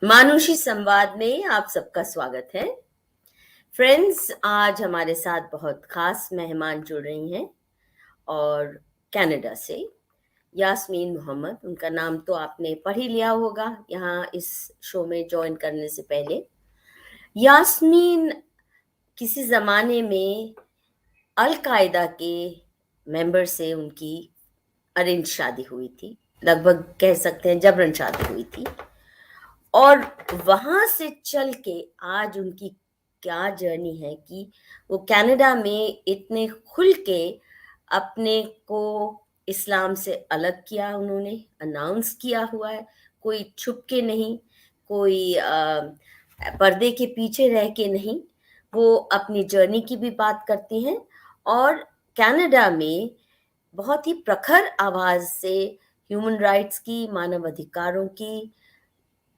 मानुषी संवाद में आप सबका स्वागत है। फ्रेंड्स, आज हमारे साथ बहुत खास मेहमान जुड़ रही हैं और कनाडा से यास्मीन मोहम्मद। उनका नाम तो आपने पढ़ ही लिया होगा यहाँ इस शो में ज्वाइन करने से पहले। यास्मीन किसी ज़माने में अल-कायदा के मेंबर से उनकी अरेंज शादी हुई थी, लगभग कह सकते हैं जबरन शादी हुई थी। और वहां से चल के आज उनकी क्या जर्नी है कि वो कनाडा में इतने खुल के अपने को इस्लाम से अलग किया, उन्होंने अनाउंस किया हुआ है, कोई छुप के नहीं, कोई पर्दे के पीछे रह के नहीं। वो अपनी जर्नी की भी बात करती हैं और कनाडा में बहुत ही प्रखर आवाज से ह्यूमन राइट्स की, मानव अधिकारों की,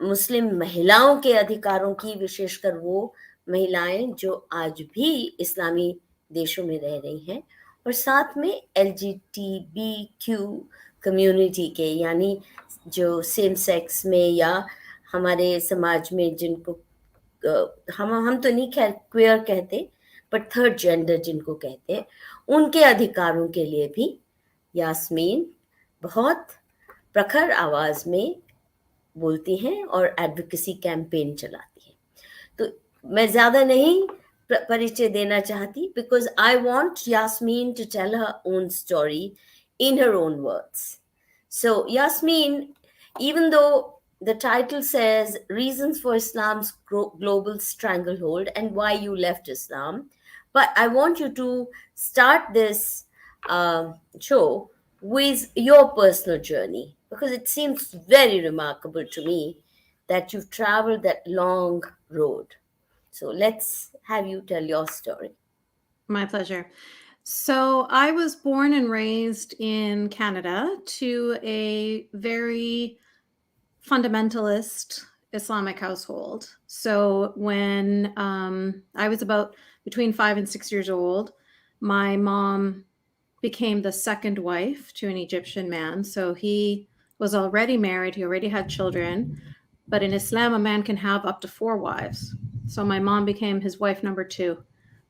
मुस्लिम महिलाओं के अधिकारों की, विशेषकर वो महिलाएं जो आज भी इस्लामी देशों में रह रही हैं, और साथ में LGBTQ कम्युनिटी के, यानी जो सेम सेक्स में या हमारे समाज में जिनको हम तो नहीं खैर क्वेयर कहते, पर थर्ड जेंडर जिनको कहते हैं, उनके अधिकारों के लिए भी यास्मीन बहुत प्रखर आवाज में बोलती हैं और एडवोकेसी कैंपेन चलाती हैं। तो मैं ज़्यादा नहीं परिचय देना चाहती, because I want Yasmin to tell her own story in her own words. So, Yasmine, even though the title says Reasons for Islam's Global Stranglehold and Why You Left Islam, but I want you to start this show with your personal journey, because it seems very remarkable to me that you've traveled that long road. So let's have you tell your story. My pleasure. So I was born and raised in Canada to a very fundamentalist Islamic household. So when I was about between 5 and 6 years old, my mom became the second wife to an Egyptian man. So he was already married, he already had children. But in Islam, a man can have up to 4 wives. So my mom became his wife number 2.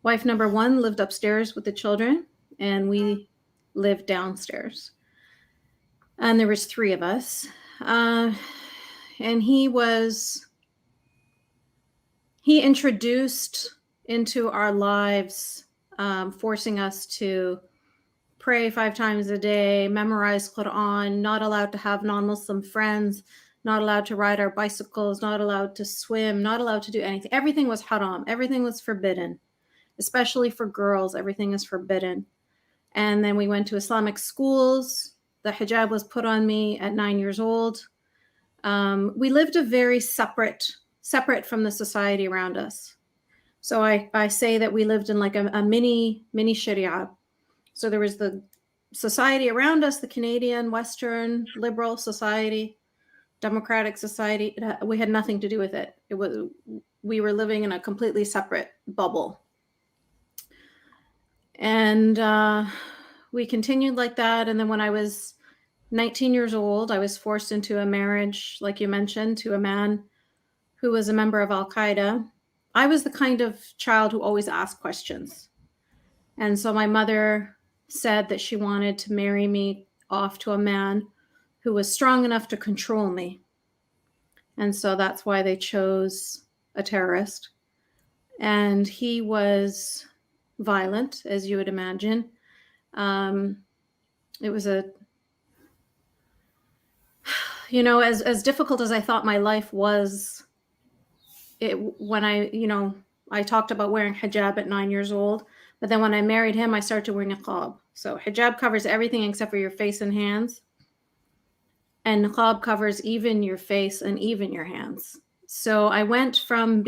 Wife number 1 lived upstairs with the children, and we lived downstairs. And there was 3 of us. And he introduced into our lives, forcing us to pray 5 times a day, memorize Quran, not allowed to have non-Muslim friends, not allowed to ride our bicycles, not allowed to swim, not allowed to do anything. Everything was haram. Everything was forbidden, especially for girls. Everything is forbidden. And then we went to Islamic schools. The hijab was put on me at 9 years old. We lived a very separate from the society around us. So I say that we lived in like a mini Sharia. So there was the society around us, the Canadian, Western, liberal society, democratic society. We had nothing to do with it. We were living in a completely separate bubble. And we continued like that. And then when I was 19 years old, I was forced into a marriage, like you mentioned, to a man who was a member of Al-Qaeda. I was the kind of child who always asked questions. And so my mother said that she wanted to marry me off to a man who was strong enough to control me. And so that's why they chose a terrorist. And he was violent, as you would imagine. It was as difficult as I thought my life was, when I talked about wearing hijab at 9 years old, but then when I married him, I started to wear niqab. So hijab covers everything except for your face and hands. And niqab covers even your face and even your hands. So I went from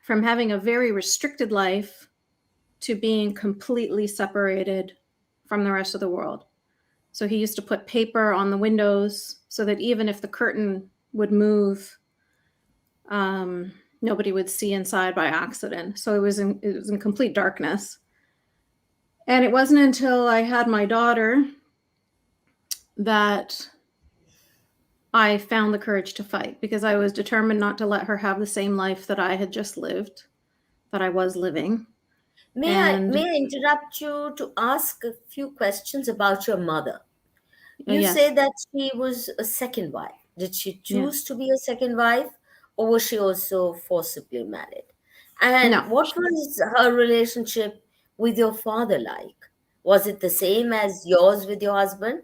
having a very restricted life to being completely separated from the rest of the world. So he used to put paper on the windows so that even if the curtain would move, nobody would see inside by accident. So it was in complete darkness. And it wasn't until I had my daughter that I found the courage to fight because I was determined not to let her have the same life that I had just lived, that I was living. May And I interrupt you to ask a few questions about your mother? You say yes, that she was a second wife. Did she yeah, choose to be a second wife, or was she also forcibly married? And no, what was her relationship with your father like? Was it the same as yours with your husband,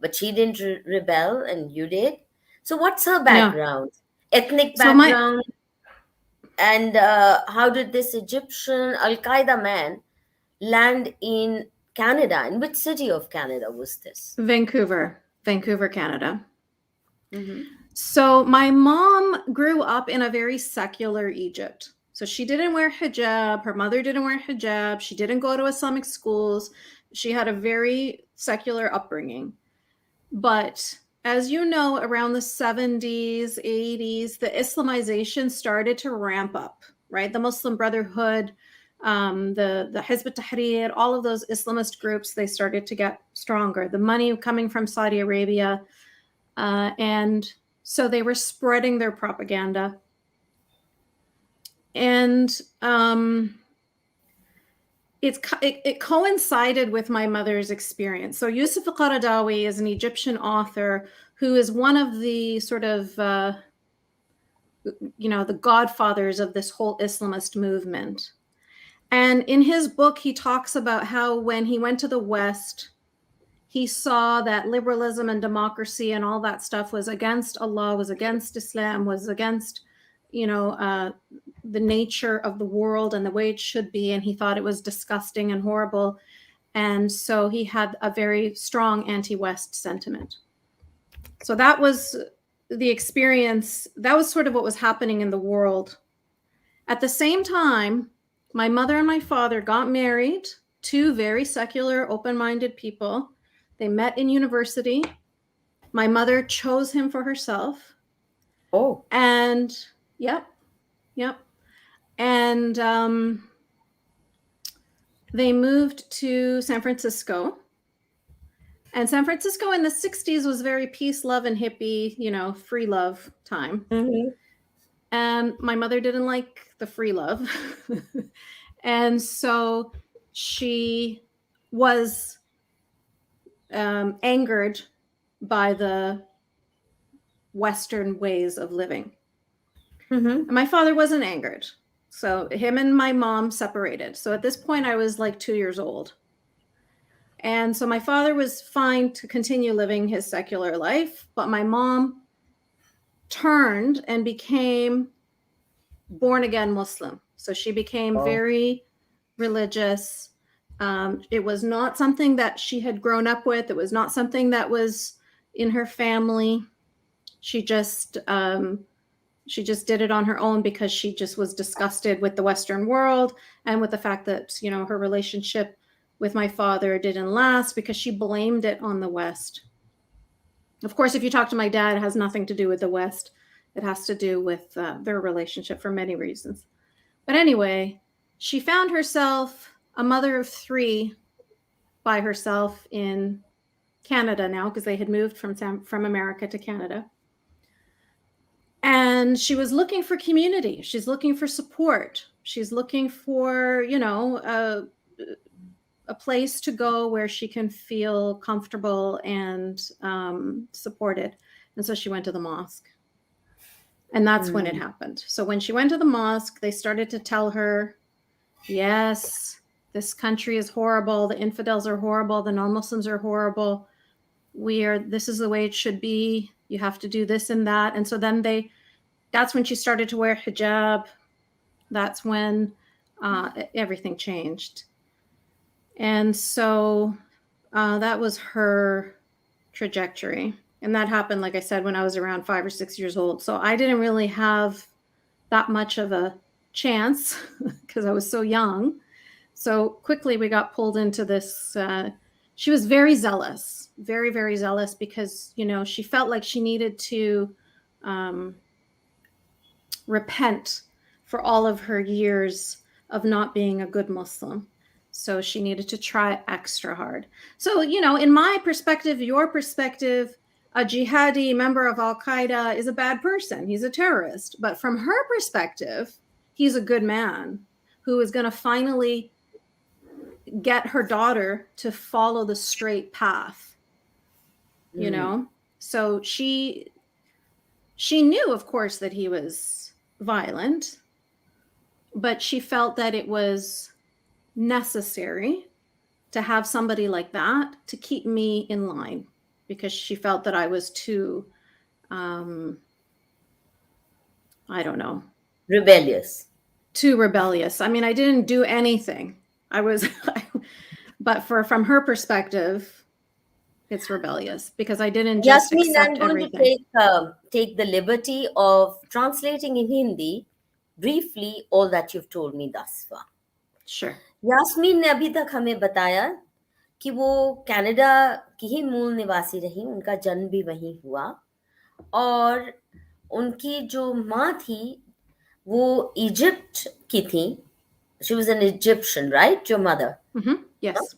but she didn't rebel and you did? So, what's her no. background? Ethnic So my background? And how did this Egyptian Al-Qaeda man land in Canada? In which city of Canada was this? Vancouver, Canada. Hmm. So my mom grew up in a very secular Egypt. So she didn't wear hijab. Her mother didn't wear hijab. She didn't go to Islamic schools. She had a very secular upbringing. But as you know, around the 70s, 80s, the Islamization started to ramp up, right? The Muslim Brotherhood, the Hizb ut-Tahrir, all of those Islamist groups, they started to get stronger. The money coming from Saudi Arabia, and so they were spreading their propaganda. And it coincided with my mother's experience. So Yusuf al-Qaradawi is an Egyptian author who is one of the sort of the godfathers of this whole Islamist movement. And in his book, he talks about how when he went to the West, he saw that liberalism and democracy and all that stuff was against Allah, was against Islam, was against, the nature of the world and the way it should be. And he thought it was disgusting and horrible. And so he had a very strong anti-West sentiment. So that was the experience. That was sort of what was happening in the world. At the same time, my mother and my father got married, two very secular, open-minded people. They met in university. My mother chose him for herself. Oh. And yep, yep. And they moved to San Francisco. And San Francisco in the 60s was very peace, love, and hippie, free love time. Mm-hmm. And my mother didn't like the free love. And so she was angered by the Western ways of living. Mm-hmm. And my father wasn't angered. So him and my mom separated. So at this point, I was like 2 years old. And so my father was fine to continue living his secular life, but my mom turned and became born again Muslim. So she became Oh. very religious. It was not something that she had grown up with. It was not something that was in her family. She just did it on her own because she just was disgusted with the Western world and with the fact that her relationship with my father didn't last because she blamed it on the West. Of course, if you talk to my dad, it has nothing to do with the West. It has to do with their relationship for many reasons. But anyway, she found herself a mother of three by herself in Canada now because they had moved from America to Canada. And she was looking for community. She's looking for support. She's looking for, a place to go where she can feel comfortable and supported. And so she went to the mosque. And that's when it Mm. happened. So when she went to the mosque, they started to tell her, yes, this country is horrible. The infidels are horrible. The non-Muslims are horrible. This is the way it should be. You have to do this and that. And so then that's when she started to wear hijab. That's when everything changed. And so that was her trajectory. And that happened, like I said, when I was around 5 or 6 years old. So I didn't really have that much of a chance because I was so young. So quickly we got pulled into this. She was very zealous, very, very zealous because, she felt like she needed to repent for all of her years of not being a good Muslim. So she needed to try extra hard. So, in my perspective, your perspective, a jihadi member of Al-Qaeda is a bad person. He's a terrorist. But from her perspective, he's a good man who is going to finally get her daughter to follow the straight path, you know? So she knew, of course, that he was violent, but she felt that it was necessary to have somebody like that to keep me in line, because she felt that I was too, I don't know, Rebellious. too rebellious. I mean, I didn't do anything. I was, but from her perspective, it's rebellious because I didn't just Yasmine, I'm accept going to everything. take the liberty of translating in Hindi briefly all that you've told me thus far. Sure. Yasmin ने अभी तक हमें बताया कि वो Canada की ही मूल निवासी रही, उनका जन्म भी वहीं हुआ और उनकी जो माँ थी वो इजिप्ट की थी. She was an Egyptian, right, your mother? Yes.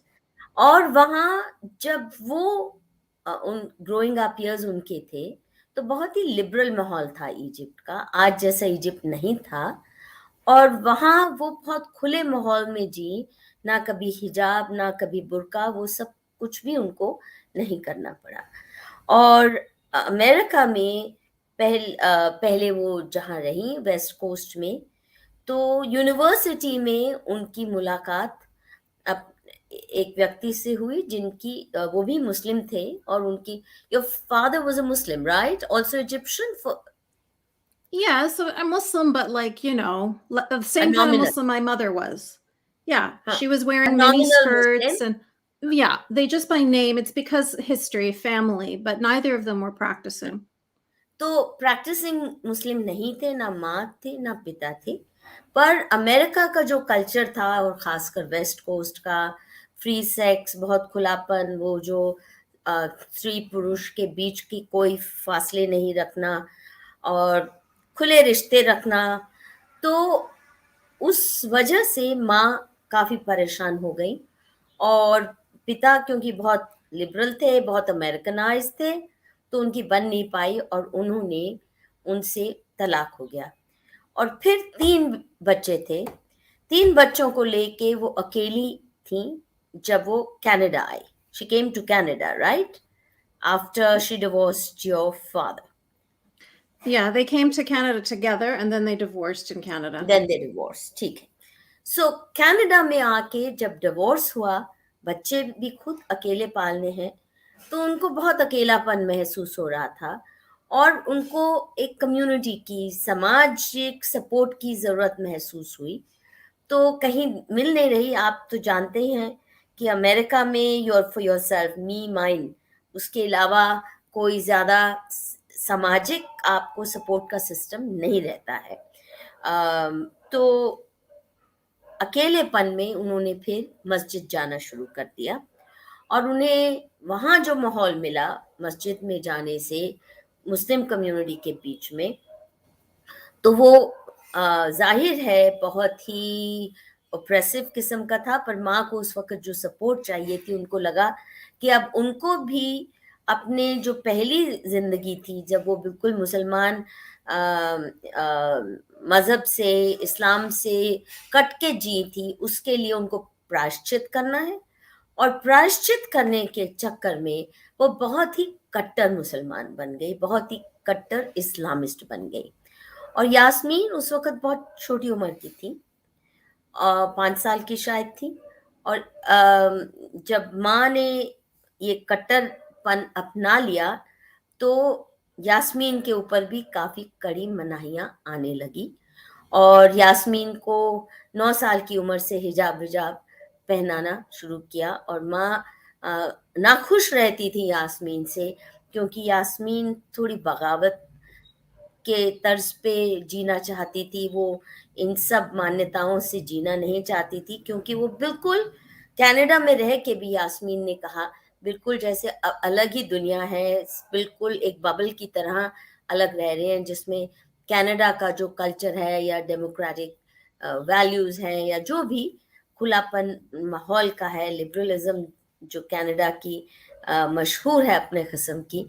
और वहाँ जब वो उन ग्रोइंग अप इयर्स उनके थे तो बहुत ही लिबरल माहौल था इजिप्ट का, आज जैसा इजिप्ट नहीं था. और वहाँ वो बहुत खुले माहौल में जी, ना कभी हिजाब ना कभी बुर्का, वो सब कुछ भी उनको नहीं करना पड़ा. और अमेरिका में पहले वो जहाँ रही वेस्ट कोस्ट में, तो यूनिवर्सिटी में उनकी मुलाकात अब एक व्यक्ति से हुई जिनकी वो भी मुस्लिम थे और उनकी your father was a Muslim, right, also Egyptian for Yeah, so I'm Muslim, but like, you know, the a same kind of nominal. Muslim my mother was. Yeah, हाँ, she was a wearing mini nominal Muslim. skirts and yeah, they just by name, it's because history, family, but neither of them were practicing. तो practising मुस्लिम नहीं थे, ना माँ थे ना पिता थे. पर अमेरिका का जो कल्चर था और खासकर वेस्ट कोस्ट का, फ्री सेक्स, बहुत खुलापन, वो जो स्त्री पुरुष के बीच की कोई फासले नहीं रखना और खुले रिश्ते रखना, तो उस वजह से माँ काफी परेशान हो गई. और पिता क्योंकि बहुत लिबरल थे, बहुत अमेरिकनाइज थे, तो उनकी बन नहीं पाई और उन्होंने उनसे तलाक हो गया. और फिर 3 बच्चे थे. 3 बच्चों को लेके वो अकेली थी जब वो कनाडा आई. She came to Canada, right, after she divorced your father. Yeah, they came to Canada together and then they divorced in Canada. Then they divorce, ठीक है. सो कनाडा में आके जब डिवोर्स हुआ, बच्चे भी खुद अकेले पालने हैं, तो उनको बहुत अकेलापन महसूस हो रहा था और उनको एक कम्युनिटी की, सामाजिक सपोर्ट की ज़रूरत महसूस हुई. तो कहीं मिल नहीं रही. आप तो जानते ही हैं कि अमेरिका में your for yourself, me mine, उसके अलावा कोई ज़्यादा सामाजिक आपको सपोर्ट का सिस्टम नहीं रहता है. तो अकेलेपन में उन्होंने फिर मस्जिद जाना शुरू कर दिया और उन्हें वहाँ जो माहौल मिला मस्जिद में जाने से मुस्लिम कम्युनिटी के बीच में, तो वो जाहिर है बहुत ही ओप्रेसिव किस्म का था. पर माँ को उस वक्त जो सपोर्ट चाहिए थी, उनको लगा कि अब उनको भी अपने जो पहली जिंदगी थी जब वो बिल्कुल मुसलमान मजहब से, इस्लाम से कट के जी थी, उसके लिए उनको प्रायश्चित करना है. और प्रायश्चित करने के चक्कर में वो बहुत ही कट्टर मुसलमान बन गई, बहुत ही कट्टर इस्लामिस्ट बन गई. और यास्मीन उस वक्त बहुत छोटी उम्र की थी, 5 साल की शायद थी. और जब माँ ने ये कट्टरपन अपना लिया तो यास्मीन के ऊपर भी काफ़ी कड़ी मनाहियाँ आने लगी और यास्मीन को 9 साल की उम्र से हिजाब विजाब पहनाना शुरू किया. और माँ नाखुश रहती थी यास्मीन से, क्योंकि यास्मीन थोड़ी बगावत के तर्ज पे जीना चाहती थी. वो इन सब मान्यताओं से जीना नहीं चाहती थी, क्योंकि वो बिल्कुल कनाडा में रह के भी, यास्मीन ने कहा, बिल्कुल जैसे अलग ही दुनिया है, बिल्कुल एक बबल की तरह अलग रह रहे हैं, जिसमें कनाडा का जो कल्चर है या डेमोक्रेटिक वैल्यूज हैं या जो भी खुलापन माहौल का है, लिबरलिज्म जो कनाडा की मशहूर है अपने किस्म की,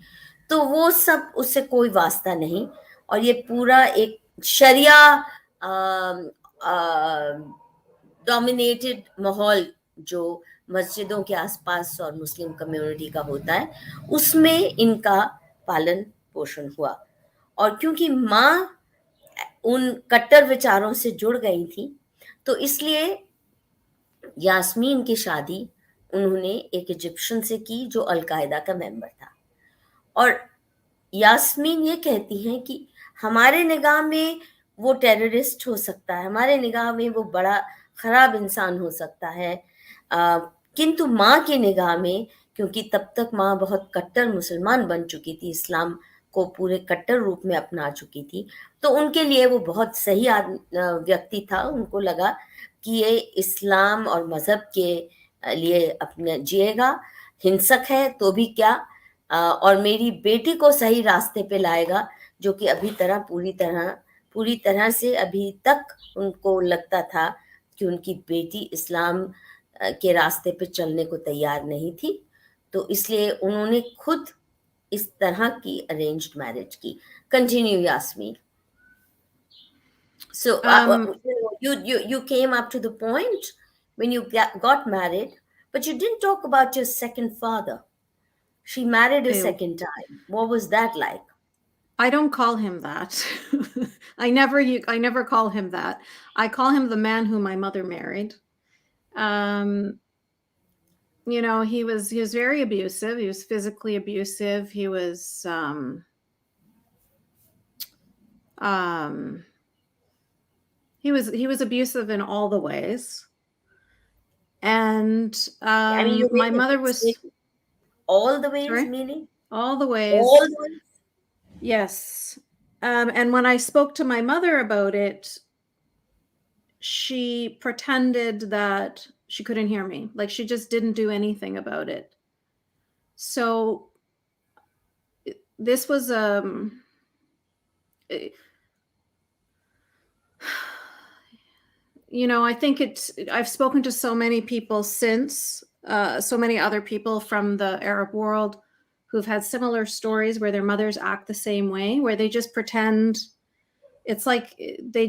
तो वो सब उससे कोई वास्ता नहीं। और ये पूरा एक शरिया डोमिनेटेड माहौल जो मस्जिदों के आसपास और मुस्लिम कम्युनिटी का होता है, उसमें इनका पालन पोषण हुआ। और क्योंकि माँ उन कट्टर विचारों से जुड़ गई थी, तो इसलिए यास्मीन की शादी उन्होंने एक इजिप्शियन से की जो अलकायदा का मेंबर था। और यास्मीन ये कहती हैं कि हमारे निगाह में वो टेररिस्ट हो सकता है, हमारे निगाह में वो बड़ा खराब इंसान हो सकता है, किंतु माँ की निगाह में, क्योंकि तब तक माँ बहुत कट्टर मुसलमान बन चुकी थी, इस्लाम को पूरे कट्टर रूप में अपना चुकी थी, तो उनके लिए वो बहुत सही व्यक्ति था। उनको लगा कि ये इस्लाम और मजहब के लिए अपने जिएगा, हिंसक है तो भी क्या, और मेरी बेटी को सही रास्ते पे लाएगा, जो कि पूरी तरह से अभी तक उनको लगता था कि उनकी बेटी इस्लाम के रास्ते पे चलने को तैयार नहीं थी। तो इसलिए उन्होंने खुद इस तरह की अरेंज्ड मैरिज की। Continue Yasmin. So you came up to the point when you got married, but you didn't talk about your second father. She married a Ew. second time. What was that like? I don't call him that. I never call him that. I call him the man who my mother married. Um, he was very abusive. He was physically abusive. Um he was abusive in all the ways. And I mean, you my make a mother big was statement. All the ways, sorry, meaning? all the All ways. the ways? Yes. And when I spoke to my mother about it, she pretended that she couldn't hear me. Like she just didn't do anything about it. So this was eh, I think I've spoken to so many people since, so many other people from the Arab world who've had similar stories where their mothers act the same way, where they just pretend. It's like they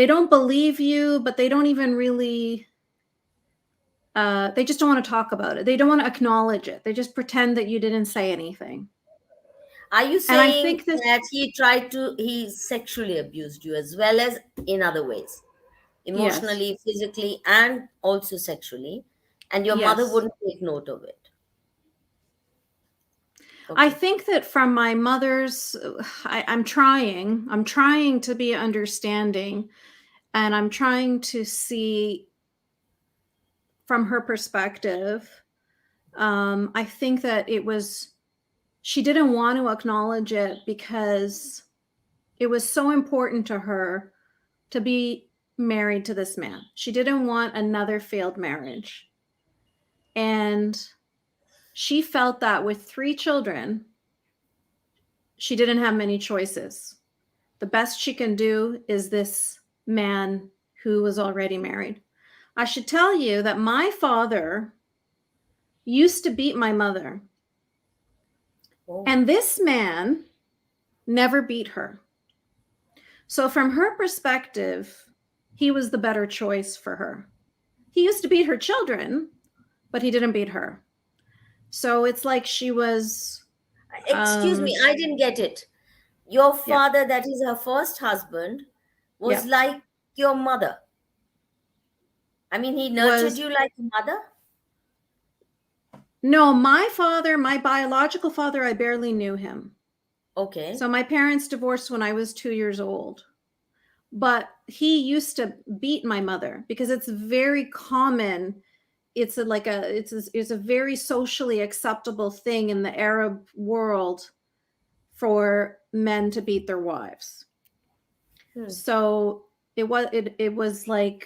don't believe you, but they don't even really, they just don't want to talk about it. They don't want to acknowledge it. They just pretend that you didn't say anything. Are you And I saying think this, that he sexually abused you as well as in other ways? yes, Emotionally, physically, and also sexually, and your mother yes. wouldn't take note of it? I Okay. think that from my mother's, I'm trying to be understanding, and I'm trying to see from her perspective. I think that she didn't want to acknowledge it because it was so important to her to be married to this man. She didn't want another failed marriage. And she felt that with 3 children, she didn't have many choices. The best she can do is this man who was already married. I should tell you that my father used to beat my mother, Oh. and this man never beat her. So, from her perspective, he was the better choice for her. He used to beat her children, but he didn't beat her. So, it's like she was, Excuse me, um, I didn't get it. Your yeah, father, that is her first husband, was yeah, like your mother. I mean, he nurtured was you like a mother? no, my father, my biological father, I barely knew him. Okay. So, my parents divorced when I was 2 years old. But he used to beat my mother because it's very common. It's a very socially acceptable thing in the Arab world for men to beat their wives. Hmm. So it was like,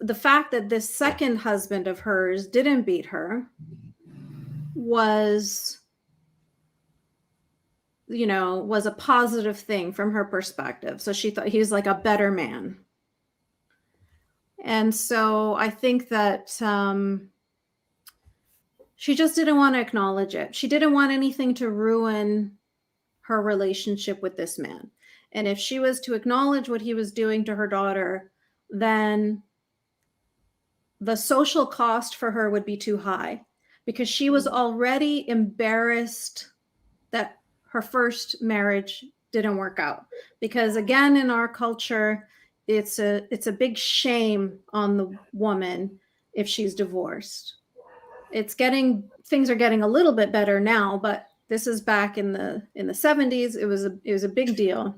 the fact that this second husband of hers didn't beat her was was a positive thing from her perspective. So she thought he was like a better man. And so I think that She just didn't want to acknowledge it. She didn't want anything to ruin her relationship with this man. And if she was to acknowledge what he was doing to her daughter, then the social cost for her would be too high, because she was already embarrassed that her first marriage didn't work out. Because again, in our culture, it's a big shame on the woman if she's divorced. Things are getting a little bit better now, but this is back in the 70s. It was a big deal.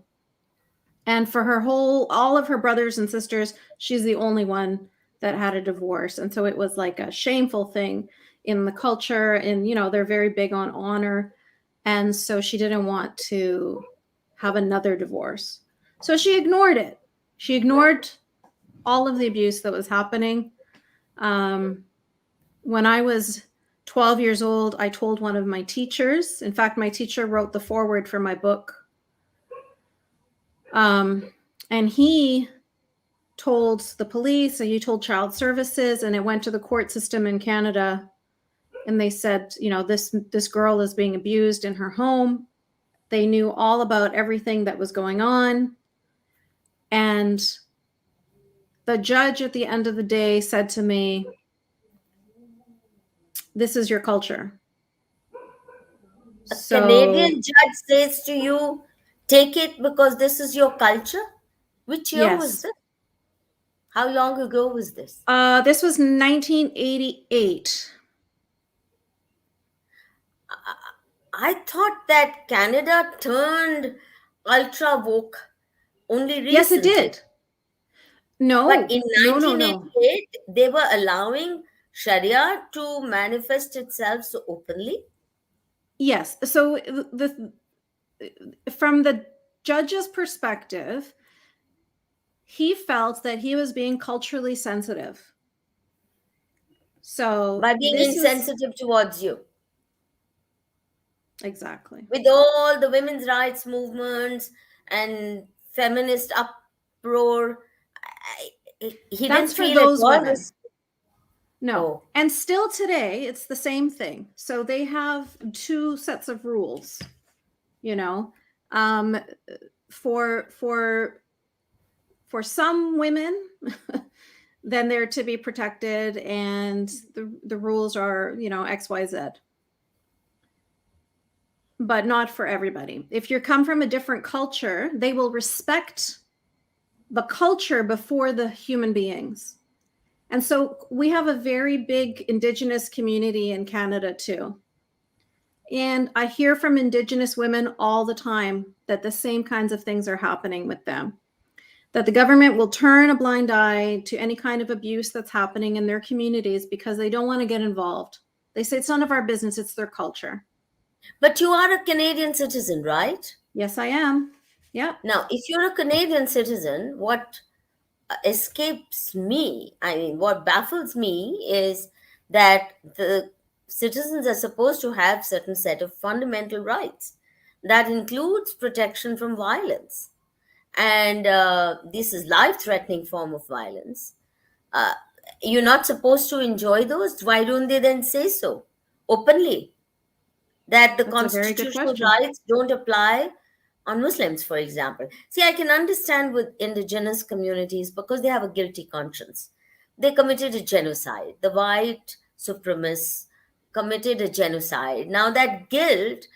And for all of her brothers and sisters, she's the only one that had a divorce. And so it was like a shameful thing in the culture. And, they're very big on honor. And so she didn't want to have another divorce. So she ignored it. She ignored all of the abuse that was happening. When I was 12 years old, I told one of my teachers. In fact, my teacher wrote the foreword for my book. And he told the police, and he told child services, and it went to the court system in Canada. And they said, this girl is being abused in her home. They knew all about everything that was going on. And the judge at the end of the day said to me, "This is your culture." A Canadian judge says to you, take it because this is your culture? Which year was Yes. this? How long ago was this? This was 1988. I thought that Canada turned ultra woke only recently. Yes, it did. No, But in no. 1988, they were allowing Sharia to manifest itself so openly. Yes. So from the judge's perspective, he felt that he was being culturally sensitive. So by being insensitive towards you. Exactly. With all the women's rights movements and feminist uproar, he That's didn't for feel those it women. was. No. Oh. And still today, it's the same thing. So they have two sets of rules, for some women, then they're to be protected, and the rules are, XYZ. But not for everybody. If you come from a different culture, they will respect the culture before the human beings. And so we have a very big Indigenous community in Canada too. And I hear from Indigenous women all the time that the same kinds of things are happening with them. That the government will turn a blind eye to any kind of abuse that's happening in their communities because they don't want to get involved. They say it's none of our business, it's their culture. But you are a Canadian citizen, right? Yes, I am. Yeah. Now, if you're a Canadian citizen, what escapes me, what baffles me is that the citizens are supposed to have certain set of fundamental rights. That includes protection from violence. And this is life-threatening form of violence. You're not supposed to enjoy those. Why don't they then say so openly? That the That's a very good constitutional question. rights don't apply on Muslims, for example. See, I can understand with indigenous communities because they have a guilty conscience. They committed a genocide. The white supremacists committed a genocide. Now, that guilt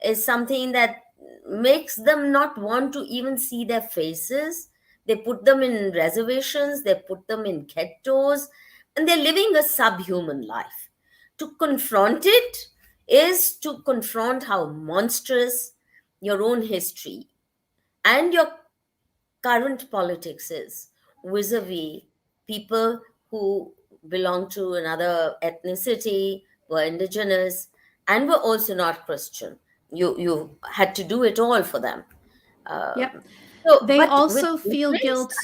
is something that makes them not want to even see their faces. They put them in reservations, they put them in ghettos, and they're living a subhuman life. To confront it is to confront how monstrous your own history and your current politics is vis-a-vis people who belong to another ethnicity, were indigenous, and were also not Christian. You had to do it all for them. Yep. So, They but also with feel race, guilt.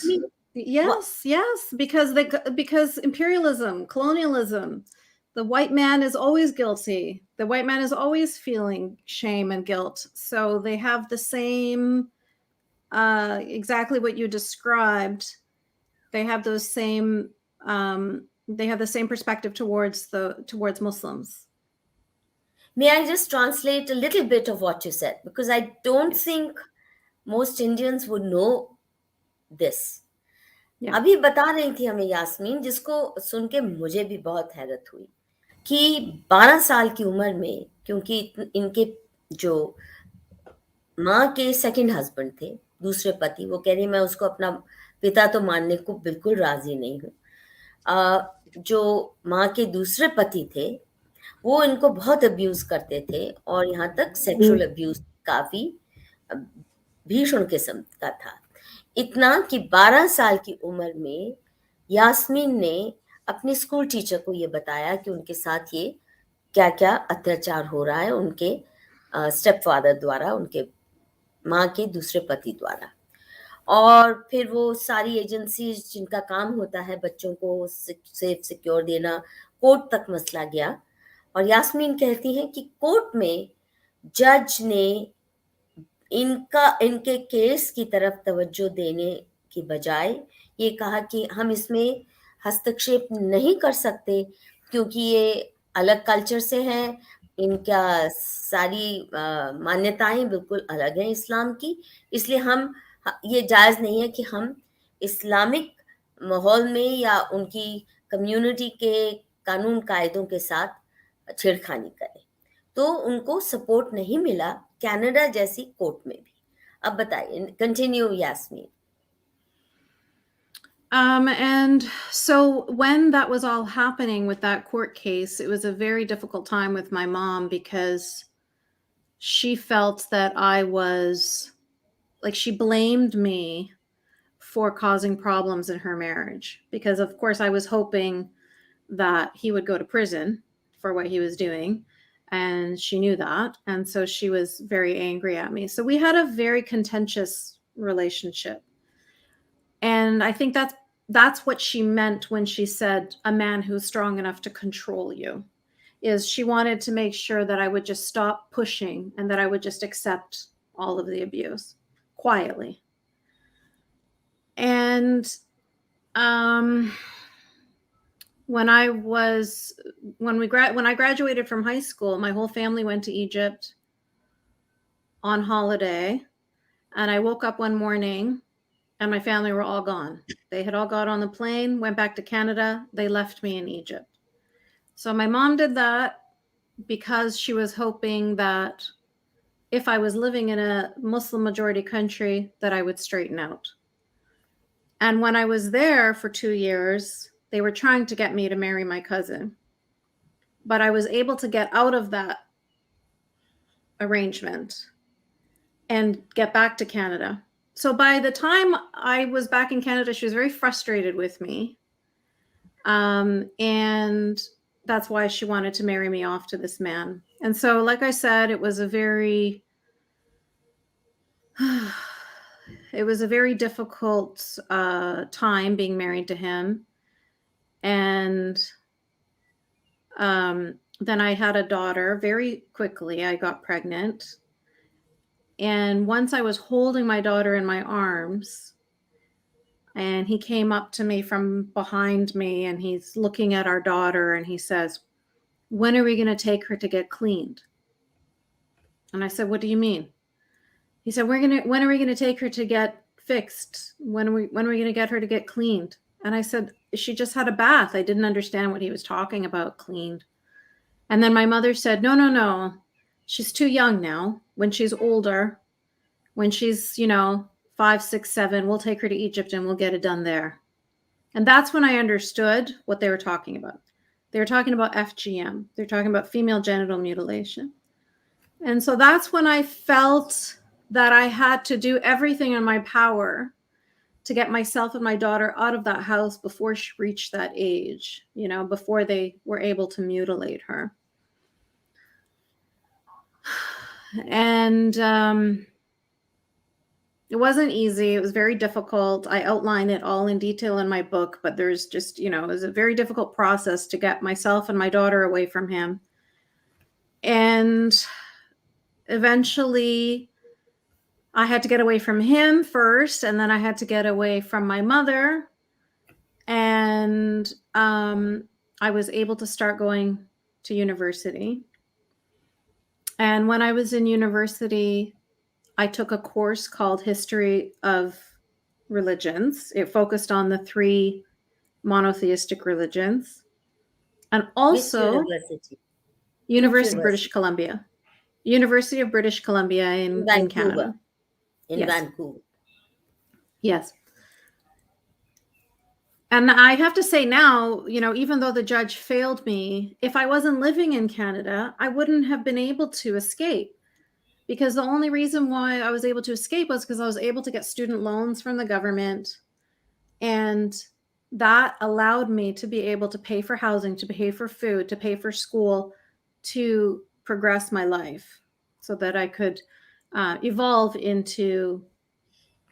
Yes, because imperialism, colonialism, the white man is always guilty. The white man is always feeling shame and guilt. So they have the same, exactly what you described. They have they have the same perspective towards Muslims. May I just translate a little bit of what you said? Because I don't think most Indians would know this. Yeah. अभी बता रही थी हमें यास्मीन, जिसको सुन के मुझे भी बहुत हैरत हुई, कि 12 साल की उम्र में, क्योंकि इनके जो माँ के सेकंड हस्बैंड थे, दूसरे पति, वो कह रही मैं उसको अपना पिता तो मानने को बिल्कुल राजी नहीं हूँ। जो माँ के दूसरे पति थे, वो इनको बहुत अब्यूज करते थे, और यहाँ तक सेक्सुअल अब्यूज काफी भीषण किस्म का था। इतना कि 12 साल की उम्र में यास्मीन ने अपने स्कूल टीचर को ये बताया कि उनके साथ ये क्या-क्या अत्याचार हो रहा है उनके स्टेप फादर द्वारा, उनके माँ के दूसरे पति द्वारा। और फिर वो सारी एजेंसीज जिनका काम होता है बच्चों को सेफ सिक्योर देना, कोर्ट तक मसला गया। और यास्मीन कहती हैं कि कोर्ट में जज ने इनके केस की तरफ तवज्जो देने की बजाय ये कहा कि हम इसमें हस्तक्षेप नहीं कर सकते, क्योंकि ये अलग कल्चर से हैं, इनका सारी मान्यताएं बिल्कुल अलग हैं इस्लाम की, इसलिए हम ये जायज़ नहीं है कि हम इस्लामिक माहौल में या उनकी कम्युनिटी के कानून कायदों के साथ छेड़खानी करें। तो उनको सपोर्ट नहीं मिला कनाडा जैसी कोर्ट में भी। अब बताइए, continue Yasmin. And so when that was all happening with that court case, it was a very difficult time with my mom because she felt that I was like, she blamed me for causing problems in her marriage because, of course, I was hoping that he would go to prison for what he was doing. And she knew that. And so she was very angry at me. So we had a very contentious relationship. And I think that's what she meant when she said a man who's strong enough to control you, is she wanted to make sure that I would just stop pushing and that I would just accept all of the abuse quietly. And when I graduated from high school, my whole family went to Egypt on holiday, and I woke up one morning and my family were all gone. They had all got on the plane, went back to Canada. They left me in Egypt. So my mom did that because she was hoping that if I was living in a Muslim majority country, that I would straighten out. And when I was there for 2 years, they were trying to get me to marry my cousin. But I was able to get out of that arrangement and get back to Canada. So by the time I was back in Canada, she was very frustrated with me. And that's why she wanted to marry me off to this man. And so, like I said, it was a very difficult time being married to him. And then I had a daughter very quickly. I got pregnant. And once I was holding my daughter in my arms, and he came up to me from behind me and he's looking at our daughter and he says, "When are we going to take her to get cleaned?" And I said, "What do you mean?" He said, when are we going to take her to get fixed? When are we going to get her to get cleaned? And I said, "She just had a bath." I didn't understand what he was talking about, cleaned. And then my mother said, No. She's too young now. When she's older, when she's, 5, 6, 7, we'll take her to Egypt and we'll get it done there. And that's when I understood what they were talking about. They were talking about FGM. They're talking about female genital mutilation. And so that's when I felt that I had to do everything in my power to get myself and my daughter out of that house before she reached that age, before they were able to mutilate her. And it wasn't easy. It was very difficult. I outline it all in detail in my book, but there's just, it was a very difficult process to get myself and my daughter away from him. And eventually I had to get away from him first, and then I had to get away from my mother. And I was able to start going to university. And when I was in university, I took a course called History of Religions. It focused on the 3 monotheistic religions. And Which also university? Which University of British university? Columbia. University of British Columbia In in Vancouver. Canada. In Yes. Vancouver. Yes. And I have to say now, even though the judge failed me, if I wasn't living in Canada, I wouldn't have been able to escape, because the only reason why I was able to escape was because I was able to get student loans from the government. And that allowed me to be able to pay for housing, to pay for food, to pay for school, to progress my life so that I could evolve into,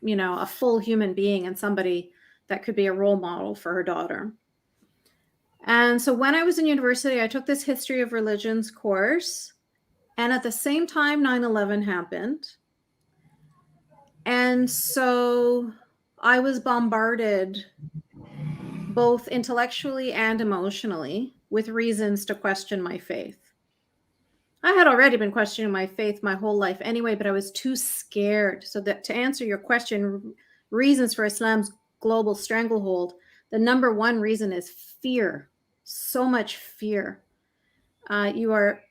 a full human being and somebody that could be a role model for her daughter. And so when I was in university, I took this history of religions course. And at the same time, 9/11 happened. And so I was bombarded both intellectually and emotionally with reasons to question my faith. I had already been questioning my faith my whole life anyway, but I was too scared. So that to answer your question, reasons for Islam's global stranglehold, the number one reason is fear. So much fear. You are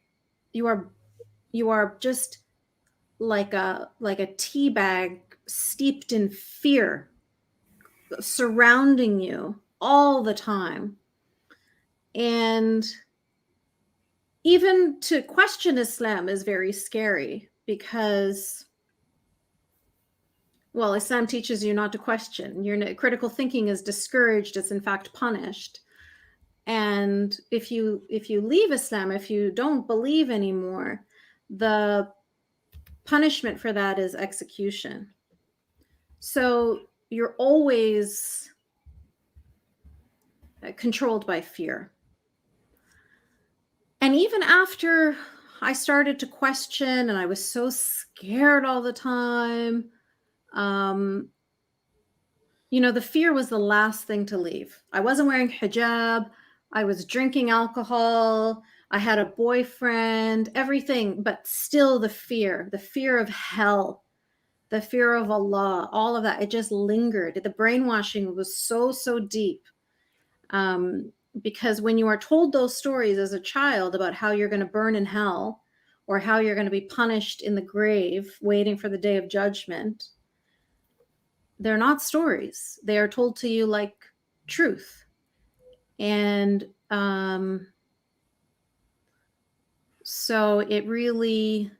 just like a tea bag steeped in fear, surrounding you all the time. And even to question Islam is very scary because, well, Islam teaches you not to question. Your critical thinking is discouraged. It's in fact punished. And if you leave Islam, if you don't believe anymore, the punishment for that is execution. So you're always controlled by fear. And even after I started to question and I was so scared all the time, the fear was the last thing to leave. I wasn't wearing hijab. I was drinking alcohol. I had a boyfriend, everything, but still the fear of hell, the fear of Allah, all of that, it just lingered. The brainwashing was so, so deep. Because when you are told those stories as a child about how you're going to burn in hell or how you're going to be punished in the grave waiting for the day of judgment, they're not stories. They are told to you like truth. And so it really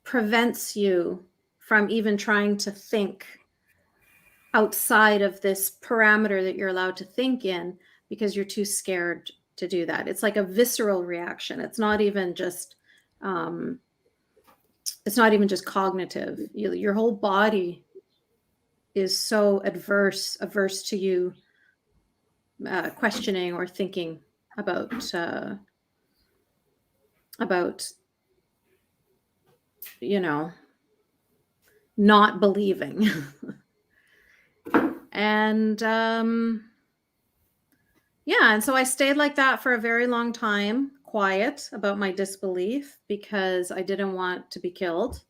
prevents you from even trying to think outside of this parameter that you're allowed to think in, because you're too scared to do that. It's like a visceral reaction. It's not even just cognitive. Your whole body is so averse to you questioning or thinking about not believing. And and so I stayed like that for a very long time, quiet about my disbelief, because I didn't want to be killed.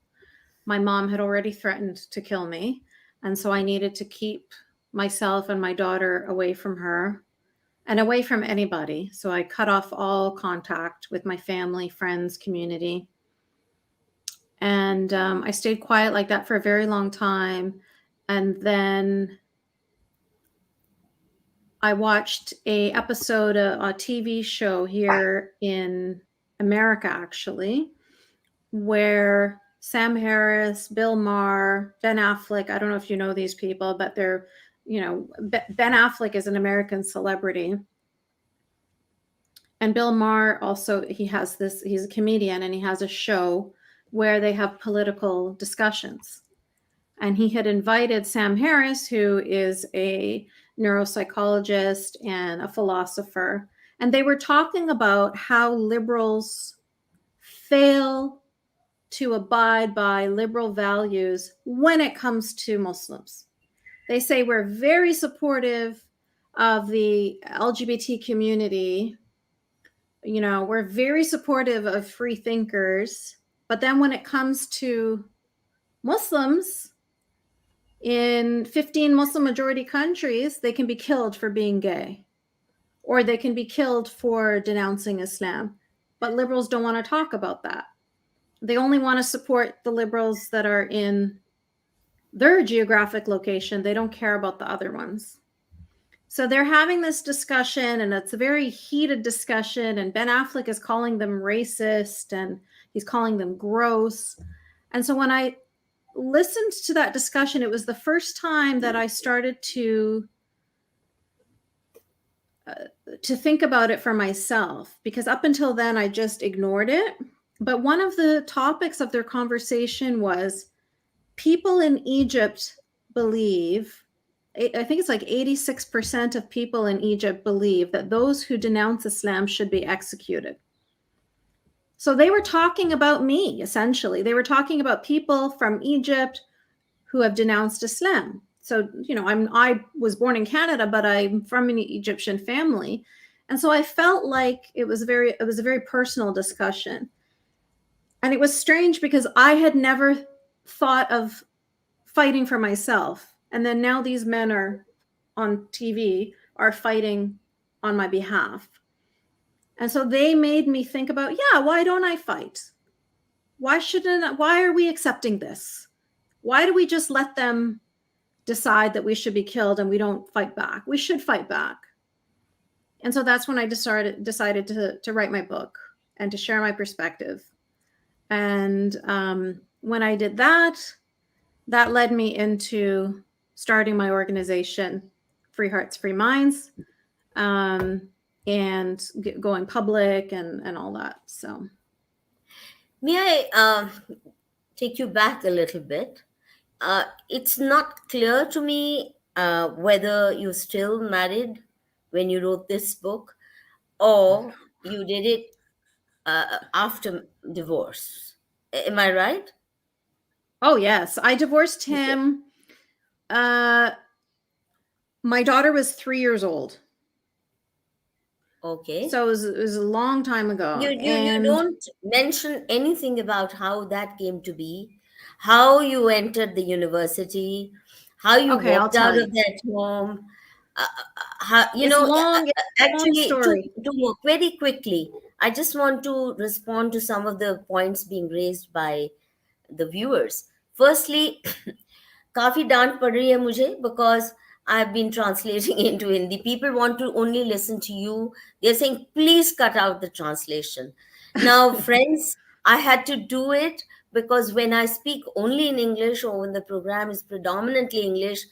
My mom had already threatened to kill me, and so I needed to keep myself and my daughter away from her and away from anybody. So I cut off all contact with my family, friends, community. And I stayed quiet like that for a very long time. And then I watched a episode, a TV show here in America, actually, where Sam Harris, Bill Maher, Ben Affleck, I don't know if you know these people, but they're, Ben Affleck is an American celebrity. And Bill Maher also, he's a comedian, and he has a show where they have political discussions. And he had invited Sam Harris, who is a neuropsychologist and a philosopher. And they were talking about how liberals fail to abide by liberal values when it comes to Muslims. They say we're very supportive of the LGBT community. We're very supportive of freethinkers, But then when it comes to Muslims, in 15 Muslim majority countries, they can be killed for being gay, or they can be killed for denouncing Islam. But liberals don't want to talk about that. They only want to support the liberals that are in their geographic location. They don't care about the other ones. So they're having this discussion, and it's a very heated discussion, and Ben Affleck is calling them racist, and he's calling them gross. And so when I listened to that discussion, it was the first time that I started to think about it for myself, because up until then I just ignored it. But one of the topics of their conversation was people in Egypt believe, I think it's like 86% of people in Egypt believe that those who denounce Islam should be executed. So they were talking about me, essentially. They were talking about people from Egypt who have denounced Islam. So, I was born in Canada, but I'm from an Egyptian family. And so I felt like it was a very personal discussion. And it was strange because I had never thought of fighting for myself. And then now these men are on TV are fighting on my behalf. And so they made me think about, why don't I fight? Why are we accepting this? Why do we just let them decide that we should be killed and we don't fight back? We should fight back. And so that's when I decided to write my book and to share my perspective. And when I did that, that led me into starting my organization, Free Hearts, Free Minds, and going public and all that. So, May I take you back a little bit? It's not clear to me whether you're still married when you wrote this book, or you did it after divorce. Am I right? Oh, yes. I divorced him. My daughter was 3 years old. Okay. So it was a long time ago. You don't mention anything about how that came to be, how you entered the university, how you Okay, I'll walked out tell you. of that home. How, It's a long story. to work very quickly, I just want to respond to some of the points being raised by the viewers. Firstly, काफी डांट पड़ रही है मुझे because I've been translating into Hindi. People want to only listen to you. They're saying, please cut out the translation. Now, friends, I had to do it because when I speak only in English or when the program is predominantly English,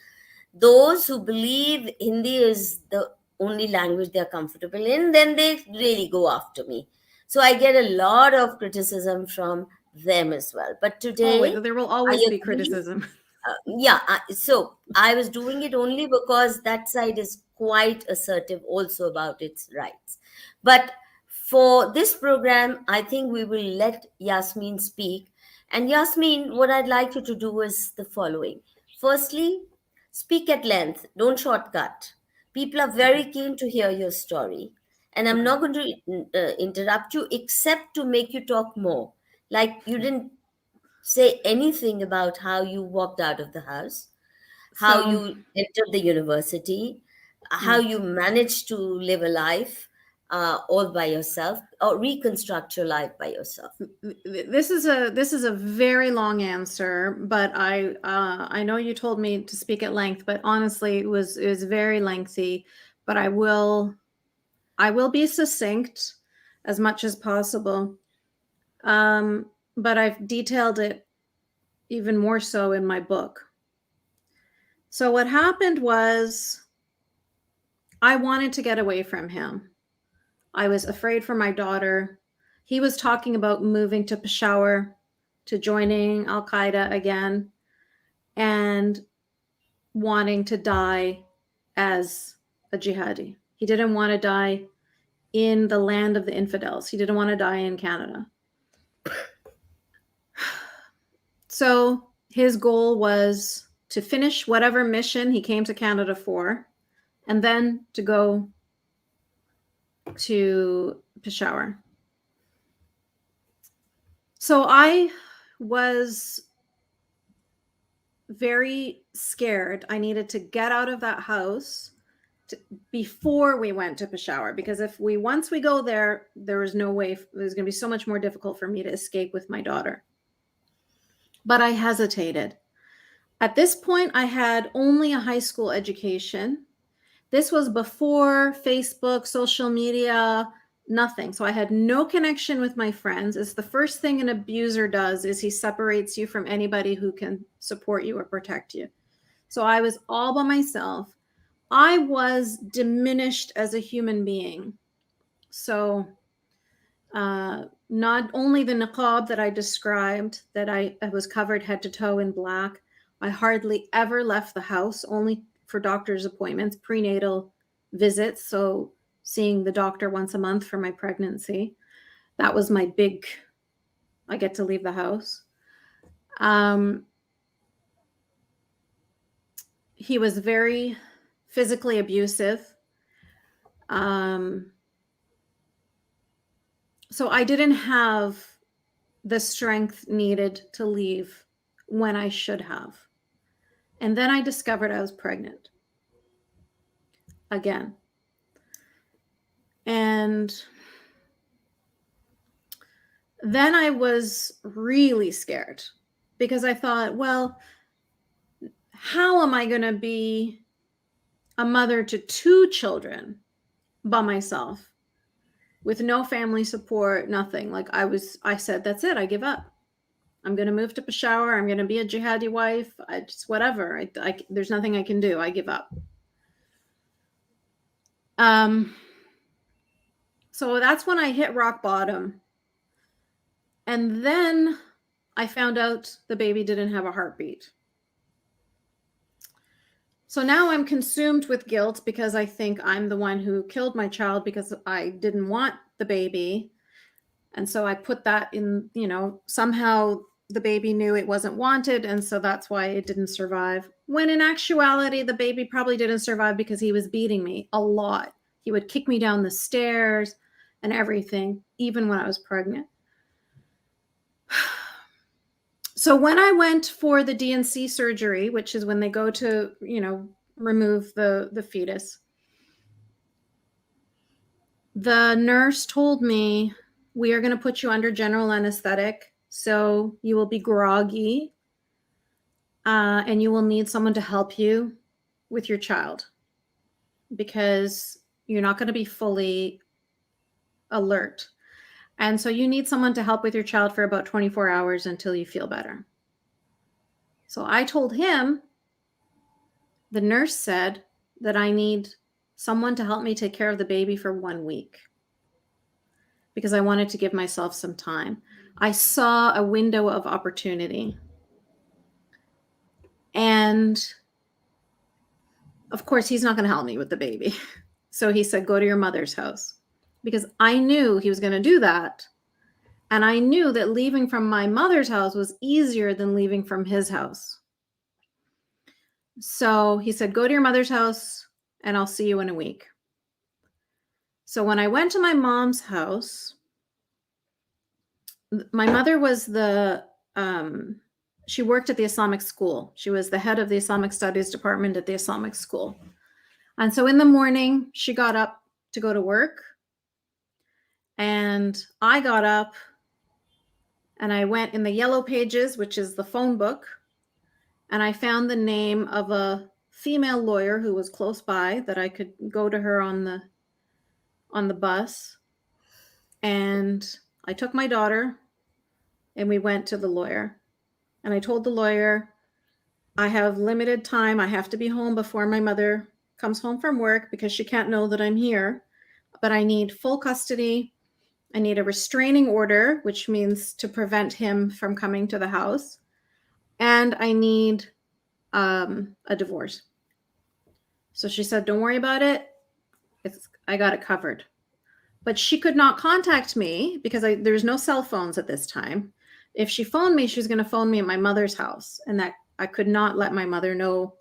those who believe Hindi is the only language they're comfortable in, then they really go after me. So I get a lot of criticism from them as well. But today, There will I always be agree. criticism. So I was doing it only because that side is quite assertive also about its rights. But for this program, I think we will let Yasmine speak. And Yasmine, what I'd like you to do is the following. Firstly, speak at length, don't shortcut. People are very keen to hear your story. And I'm not going to interrupt you except to make you talk more. Like you didn't say anything about how you walked out of the house, how So, you entered the university, how you managed to live a life all by yourself or reconstruct your life by yourself. this is a very long answer, but I know you told me to speak at length, but honestly, it was very lengthy. But I will be succinct as much as possible. But I've detailed it even more so in my book. So what happened was I wanted to get away from him. I was afraid for my daughter. He was talking about moving to Peshawar, to joining Al-Qaeda again, and wanting to die as a jihadi. He didn't want to die in the land of the infidels. He didn't want to die in Canada. So his goal was to finish whatever mission he came to Canada for, and then to go to Peshawar. So I was very scared. I needed to get out of that house before we went to Peshawar, because once we go there, there was no way, it was going to be so much more difficult for me to escape with my daughter. But I hesitated. At this point, I had only a high school education. This was before Facebook, social media, nothing. So I had no connection with my friends. It's the first thing an abuser does is he separates you from anybody who can support you or protect you. So I was all by myself. I was diminished as a human being. So not only the niqab that I described, that I was covered head to toe in black, I hardly ever left the house, only for doctor's appointments, prenatal visits. So seeing the doctor once a month for my pregnancy. That was my big, I get to leave the house. He was very physically abusive. So I didn't have the strength needed to leave when I should have. And then I discovered I was pregnant again. And then I was really scared because I thought, well, how am I going to be a mother to 2 children by myself with no family support, nothing? Like I said, that's it. I give up. I'm going to move to Peshawar. I'm going to be a jihadi wife. Just whatever. There's nothing I can do. I give up. So that's when I hit rock bottom. And then I found out the baby didn't have a heartbeat. So now I'm consumed with guilt because I think I'm the one who killed my child because I didn't want the baby. And so I put that in, somehow the baby knew it wasn't wanted. And so that's why it didn't survive. When in actuality, the baby probably didn't survive because he was beating me a lot. He would kick me down the stairs and everything, even when I was pregnant. So when I went for the D&C surgery, which is when they go to, remove the fetus, the nurse told me, we are going to put you under general anesthetic. So you will be groggy and you will need someone to help you with your child because you're not going to be fully alert. And so you need someone to help with your child for about 24 hours until you feel better. So I told him, the nurse said that I need someone to help me take care of the baby for 1 week because I wanted to give myself some time. I saw a window of opportunity. And of course, he's not going to help me with the baby. So he said, go to your mother's house, because I knew he was going to do that. And I knew that leaving from my mother's house was easier than leaving from his house. So he said, go to your mother's house and I'll see you in a week. So when I went to my mom's house, my mother was she worked at the Islamic school. She was the head of the Islamic studies department at the Islamic school. And so in the morning, she got up to go to work. And I got up and I went in the yellow pages, which is the phone book. And I found the name of a female lawyer who was close by that I could go to her on the bus. And I took my daughter and we went to the lawyer. And I told the lawyer, I have limited time. I have to be home before my mother comes home from work because she can't know that I'm here. But I need full custody. I need a restraining order, which means to prevent him from coming to the house. And I need a divorce. So she said, don't worry about it. I got it covered. But she could not contact me because there's no cell phones at this time. If she phoned me, she was going to phone me at my mother's house. And that I could not let my mother know,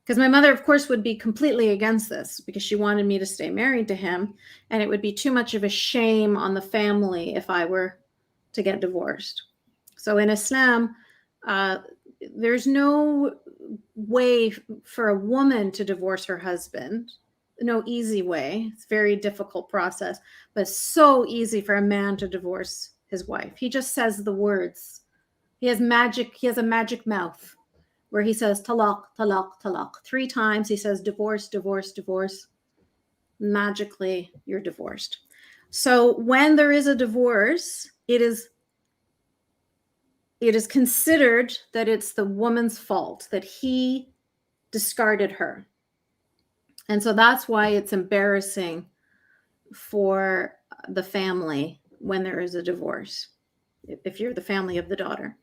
because my mother, of course, would be completely against this because she wanted me to stay married to him. And it would be too much of a shame on the family if I were to get divorced. So in Islam, there's no way for a woman to divorce her husband. No easy way. It's a very difficult process, but so easy for a man to divorce his wife. He just says the words. He has a magic mouth where he says talaq, talaq, talaq. 3 times he says divorce, divorce, divorce. Magically, you're divorced. So when there is a divorce, it is considered that it's the woman's fault, that he discarded her. And so that's why it's embarrassing for the family when there is a divorce, if you're the family of the daughter.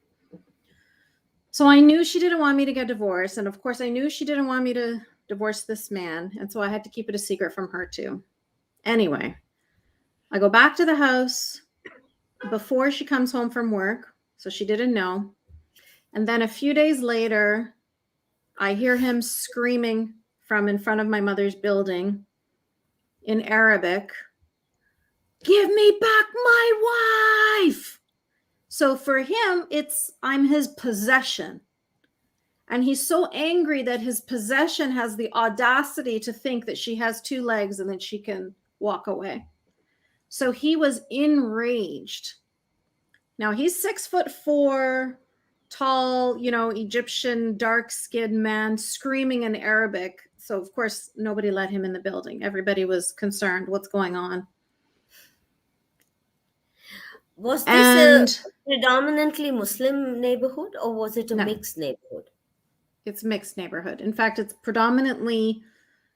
So I knew she didn't want me to get divorced. And of course, I knew she didn't want me to divorce this man. And so I had to keep it a secret from her too. Anyway, I go back to the house before she comes home from work. So she didn't know. And then a few days later, I hear him screaming from in front of my mother's building in Arabic, "Give me back my wife." So for him, I'm his possession. And he's so angry that his possession has the audacity to think that she has 2 legs and that she can walk away. So he was enraged. Now he's 6'4", tall, Egyptian, dark-skinned man screaming in Arabic. So of course, nobody let him in the building. Everybody was concerned. What's going on? Was this a predominantly Muslim neighborhood, or was it a mixed neighborhood? It's a mixed neighborhood. In fact, it's predominantly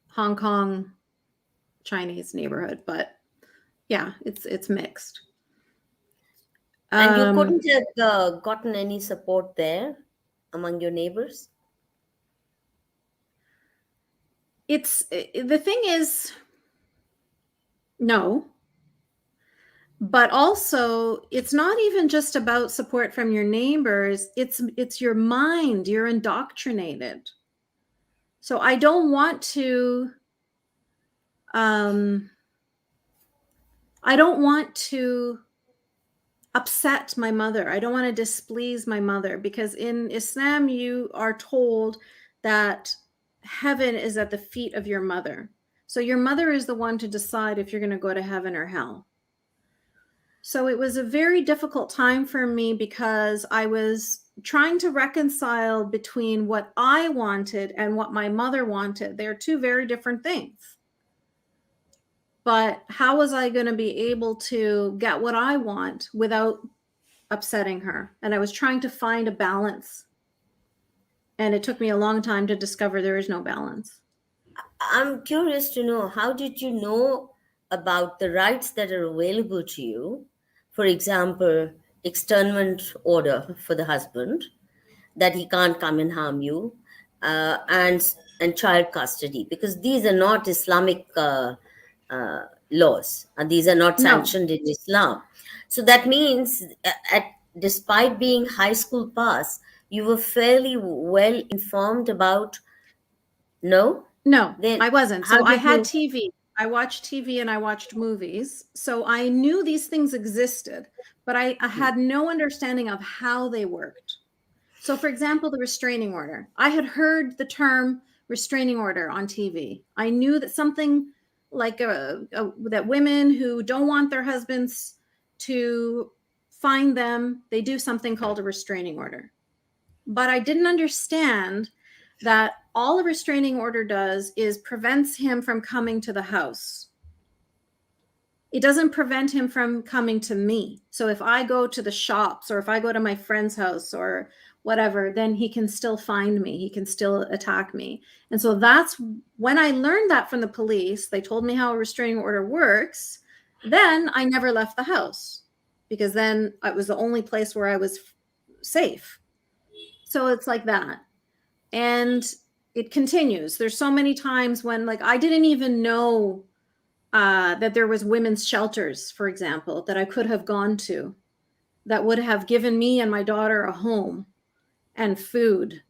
Hong Kong Chinese neighborhood, but yeah, it's mixed. And you couldn't have gotten any support there among your neighbors? The thing is, no. But also, it's not even just about support from your neighbors. It's your mind. You're indoctrinated. So I don't want to upset my mother. I don't want to displease my mother, because in Islam, you are told that heaven is at the feet of your mother. So your mother is the one to decide if you're going to go to heaven or hell. So it was a very difficult time for me, because I was trying to reconcile between what I wanted and what my mother wanted. They're 2 very different things. But how was I going to be able to get what I want without upsetting her? And I was trying to find a balance. And it took me a long time to discover there is no balance. I'm curious to know, how did you know about the rights that are available to you? For example, externment order for the husband, that he can't come and harm you, and child custody, because these are not Islamic laws, and these are not sanctioned in Islam. So that means, despite being high school pass, you were fairly well informed about. No, then I wasn't. So I had TV. I watched TV and I watched movies. So I knew these things existed, but I had no understanding of how they worked. So for example, the restraining order. I had heard the term restraining order on TV. I knew that something like that women who don't want their husbands to find them, they do something called a restraining order. But I didn't understand that all a restraining order does is prevents him from coming to the house. It doesn't prevent him from coming to me. So if I go to the shops, or if I go to my friend's house or whatever, then he can still find me. He can still attack me. And so that's when I learned that from the police. They told me how a restraining order works. Then I never left the house, because then it was the only place where I was safe. So it's like that. And it continues. There's so many times when, like, I didn't even know that there was women's shelters, for example, that I could have gone to, that would have given me and my daughter a home and food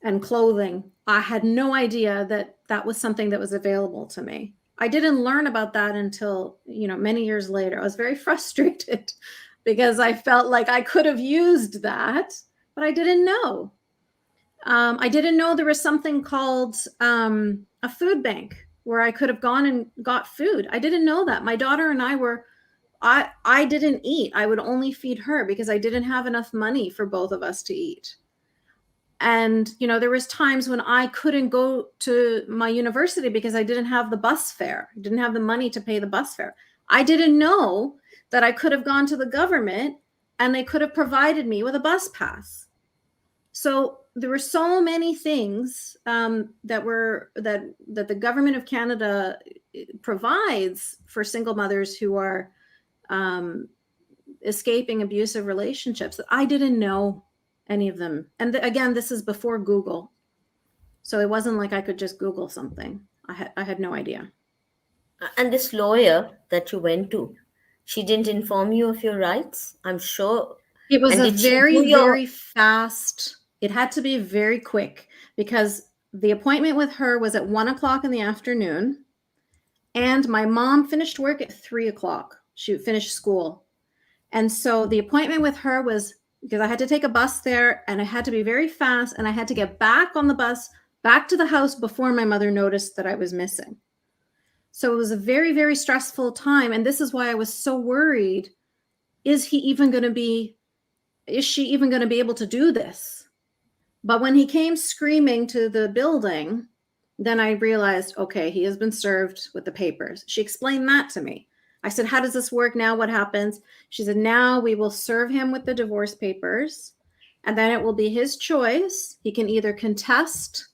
and clothing. I had no idea that that was something that was available to me. I didn't learn about that until, many years later. I was very frustrated. because I felt like I could have used that, but I didn't know. I didn't know there was something called a food bank where I could have gone and got food. I didn't know that. My daughter and I didn't eat. I would only feed her because I didn't have enough money for both of us to eat. And, there was times when I couldn't go to my university because I didn't have the bus fare. I didn't have the money to pay the bus fare. I didn't know that I could have gone to the government and they could have provided me with a bus pass. So there were so many things that the government of Canada provides for single mothers who are escaping abusive relationships that I didn't know any of them. And again, this is before Google. So it wasn't like I could just Google something. I had no idea. And this lawyer that you went to, she didn't inform you of your rights, I'm sure. It was And a did she do very fast, it had to be very quick because the appointment with her was at 1:00 in the afternoon. And my mom finished work at 3:00. She finished school. And so the appointment with her was because I had to take a bus there and it had to be very fast. And I had to get back on the bus, back to the house before my mother noticed that I was missing. So it was a very, very stressful time. And this is why I was so worried. Is she even going to be able to do this? But when he came screaming to the building, then I realized, okay, he has been served with the papers. She explained that to me. I said, how does this work now? What happens? She said, now we will serve him with the divorce papers, and then it will be his choice. He can either contest,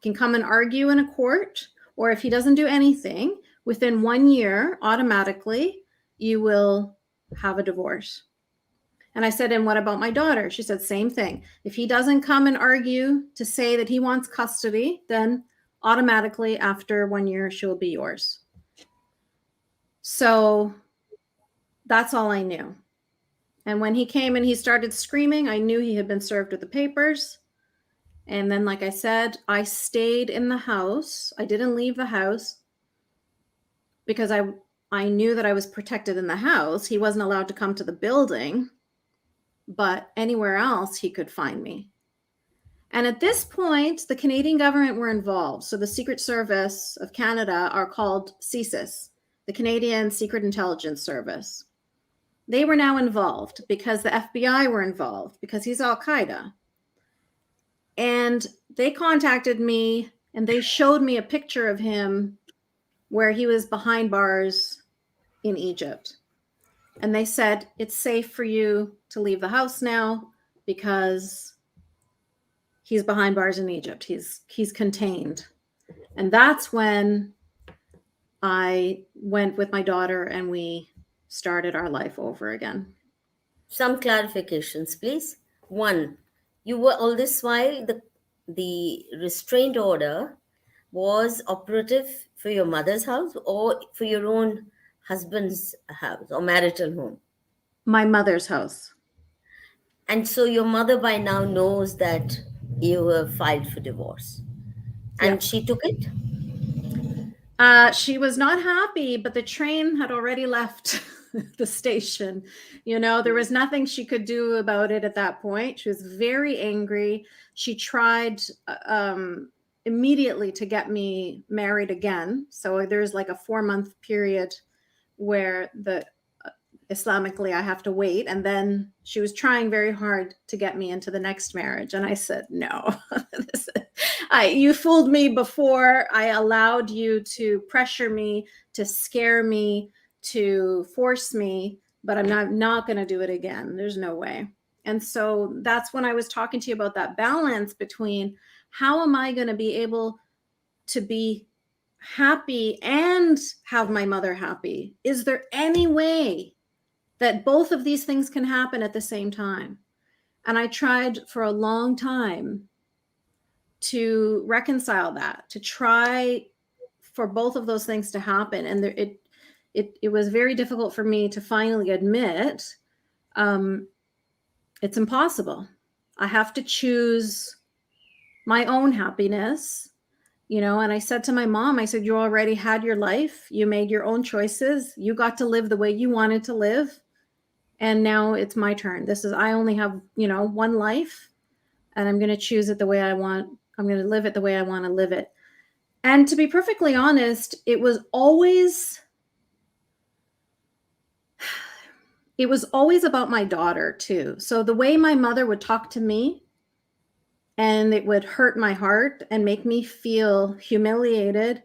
can come and argue in a court, or if he doesn't do anything, within 1 year, automatically, you will have a divorce. And I said, and what about my daughter? She said, same thing. If he doesn't come and argue to say that he wants custody, then automatically after 1 year, she'll be yours. So that's all I knew. And when he came and he started screaming, I knew he had been served with the papers. And then, like I said, I stayed in the house. I didn't leave the house because I knew that I was protected in the house. He wasn't allowed to come to the building, but anywhere else he could find me. And at this point, the Canadian government were involved. So the Secret Service of Canada are called CSIS, the Canadian Secret Intelligence Service. They were now involved because the FBI were involved because he's Al-Qaeda. And they contacted me and they showed me a picture of him where he was behind bars in Egypt. And they said, it's safe for you to leave the house now because he's behind bars in Egypt. He's contained. And that's when I went with my daughter and we started our life over again. Some clarifications, please. One, you were all this while, the restraint order was operative for your mother's house or for your own husband's house or marital home? My mother's house. And so your mother by now knows that you have filed for divorce. And she took it? She was not happy, but the train had already left the station. There was nothing she could do about it at that point. She was very angry. She tried immediately to get me married again. So there's like a 4-month period where Islamically I have to wait. And then she was trying very hard to get me into the next marriage. And I said, no, you fooled me before. I allowed you to pressure me, to scare me, to force me, but I'm not going to do it again. There's no way. And so that's when I was talking to you about that balance between how am I going to be able to be happy and have my mother happy? Is there any way that both of these things can happen at the same time? And I tried for a long time to reconcile that, to try for both of those things to happen. And it was very difficult for me to finally admit it's impossible. I have to choose my own happiness, and I said to my mom, I said, you already had your life. You made your own choices. You got to live the way you wanted to live. And now it's my turn. I only have, one life, and I'm going to choose it the way I want. I'm going to live it the way I want to live it. And to be perfectly honest, it was always about my daughter too. So the way my mother would talk to me, and it would hurt my heart and make me feel humiliated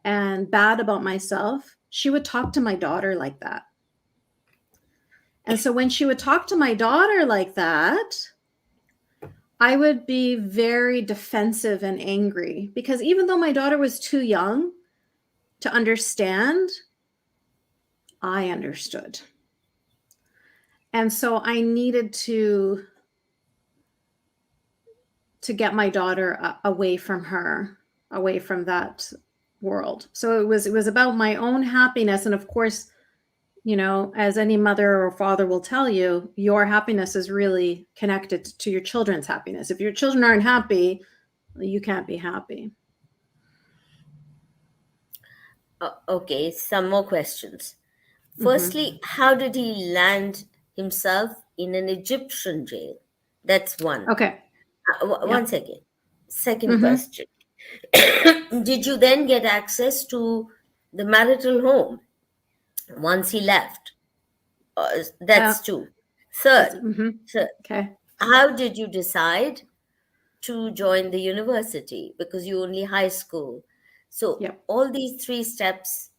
and bad about myself, she would talk to my daughter like that. And so when she would talk to my daughter like that, I would be very defensive and angry, because even though my daughter was too young to understand, I understood. And so I needed to get my daughter away from her, away from that world. So it was about my own happiness. And of course, as any mother or father will tell you, your happiness is really connected to your children's happiness. If your children aren't happy, you can't be happy. Okay, some more questions. Firstly, how did he land himself in an Egyptian jail? That's one. Okay. One second. Second question. Did you then get access to the marital home once he left? That's two. Third, Okay. how did you decide to join the university? Because you only high school. So all these three steps,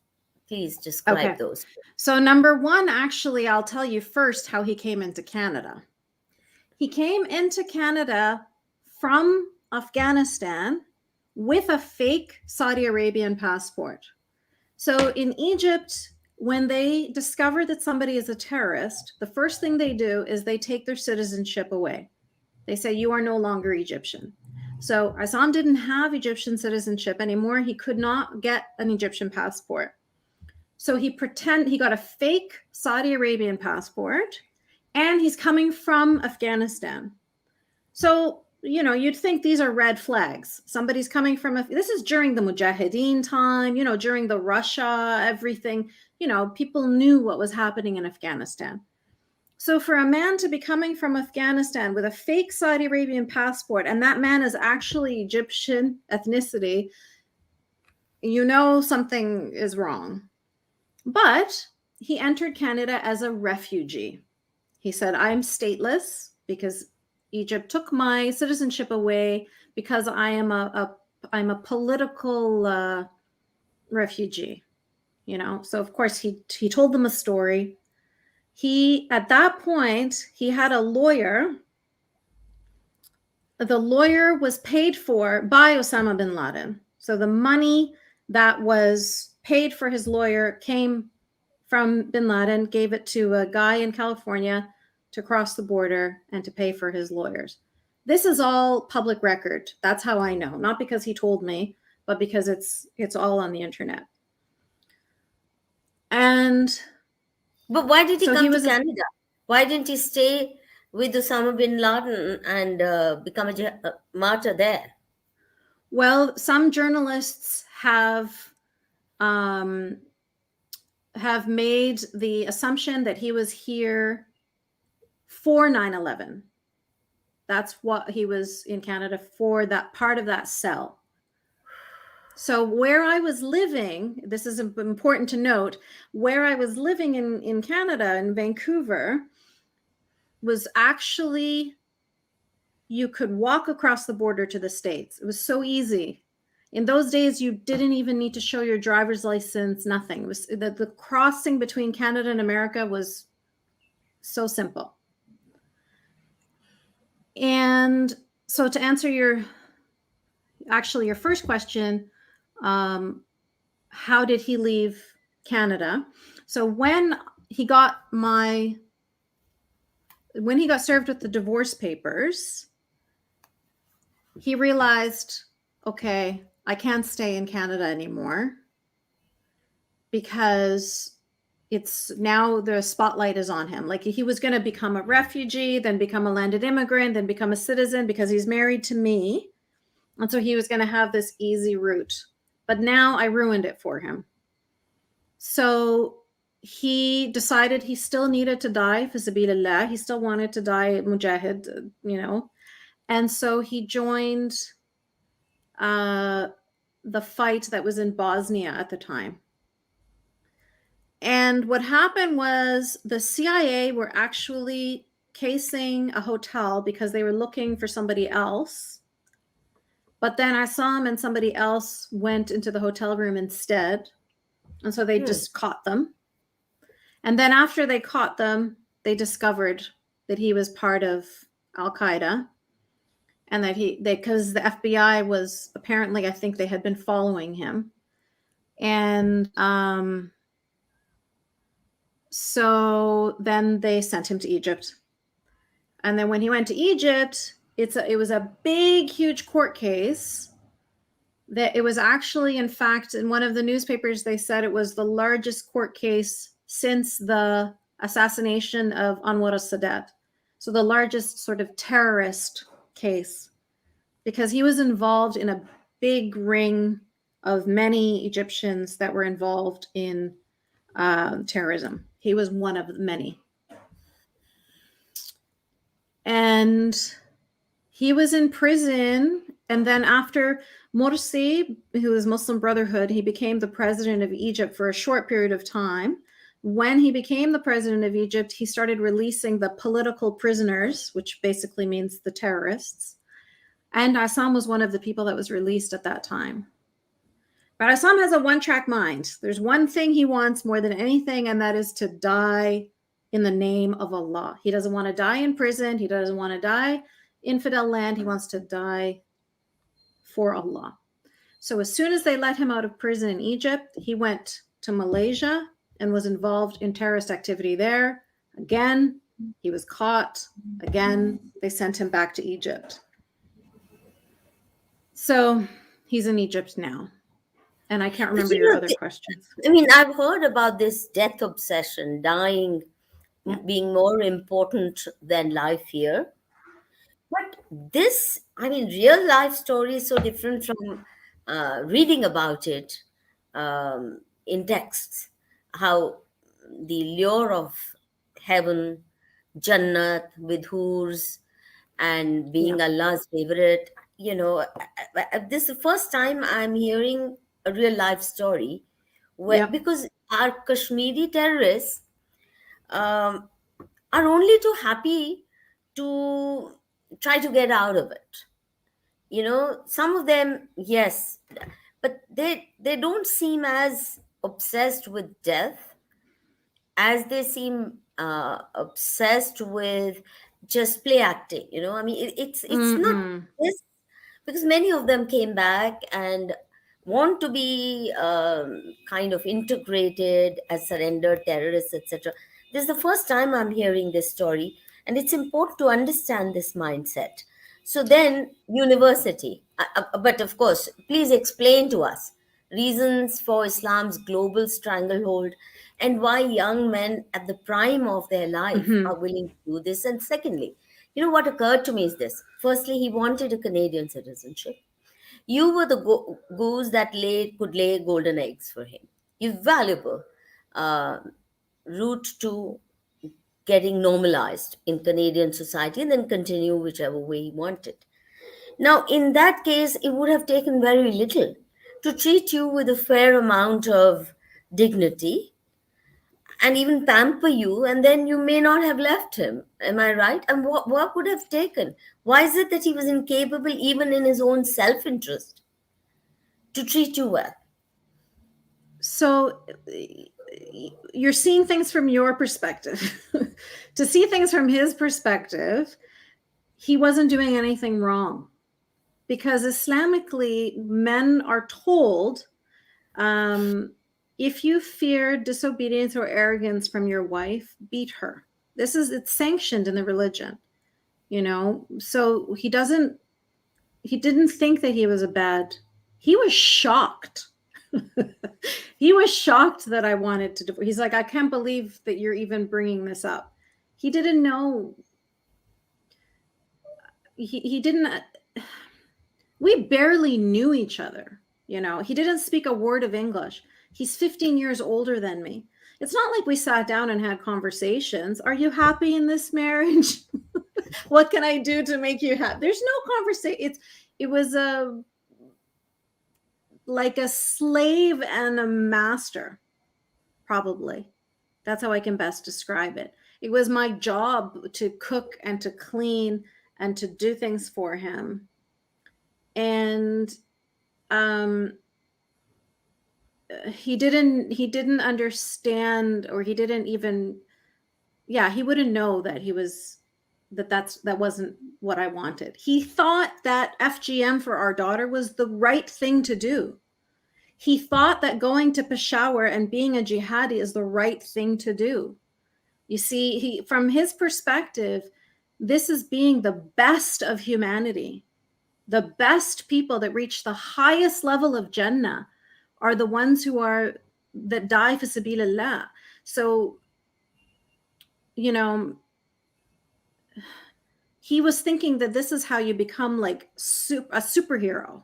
please describe those. So number one, actually, I'll tell you first how he came into Canada. He came into Canada from Afghanistan with a fake Saudi Arabian passport. So in Egypt, when they discover that somebody is a terrorist, the first thing they do is they take their citizenship away. They say, you are no longer Egyptian. So Assam didn't have Egyptian citizenship anymore. He could not get an Egyptian passport. So he got a fake Saudi Arabian passport, and he's coming from Afghanistan. So, you'd think these are red flags. Somebody's coming from, this is during the Mujahideen time, during the Russia, everything, people knew what was happening in Afghanistan. So for a man to be coming from Afghanistan with a fake Saudi Arabian passport, and that man is actually Egyptian ethnicity, something is wrong. But he entered Canada as a refugee. He said, I'm stateless because Egypt took my citizenship away, because I'm a political refugee, So of course he told them a story. At that point, he had a lawyer. The lawyer was paid for by Osama bin Laden. So the money that was paid for his lawyer came from bin Laden, gave it to a guy in California to cross the border and to pay for his lawyers. This is all public record. That's how I know. Not because he told me, but because it's all on the internet. But why did he come to Canada? Why didn't he stay with Osama bin Laden and become a martyr there? Well, some journalists have made the assumption that he was here for 9/11. That's what he was in Canada for, that part of that cell. So where I was living, this is important to note, where I was living in Canada, in Vancouver, was actually, you could walk across the border to the States. It was so easy. In those days, you didn't even need to show your driver's license, nothing. It was the crossing between Canada and America was so simple. And so to answer your first question, how did he leave Canada? So when he got served with the divorce papers, he realized, okay, I can't stay in Canada anymore, because it's now the spotlight is on him. Like, he was going to become a refugee, then become a landed immigrant, then become a citizen, because he's married to me. And so he was going to have this easy route. But now I ruined it for him. So he decided he still needed to die for sabilillah. He still wanted to die mujahid, and so he joined the fight that was in Bosnia at the time. And what happened was the CIA were actually casing a hotel because they were looking for somebody else. But then Assam and somebody else went into the hotel room instead. And so they just caught them. And then after they caught them, they discovered that he was part of Al-Qaeda, and that because the FBI was apparently, I think they had been following him. And so then they sent him to Egypt. And then when he went to Egypt, it was a big, huge court case. That it was actually, in fact, in one of the newspapers, they said it was the largest court case since the assassination of Anwar al-Sadat. So the largest sort of terrorist case, because he was involved in a big ring of many Egyptians that were involved in terrorism. He was one of many. And he was in prison. And then after Morsi, who was Muslim Brotherhood, he became the president of Egypt for a short period of time. When he became the president of Egypt, he started releasing the political prisoners, which basically means the terrorists. And Assam was one of the people that was released at that time. But Assam has a one-track mind. There's one thing he wants more than anything, and that is to die in the name of Allah. He doesn't want to die in prison. He doesn't want to die infidel land. He wants to die for Allah. So as soon as they let him out of prison in Egypt, he went to Malaysia and was involved in terrorist activity there. Again, he was caught. Again, they sent him back to Egypt. So he's in Egypt now. And I can't remember your other questions. I mean, I've heard about this death obsession, dying being more important than life here. But this, I mean, real life story is so different from reading about it in texts. How the lure of heaven, Jannat with hurs, and being Allah's favorite. This is the first time I'm hearing a real life story because our Kashmiri terrorists um, are only too happy to try to get out of it. Some of them, yes, but they don't seem as obsessed with death as they seem obsessed with just play acting. I mean, it's not this, because many of them came back and want to be kind of integrated as surrendered terrorists, etc. This is the first time I'm hearing this story, and it's important to understand this mindset. So then, university, but of course, please explain to us reasons for Islam's global stranglehold and why young men at the prime of their life are willing to do this. And secondly, what occurred to me is this. Firstly, he wanted a Canadian citizenship. You were the goose that could lay golden eggs for him. You're valuable uh, route to getting normalized in Canadian society and then continue whichever way he wanted. Now, in that case, it would have taken very little to treat you with a fair amount of dignity and even pamper you, and then you may not have left him. Am I right? And what would have taken? Why is it that he was incapable, even in his own self interest, to treat you well? So you're seeing things from your perspective. To see things from his perspective, he wasn't doing anything wrong, because Islamically, men are told if you fear disobedience or arrogance from your wife, beat her. It's sanctioned in the religion, so he didn't think that he was he was shocked. He was shocked that I wanted to divorce. He's like, I can't believe that you're even bringing this up. He didn't know. He didn't. We barely knew each other. He didn't speak a word of English. He's 15 years older than me. It's not like we sat down and had conversations. Are you happy in this marriage? What can I do to make you happy? There's no conversation. It was like a slave and a master, probably. That's how I can best describe it. It was my job to cook and to clean and to do things for him. And he didn't understand, or he didn't even, he wouldn't know that that wasn't what I wanted. He thought that FGM for our daughter was the right thing to do. He thought that going to Peshawar and being a jihadi is the right thing to do. You see, from his perspective, this is being the best of humanity. The best people that reach the highest level of Jannah are the ones that die for sabilillah. So, he was thinking that this is how you become like a superhero.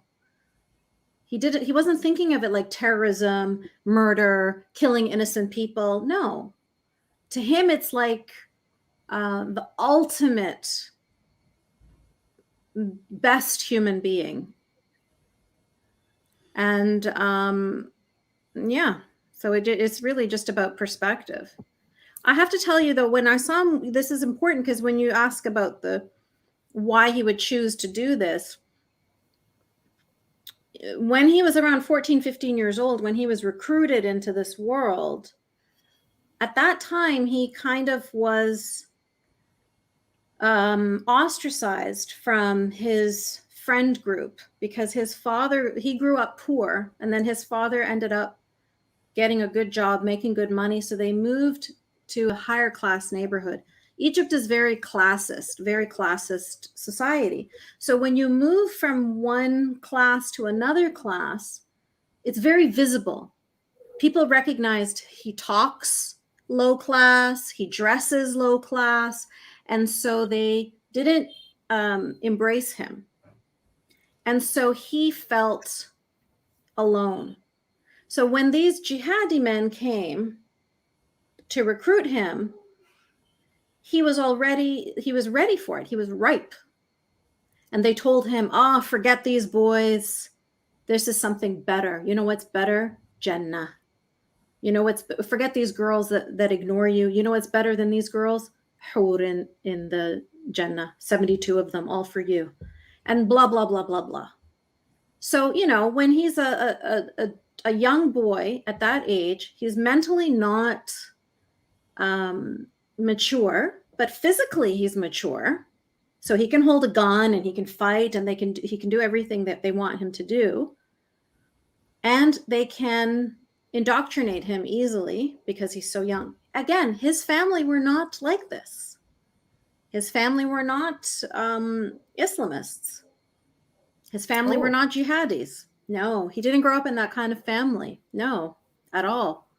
He wasn't thinking of it like terrorism, murder, killing innocent people. No. To him, it's like the ultimate best human being. And so it's really just about perspective. I have to tell you, though, when I saw him, this is important, because when you ask about why he would choose to do this, when he was around 14, 15 years old, when he was recruited into this world, at that time, he kind of was ostracized from his friend group, because he grew up poor, and then his father ended up getting a good job, making good money. So they moved to a higher class neighborhood. Egypt is very classist society. So when you move from one class to another class, it's very visible. People recognized he talks low class, he dresses low class, and so they didn't embrace him. And so he felt alone. So when these jihadi men came to recruit him, he was ready for it. He was ripe. And they told him, forget these boys. This is something better. You know what's better? Jannah. Forget these girls that ignore you. You know what's better than these girls? Hur in the Jannah, 72 of them, all for you. And blah, blah, blah, blah, blah. So, when he's a young boy at that age, he's mentally not mature, but physically he's mature. So he can hold a gun and he can fight, and he can do everything that they want him to do. And they can indoctrinate him easily because he's so young. Again, his family were not like this. His family were not Islamists. His family were not jihadis. No, he didn't grow up in that kind of family. No, at all.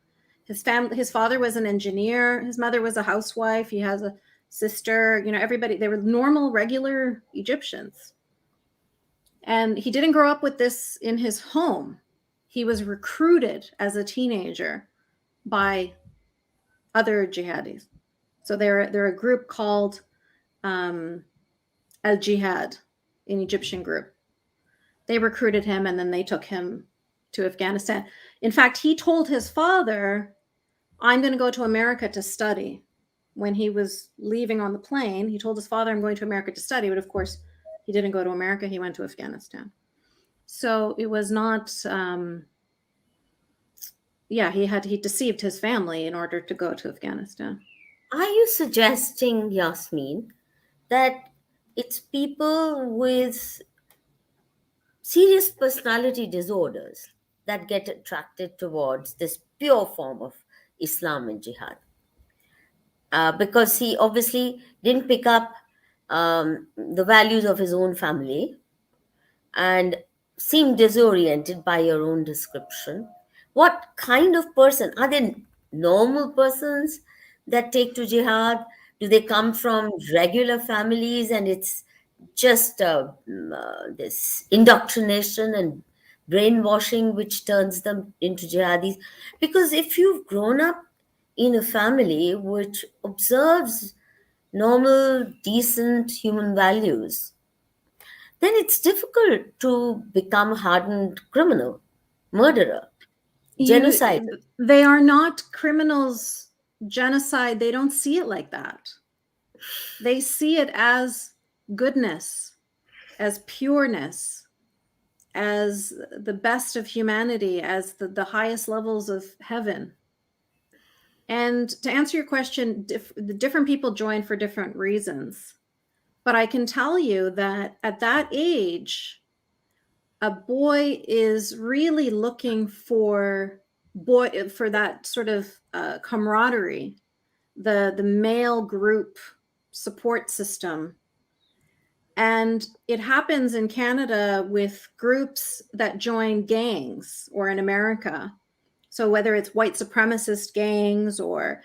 His father was an engineer. His mother was a housewife. He has a sister. Everybody, they were normal, regular Egyptians. And he didn't grow up with this in his home. He was recruited as a teenager by other jihadis. So they're a group called Al-Jihad, an Egyptian group. They recruited him, and then they took him to Afghanistan. In fact, he told his father, I'm going to go to America to study. When he was leaving on the plane, he told his father, I'm going to America to study. But of course, he didn't go to America. He went to Afghanistan. So it was not, he deceived his family in order to go to Afghanistan. Are you suggesting, Yasmine, that it's people with serious personality disorders that get attracted towards this pure form of Islam and jihad? Because he obviously didn't pick up the values of his own family and seemed disoriented by your own description. What kind of person? Are they normal persons that take to jihad? Do they come from regular families and it's just this indoctrination and brainwashing which turns them into jihadis. Because if you've grown up in a family which observes normal, decent human values, then it's difficult to become a hardened criminal, murderer, genocide. They are not criminals. Genocide, they don't see it like that. They see it as goodness, as pureness, as the best of humanity, as the highest levels of heaven. And to answer your question, the different people join for different reasons. But I can tell you that at that age, a boy is really looking for that sort of camaraderie, the male group support system. And it happens in Canada with groups that join gangs, or in America. So whether it's white supremacist gangs or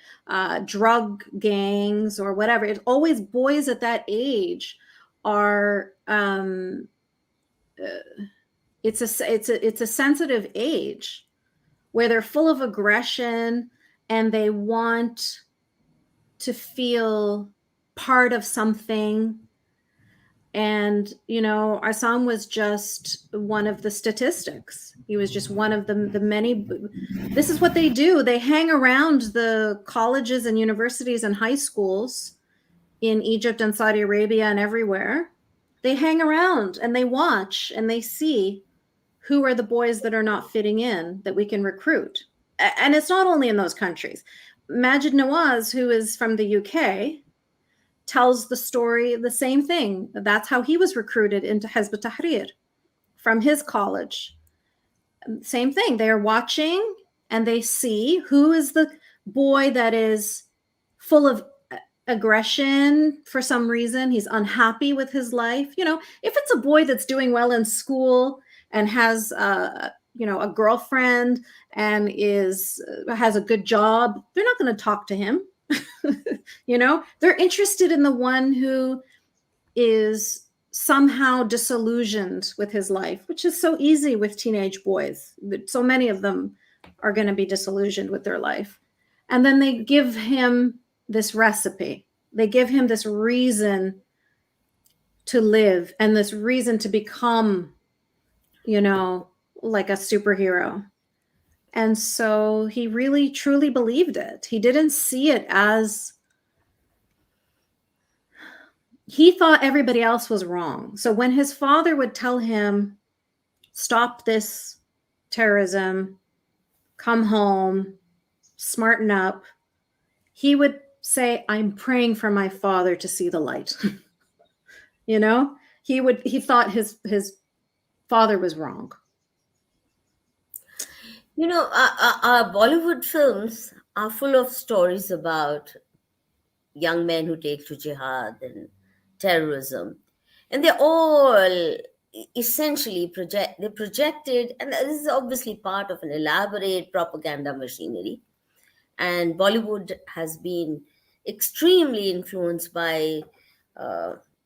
drug gangs or whatever, it's always boys at that age are it's a sensitive age where they're full of aggression and they want to feel part of something. And, Assam was just one of the statistics. He was just one of the many. This is what they do. They hang around the colleges and universities and high schools in Egypt and Saudi Arabia and everywhere. They hang around and they watch and they see who are the boys that are not fitting in that we can recruit. And it's not only in those countries. Majid Nawaz, who is from the UK, tells the story, the same thing. That's how he was recruited into Hizb ut-Tahrir from his college. Same thing. They're watching and they see who is the boy that is full of aggression for some reason. He's unhappy with his life. If it's a boy that's doing well in school and has a girlfriend and has a good job, they're not going to talk to him. They're interested in the one who is somehow disillusioned with his life, which is so easy with teenage boys. So many of them are going to be disillusioned with their life. And then they give him this recipe. They give him this reason to live and this reason to become, like a superhero. And so he really, truly believed it. He didn't see it as, he thought everybody else was wrong. So when his father would tell him, stop this terrorism, come home, smarten up, he would say, I'm praying for my father to see the light. He thought his father was wrong. Our Bollywood films are full of stories about young men who take to jihad and terrorism. And they're all essentially projected, and this is obviously part of an elaborate propaganda machinery. And Bollywood has been extremely influenced by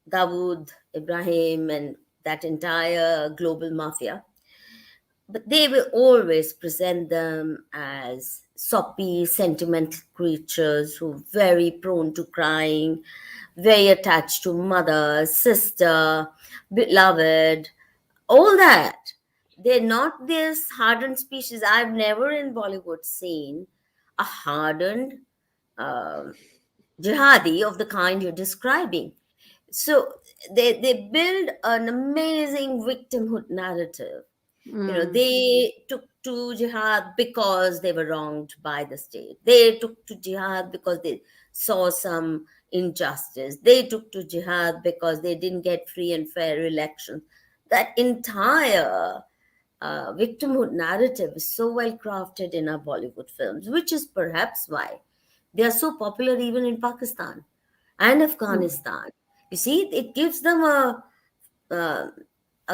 Dawood, Ibrahim, and that entire global mafia. But they will always present them as soppy, sentimental creatures who are very prone to crying, very attached to mother, sister, beloved, all that. They're not this hardened species. I've never in Bollywood seen a hardened jihadi of the kind you're describing. So they build an amazing victimhood narrative. They took to jihad because they were wronged by the state. They took to jihad because they saw some injustice. They took to jihad because they didn't get free and fair elections. That entire victimhood narrative is so well crafted in our Bollywood films, which is perhaps why they are so popular even in Pakistan and Afghanistan. You see, it gives them a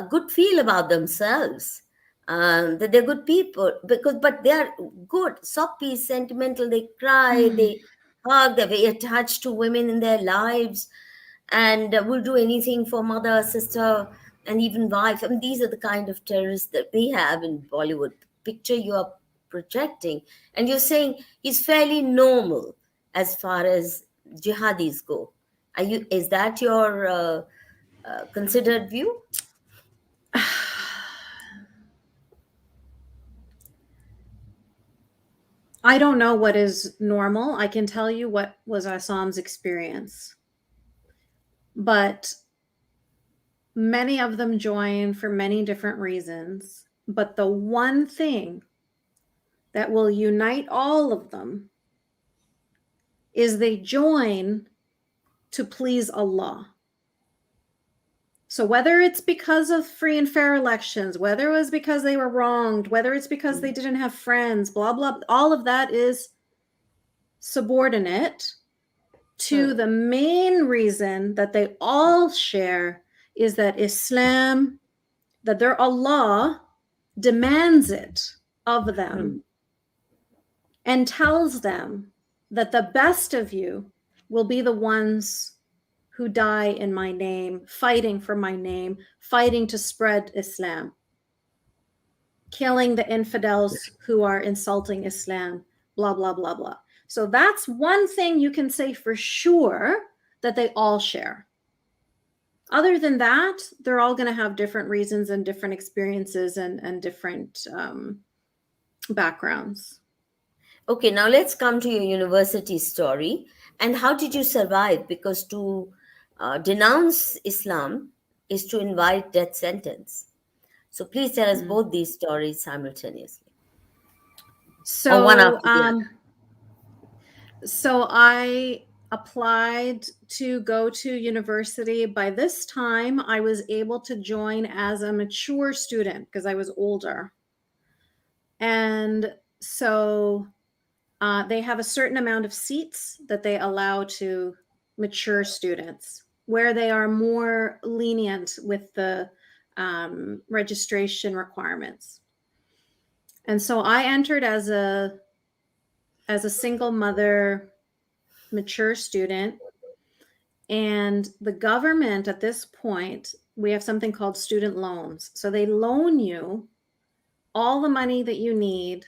good feel about themselves, that they're good people, but they are good, soppy, sentimental. They cry, they hug, they're very attached to women in their lives, and will do anything for mother, sister, and even wife. I mean, these are the kind of terrorists that we have in Bollywood. Picture you are projecting, and you're saying he's fairly normal as far as jihadis go. Are you? Is that your considered view? I don't know what is normal. I can tell you what was Assam's experience. But many of them join for many different reasons. But the one thing that will unite all of them is they join to please Allah. So whether it's because of free and fair elections, whether it was because they were wronged, whether it's because they didn't have friends, blah, blah, all of that is subordinate to the main reason that they all share is that Islam, that their Allah demands it of them and tells them that the best of you will be the ones who die in my name, fighting for my name, fighting to spread Islam, killing the infidels who are insulting Islam, blah, blah, blah, blah. So that's one thing you can say for sure that they all share. Other than that, they're all going to have different reasons and different experiences and different backgrounds. Okay, now let's come to your university story. And how did you survive? Because to denounce Islam is to invite death sentence. So please tell us both these stories simultaneously. So, or one after the other. So I applied to go to university. By this time, I was able to join as a mature student because I was older. And so they have a certain amount of seats that they allow to mature students, where they are more lenient with the registration requirements. And so I entered as a single mother, mature student. And the government at this point, we have something called student loans. So they loan you all the money that you need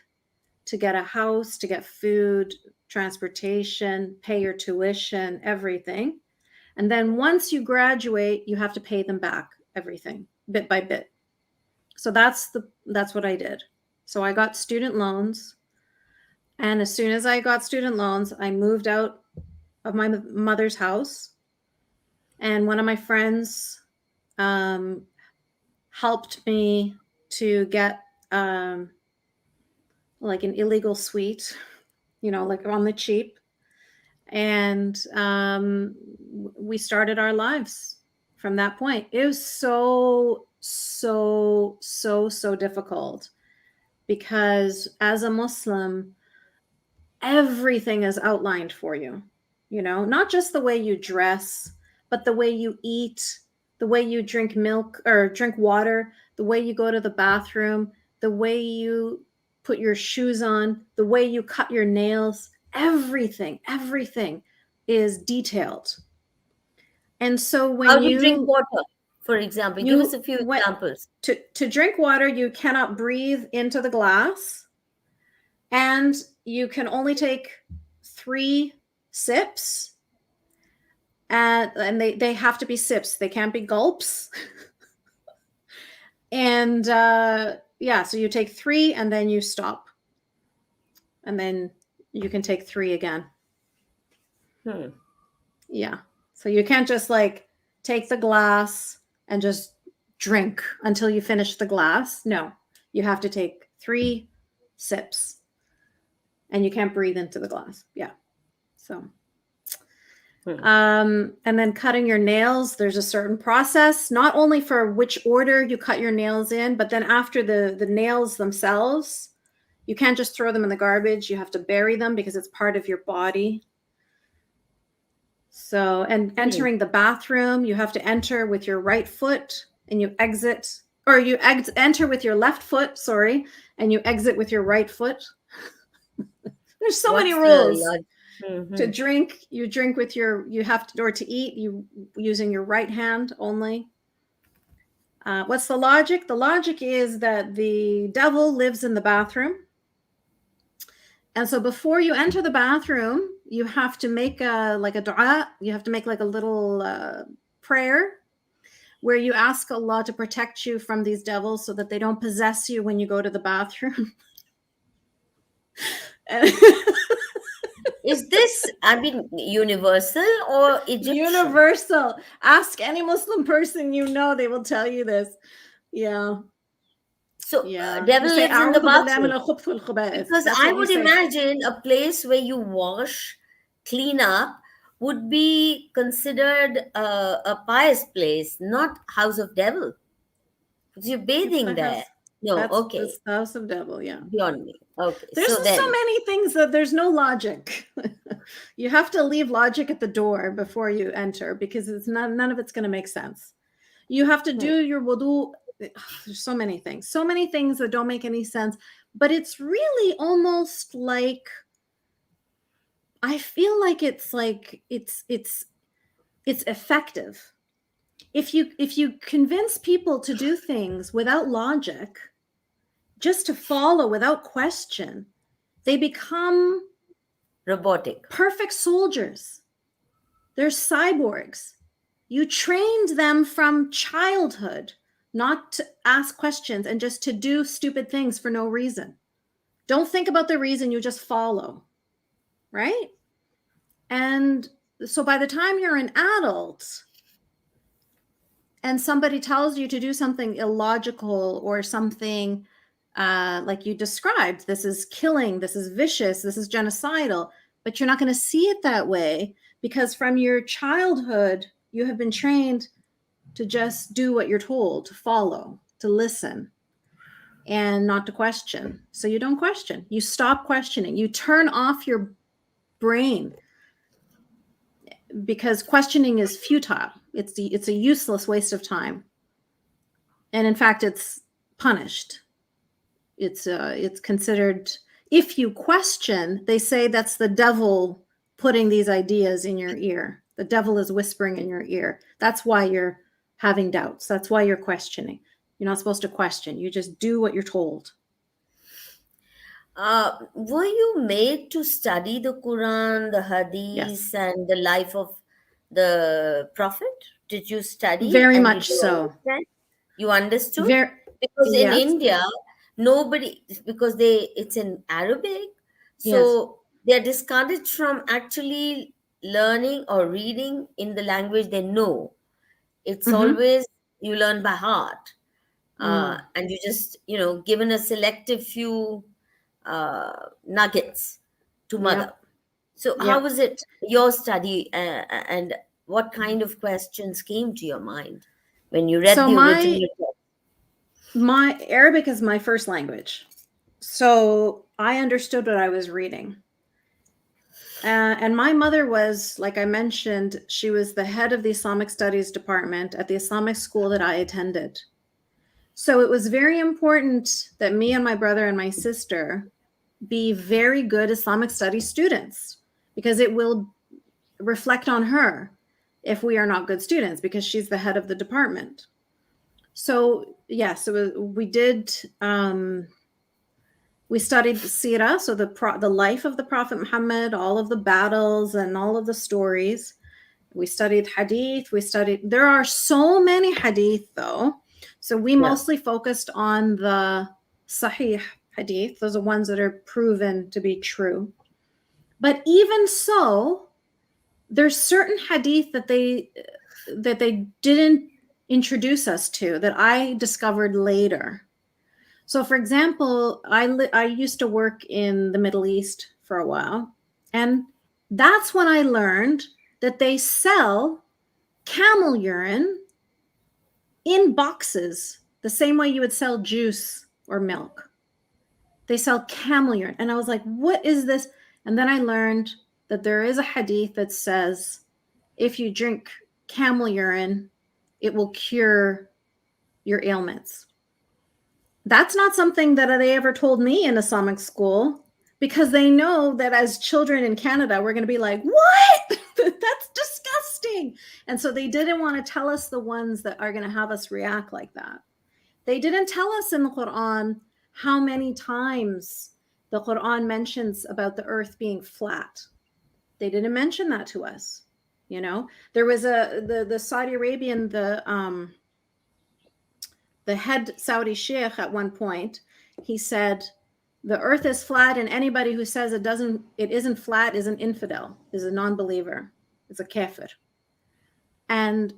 to get a house, to get food, transportation, pay your tuition, everything. And then once you graduate, you have to pay them back everything bit by bit. So that's what I did. So I got student loans. And as soon as I got student loans, I moved out of my mother's house. And one of my friends helped me to get like an illegal suite, like on the cheap. And we started our lives from that point. It was so difficult because as a Muslim, everything is outlined for you, not just the way you dress, but the way you eat, the way you drink milk or drink water, the way you go to the bathroom, the way you put your shoes on, the way you cut your nails, everything is detailed. And so when how do you drink water, for example? Give us a few examples. To drink water, you cannot breathe into the glass, and you can only take 3 sips. And they have to be sips. They can't be gulps. And so you take 3 and then you stop. And then you can take 3 again. Yeah. So you can't just like take the glass and just drink until you finish the glass. No, you have to take 3 sips and you can't breathe into the glass. Yeah. So and then cutting your nails, there's a certain process, not only for which order you cut your nails in, but then after the nails themselves, you can't just throw them in the garbage. You have to bury them because it's part of your body. So, and entering the bathroom, you have to enter with your right foot and you exit, or you enter with your left foot, sorry, and you exit with your right foot. There's so many rules. To drink, you drink with or to eat, you using your right hand only. What's the logic? The logic is that the devil lives in the bathroom. And so before you enter the bathroom, you have to make a dua. You have to make like a little prayer where you ask Allah to protect you from these devils so that they don't possess you when you go to the bathroom. Is this, I mean, universal or Egyptian? Universal. Ask any Muslim person you know, they will tell you this. Yeah. So Yeah. devil You say, lives in the "A'udhu billahi bathroom. minal khubth wal khaba'ith." Because That's I what you would say. imagine a place where you wash, clean up, would be considered a pious place, not house of devil. Because you're It's bathing the there. house. No, That's okay. the house of devil. Yeah. Beyond me. Okay. There's So just so then, many things that there's no logic. You have to leave logic at the door before you enter because it's none of it's going to make sense. You have to do your wudu. There's so many things that don't make any sense. But it's really almost like, I feel like it's effective. If you convince people to do things without logic, just to follow without question, they become robotic. perfect soldiers. They're cyborgs. You trained them from childhood not to ask questions and just to do stupid things for no reason. Don't think about the reason, you just follow, right? And so by the time you're an adult and somebody tells you to do something illogical or something like you described, this is killing, this is vicious, this is genocidal, but you're not going to see it that way because from your childhood, you have been trained to just do what you're told, to follow, to listen, and not to question. So you don't question. You stop questioning. You turn off your brain because questioning is futile. It's a useless waste of time. And in fact, it's punished. It's considered, if you question, they say that's the devil putting these ideas in your ear. The devil is whispering in your ear. That's why you're having doubts. That's why you're questioning. You're not supposed to question. You just do what you're told. Were you made to study the Quran, the Hadith, Yes. and the life of the Prophet? Did you study Very and much did you so. understand? You understood? Very, Because in yes. India, nobody, because it's in Arabic, Yes. so they're discouraged from actually learning or reading in the language they know. It's always you learn by heart, and you just given a selective few nuggets to mother. Yep. So how Yep. was it your study, and what kind of questions came to your mind when you read So the original text? my Arabic is my first language. So I understood what I was reading. And my mother was, like I mentioned, she was the head of the Islamic Studies department at the Islamic school that I attended. So it was very important that me and my brother and my sister be very good Islamic Studies students because it will reflect on her if we are not good students because she's the head of the department. So yes, we did. We studied the Sirah, so the life of the Prophet Muhammad, all of the battles and all of the stories. We studied Hadith. There are so many Hadith though. So we mostly focused on the Sahih Hadith. Those are ones that are proven to be true. But even so, there's certain Hadith that they didn't introduce us to that I discovered later. So, for example, I used to work in the Middle East for a while, and that's when I learned that they sell camel urine in boxes the same way you would sell juice or milk. They sell camel urine. And I was like, what is this? And then I learned that there is a hadith that says if you drink camel urine, it will cure your ailments. That's not something that they ever told me in Islamic school because they know that as children in Canada, we're going to be like, what? That's disgusting. And so they didn't want to tell us the ones that are going to have us react like that. They didn't tell us in the Quran how many times the Quran mentions about the earth being flat. They didn't mention that to us. You know, there was the Saudi Arabian, the head Saudi sheikh at one point, he said, the earth is flat, and anybody who says it isn't flat is an infidel, is a non-believer, is a kafir. And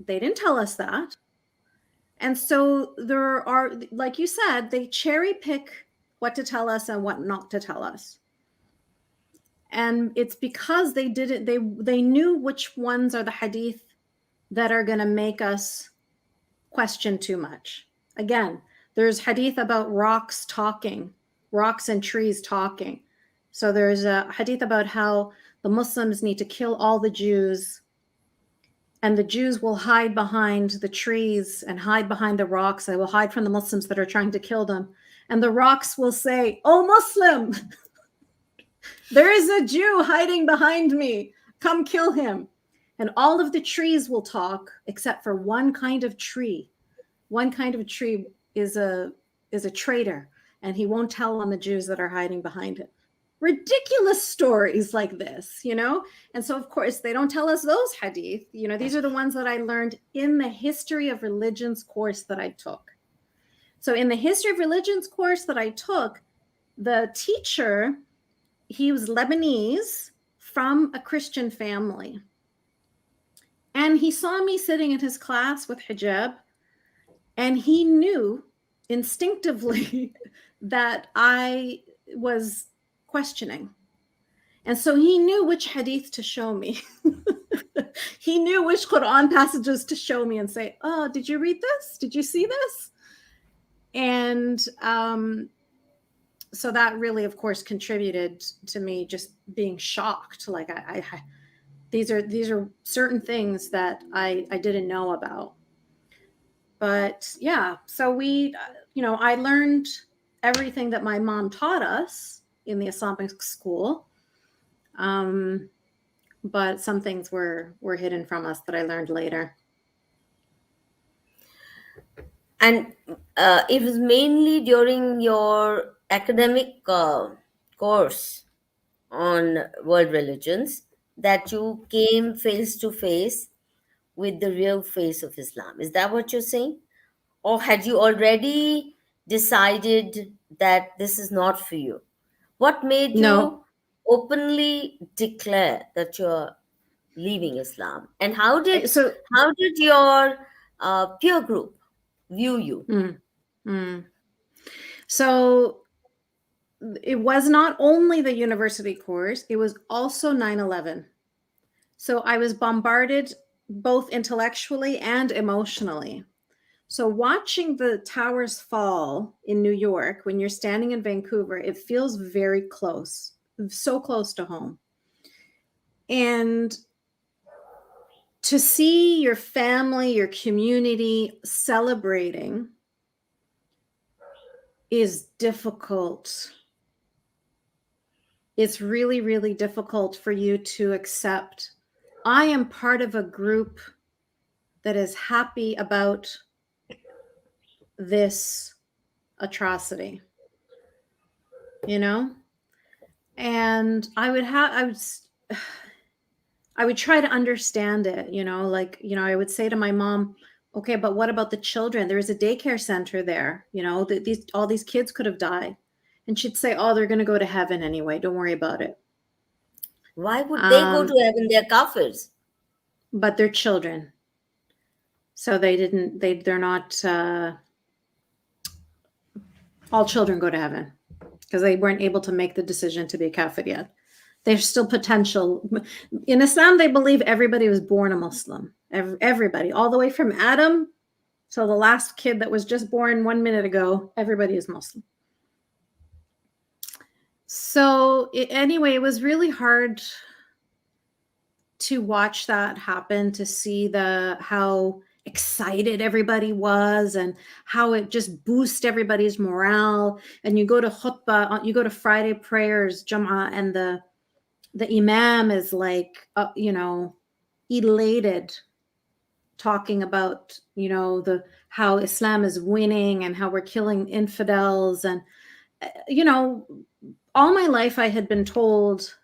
they didn't tell us that. And so there are, like you said, they cherry pick what to tell us and what not to tell us. And it's because they knew which ones are the hadith that are going to make us question too much. Again, there's hadith about rocks talking, rocks and trees talking. So there's a hadith about how the Muslims need to kill all the Jews, and the Jews will hide behind the trees and hide behind the rocks. They will hide from the Muslims that are trying to kill them. And the rocks will say, "Oh, Muslim, there is a Jew hiding behind me. Come kill him." And all of the trees will talk except for one kind of tree. One kind of tree is a traitor, and he won't tell on the Jews that are hiding behind him. Ridiculous stories like this, you know? And so, of course, they don't tell us those hadith. You know, these are the ones that I learned in the history of religions course that I took. So in the history of religions course that I took, the teacher, he was Lebanese from a Christian family. And he saw me sitting in his class with hijab, and he knew instinctively that I was questioning. And so he knew which hadith to show me. He knew which Quran passages to show me and say, "Oh, did you read this? Did you see this?" And so that really, of course, contributed to me just being shocked. Like these are certain things that I didn't know about. But yeah, so we, I learned everything that my mom taught us in the Islamic school. But some things were hidden from us that I learned later. And it was mainly during your academic course on world religions that you came face to face with the real face of Islam. Is that what you're saying? Or had you already decided that this is not for you? What made No. you openly declare that you're leaving Islam? And how did your peer group view you? So it was not only the university course, it was also 9/11. So I was bombarded both intellectually and emotionally. So watching the towers fall in New York, when you're standing in Vancouver, it feels very close, so close to home. And to see your family, your community celebrating is difficult. It's really, really difficult for you to accept. I am part of a group that is happy about this atrocity, and I would try to understand it, I would say to my mom, okay, but what about the children? There is a daycare center there, all these kids could have died. And she'd say, oh, they're going to go to heaven anyway. Don't worry about it. Why would they go to heaven? They're kafirs. But they're children. So they're not, all children go to heaven because they weren't able to make the decision to be a kafir yet. There's still potential. In Islam, they believe everybody was born a Muslim. Everybody, all the way from Adam till the last kid that was just born 1 minute ago, everybody is Muslim. So anyway, it was really hard to watch that happen, to see how excited everybody was and how it just boosts everybody's morale. And you go to khutbah, you go to Friday prayers, Jum'ah, and the imam is like, elated, talking about, how Islam is winning and how we're killing infidels. And, all my life I had been told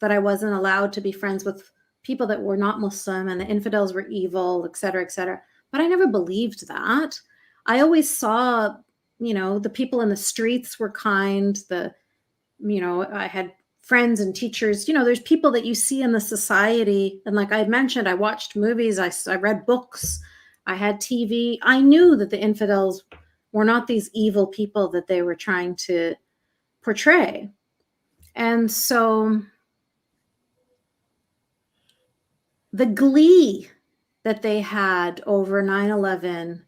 that I wasn't allowed to be friends with people that were not Muslim and the infidels were evil, et cetera, et cetera. But I never believed that. I always saw, the people in the streets were kind. I had friends and teachers. There's people that you see in the society. And like I mentioned, I watched movies, I read books, I had TV. I knew that the infidels were not these evil people that they were trying to portray. And so the glee that they had over 9/11,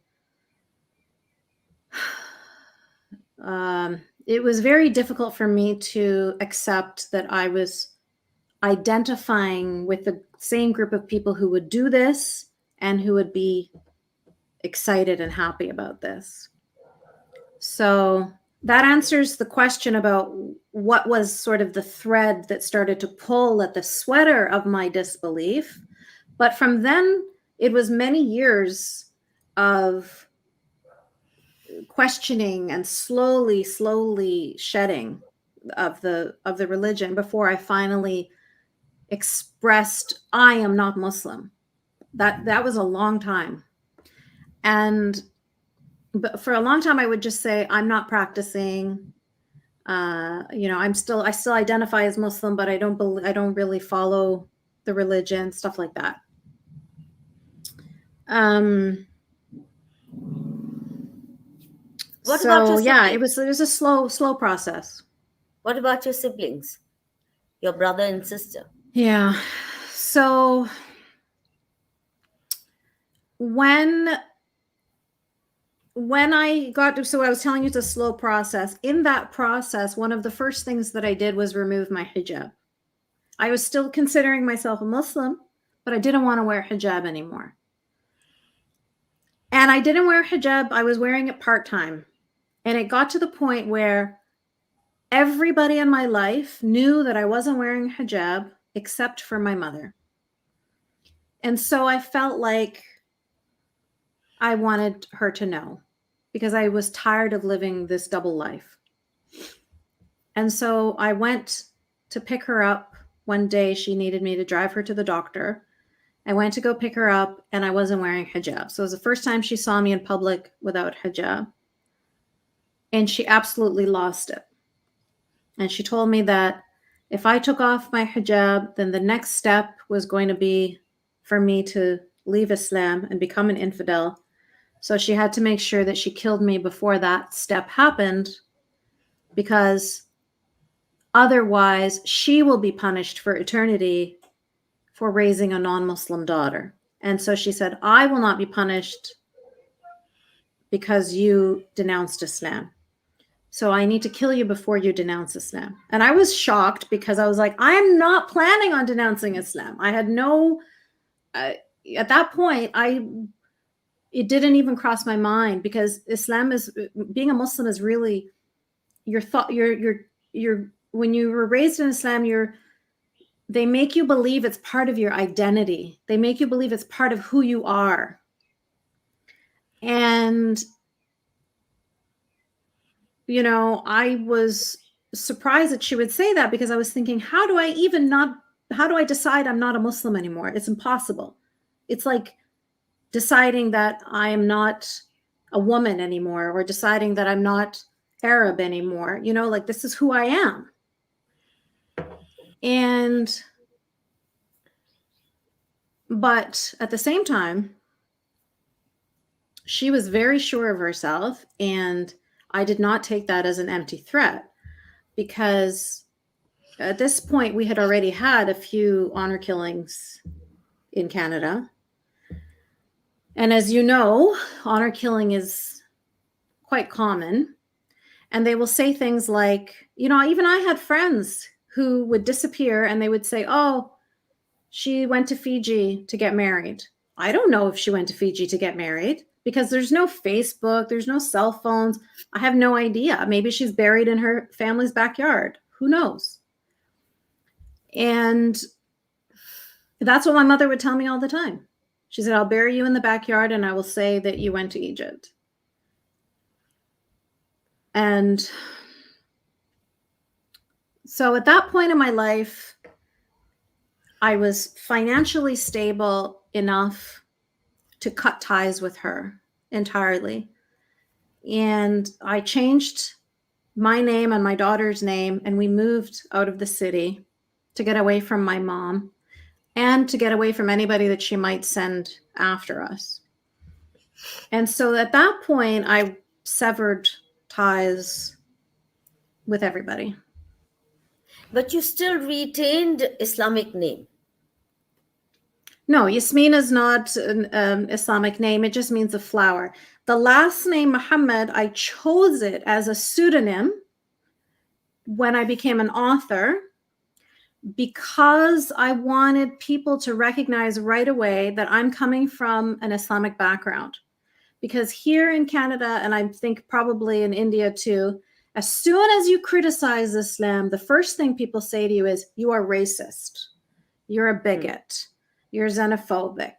it was very difficult for me to accept that I was identifying with the same group of people who would do this and who would be excited and happy about this. So that answers the question about what was sort of the thread that started to pull at the sweater of my disbelief. But from then, it was many years of questioning and slowly shedding of the religion before I finally expressed, I am not Muslim. That was a long time. But for a long time, I would just say, I'm not practicing. I still identify as Muslim, but I don't really follow the religion, stuff like that. What about your siblings? It was a slow process. What about your siblings? Your brother and sister? Yeah. So when I got to, so I was telling you it's a slow process. In that process, one of the first things that I did was remove my hijab. I was still considering myself a Muslim, but I didn't want to wear hijab anymore. And I didn't wear hijab. I was wearing it part-time. And it got to the point where everybody in my life knew that I wasn't wearing hijab except for my mother. And so I felt like I wanted her to know because I was tired of living this double life. And so I went to pick her up one day. She needed me to drive her to the doctor. I went to go pick her up and I wasn't wearing hijab. So it was the first time she saw me in public without hijab. And she absolutely lost it. And she told me that if I took off my hijab, then the next step was going to be for me to leave Islam and become an infidel. So she had to make sure that she killed me before that step happened, because otherwise she will be punished for eternity for raising a non-Muslim daughter. And so she said, I will not be punished because you denounced Islam. So I need to kill you before you denounce Islam. And I was shocked because I was like, I am not planning on denouncing Islam. I had no, at that point, it didn't even cross my mind, because Islam is, being a Muslim is really your thought, when you were raised in Islam, they make you believe it's part of your identity. They make you believe it's part of who you are. And I was surprised that she would say that, because I was thinking, how do I decide I'm not a Muslim anymore? It's impossible. It's like deciding that I am not a woman anymore, or deciding that I'm not Arab anymore. Like, this is who I am. But at the same time, she was very sure of herself, and I did not take that as an empty threat, because at this point we had already had a few honor killings in Canada. And as you know, honor killing is quite common. And they will say things like, even I had friends who would disappear and they would say, oh, she went to Fiji to get married. I don't know if she went to Fiji to get married, because there's no Facebook, there's no cell phones. I have no idea. Maybe she's buried in her family's backyard. Who knows? And that's what my mother would tell me all the time. She said, I'll bury you in the backyard and I will say that you went to Egypt. And so at that point in my life, I was financially stable enough to cut ties with her entirely. And I changed my name and my daughter's name, and we moved out of the city to get away from my mom and to get away from anybody that she might send after us. And so at that point, I severed ties with everybody. But you still retained Islamic name. No, Yasmine is not an Islamic name. It just means a flower. The last name Mohammed, I chose it as a pseudonym when I became an author because I wanted people to recognize right away that I'm coming from an Islamic background. Because here in Canada, and I think probably in India too, as soon as you criticize Islam, the first thing people say to you is, you are racist, you're a bigot, you're xenophobic.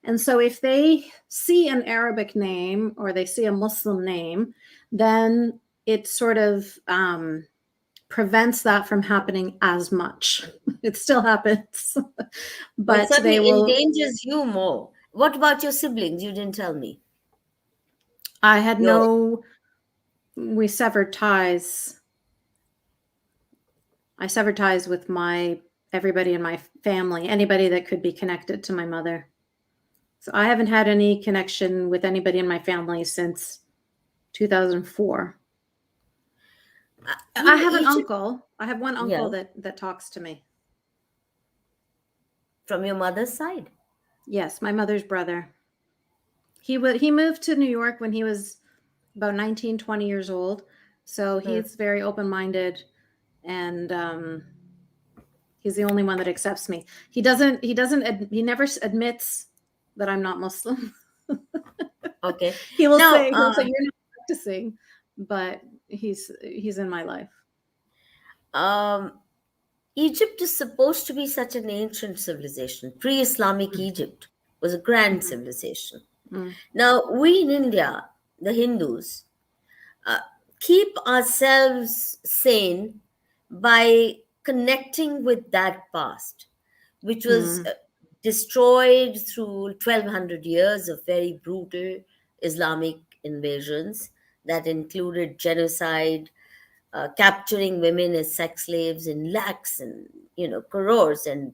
And so if they see an Arabic name or they see a Muslim name, then it sort of prevents that from happening as much. It still happens, but It they certainly will. endangers you more. What about your siblings? You didn't tell me. I had Your we severed ties. I severed ties with everybody in my family, anybody that could be connected to my mother. So I haven't had any connection with anybody in my family since 2004. I have an uncle. I have one uncle that talks to me. From your mother's side? Yes, my mother's brother. He moved to New York when he was about 19, 20 years old. So he's very open-minded, and he's the only one that accepts me. He never admits that I'm not Muslim. Okay. He'll say, you're not practicing, but he's in my life. Egypt is supposed to be such an ancient civilization. Pre-Islamic Egypt was a grand civilization. Now, we in India, the Hindus, keep ourselves sane by connecting with that past, which was destroyed through 1200 years of very brutal Islamic invasions that included genocide, capturing women as sex slaves in lakhs and crores, and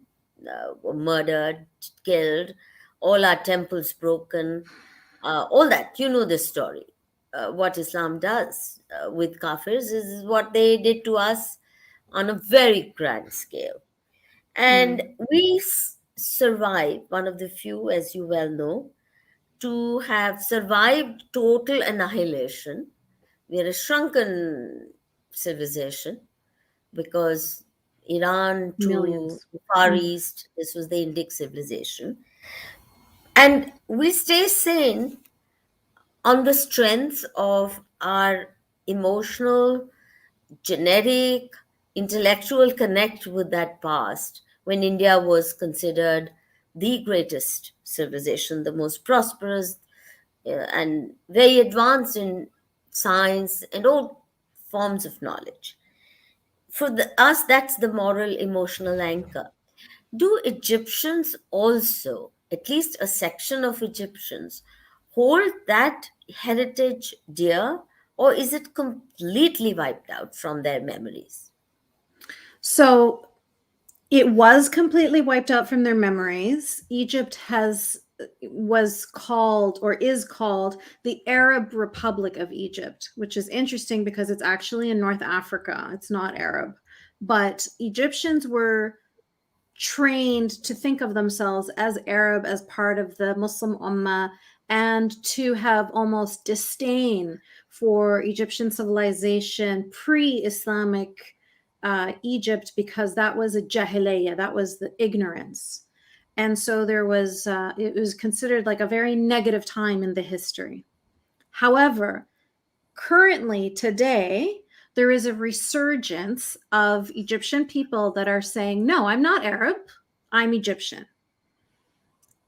were murdered, killed, all our temples broken, all that. You know the story. What Islam does with kafirs is what they did to us on a very grand scale. And we survived, one of the few, as you well know, to have survived total annihilation. We are a shrunken civilization because Iran to Millions. the Far East, this was the Indic civilization. And we stay sane on the strength of our emotional, genetic, intellectual connect with that past when India was considered the greatest civilization, the most prosperous, and very advanced in science and all forms of knowledge. For us, that's the moral, emotional anchor. Do Egyptians also, at least a section of Egyptians, hold that heritage dear, or is it completely wiped out from their memories? So it was completely wiped out from their memories. Egypt was called, or is called, the Arab Republic of Egypt, which is interesting because it's actually in North Africa. It's not Arab. But Egyptians were trained to think of themselves as Arab, as part of the Muslim Ummah, and to have almost disdain for Egyptian civilization pre-Islamic Egypt, because that was a jahiliyyah, that was the ignorance. And so it was considered like a very negative time in the history. However, currently today, there is a resurgence of Egyptian people that are saying, no, I'm not Arab, I'm Egyptian.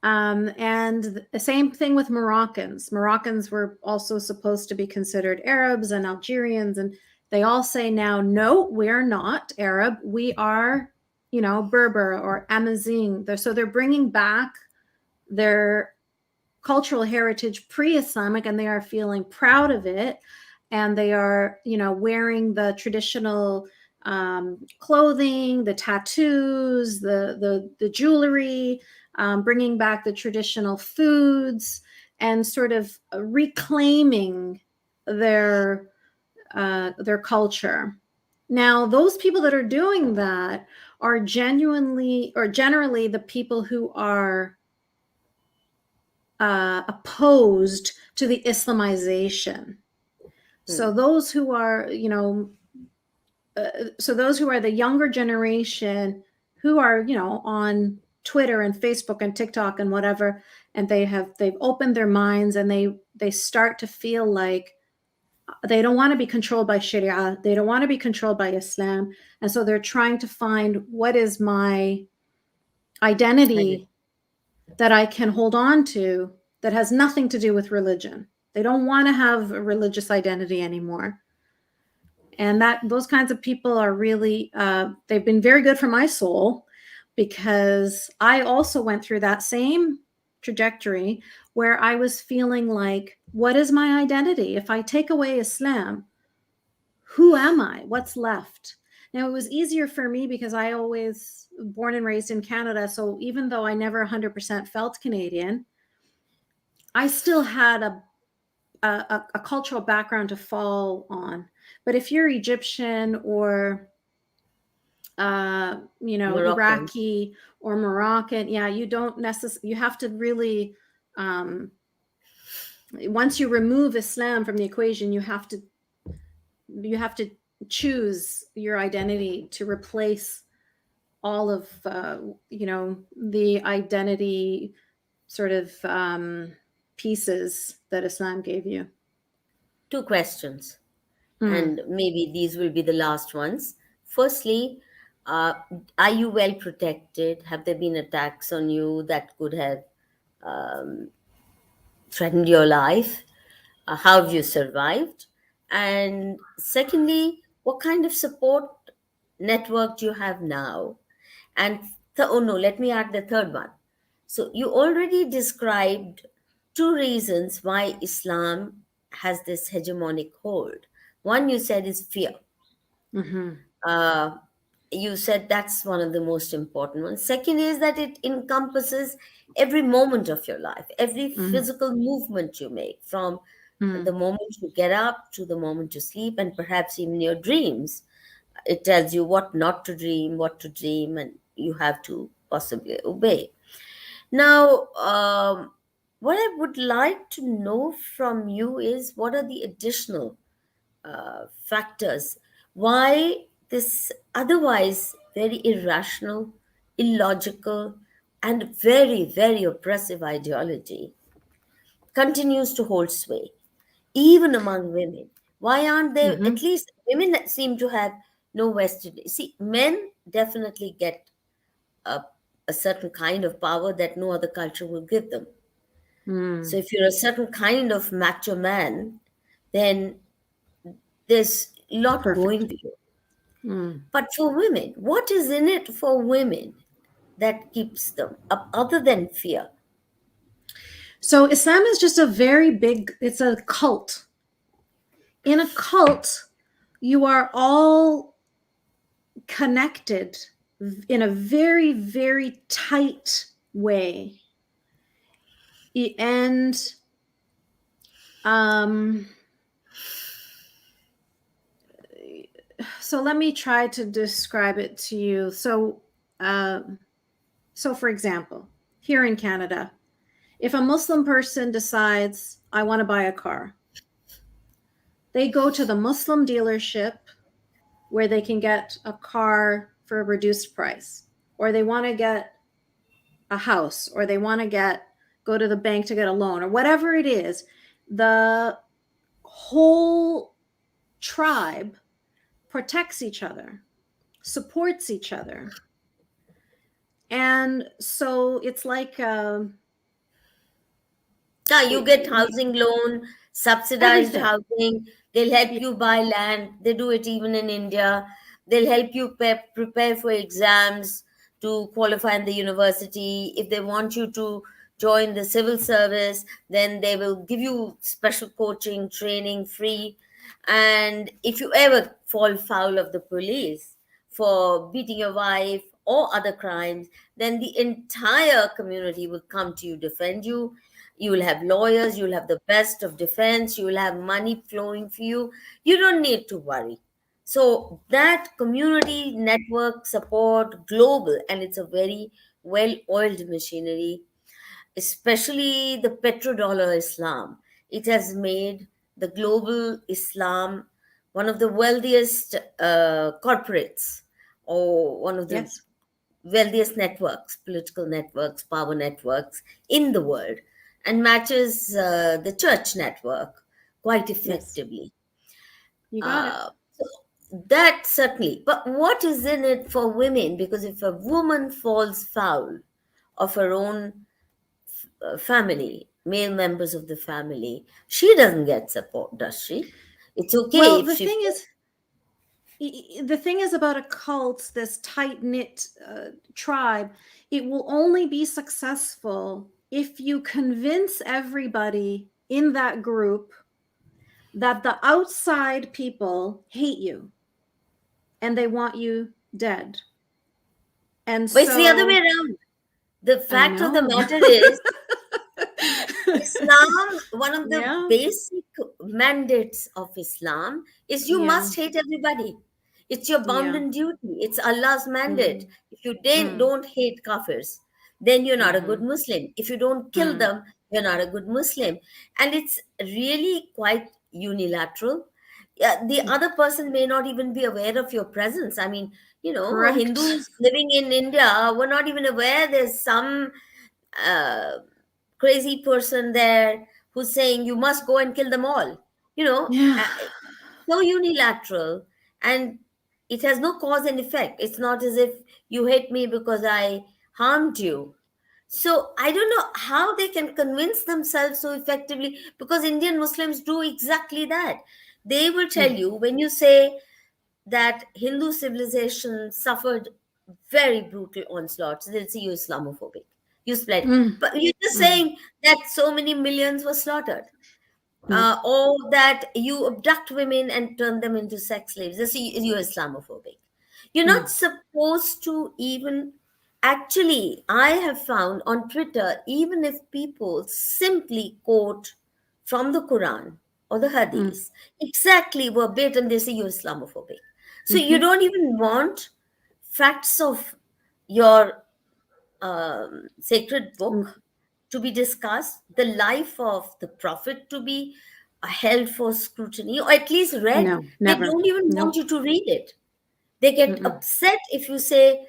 And the same thing with Moroccans. Moroccans were also supposed to be considered Arabs, and Algerians, and they all say now, no, we're not Arab. We are, Berber or Amazigh. So they're bringing back their cultural heritage pre-Islamic, and they are feeling proud of it. And they are, wearing the traditional clothing, the tattoos, the jewelry, bringing back the traditional foods, and sort of reclaiming their culture. Now, those people that are doing that are genuinely or generally the people who are opposed to the Islamization. So those who are, those who are the younger generation who are, on Twitter and Facebook and TikTok and whatever, and they've opened their minds, and they start to feel like they don't want to be controlled by Sharia. They don't want to be controlled by Islam. And so they're trying to find, what is my identity that I can hold on to that has nothing to do with religion. They don't want to have a religious identity anymore. And those kinds of people are really, they've been very good for my soul, because I also went through that same trajectory where I was feeling like, what is my identity? If I take away Islam, who am I? What's left? Now, it was easier for me because I always born and raised in Canada. So even though I never 100% felt Canadian, I still had a cultural background to fall on. But if you're Egyptian or, Moroccan. Iraqi or Moroccan, you don't necessarily, you have to really, once you remove Islam from the equation, you have to choose your identity to replace all of, the identity sort of pieces that Islam gave you. 2 questions, and maybe these will be the last ones. Firstly, are you well protected? Have there been attacks on you that could have threatened your life? How have you survived? And secondly, what kind of support network do you have now? And let me add the third one. So you already described 2 reasons why Islam has this hegemonic hold. One, you said, is fear. You said that's one of the most important ones. Second is that it encompasses every moment of your life, every physical movement you make, from the moment you get up to the moment you sleep, and perhaps even your dreams. It tells you what not to dream, what to dream, and you have to possibly obey. Now, what I would like to know from you is, what are the additional factors why this otherwise very irrational, illogical, and very, very oppressive ideology continues to hold sway, even among women? Why aren't there, at least women that seem to have no vested? See, men definitely get a, a certain kind of power that no other culture will give them. So if you're a certain kind of macho man, then there's a lot going to you. But for women, what is in it for women that keeps them up other than fear? So Islam is just it's a cult. In a cult, you are all connected in a very, very tight way. And so let me try to describe it to you. So for example, here in Canada, if a Muslim person decides, I want to buy a car, they go to the Muslim dealership where they can get a car for a reduced price, or they want to get a house, or they want to go to the bank to get a loan, or whatever it is. The whole tribe protects each other, supports each other. And so it's like You get housing loan, subsidized everything. housing. They'll help Yeah. you buy land. They do it even in India. They'll help you prepare for exams to qualify in the university. If they want you to join the civil service, then they will give you special coaching, training free. And if you ever fall foul of the police for beating your wife or other crimes, then the entire community will come to you, defend you. You will have lawyers, you will have the best of defense, you will have money flowing for you. You don't need to worry. So that community network support global, and it's a very well oiled machinery, especially the petrodollar Islam. It has made the global Islam one of the wealthiest corporates, or one of the Yes. wealthiest networks, political networks, power networks in the world, and matches the church network quite Yes. effectively. You got it. Uh, so that certainly. But what is in it for women? Because if a woman falls foul of her own family, male members of the family, she doesn't get support, does she? It's okay Well, if she. the thing is about a cult, this tight knit tribe, it will only be successful if you convince everybody in that group that the outside people hate you and they want you dead. And But it's the other way so around. The I fact of the know. matter is, Islam, one of the Yeah. basic mandates of Islam is you Yeah. must hate everybody. It's your Yeah. bounden duty. It's Allah's mandate. Mm, If you mm, don't hate kafirs, then you're not a good mhm, Muslim. If you don't kill mm, them, you're not a good Muslim. And it's really quite unilateral. Yeah, the mm. other person may not even be aware of your presence. I mean, Correct. Hindus living in India were not even aware there's some uh, crazy person there who's saying you must go and kill them all. Yeah. So unilateral, and it has no cause and effect. It's not as if you hate me because I harmed you. So I don't know how they can convince themselves so effectively, because Indian Muslims do exactly that. They will tell Mm, you, when you say that Hindu civilization suffered very brutal onslaughts, they'll say you Islamophobic. You split. mm, But you're just mm, saying that so many millions were slaughtered. mm, Or that you abduct women and turn them into sex slaves. They say you're Islamophobic. You're not mm, supposed to even. Actually, I have found on Twitter, even if people simply quote from the Quran or the mm, Hadith, exactly verbatim, they say you're Islamophobic. So you mhm, don't even want facts of your sacred mm. book to be discussed, the life of the prophet to be held for scrutiny, or at least read. No, They never. don't even want Nope. you to read it. They get Mm-mm. upset if you say,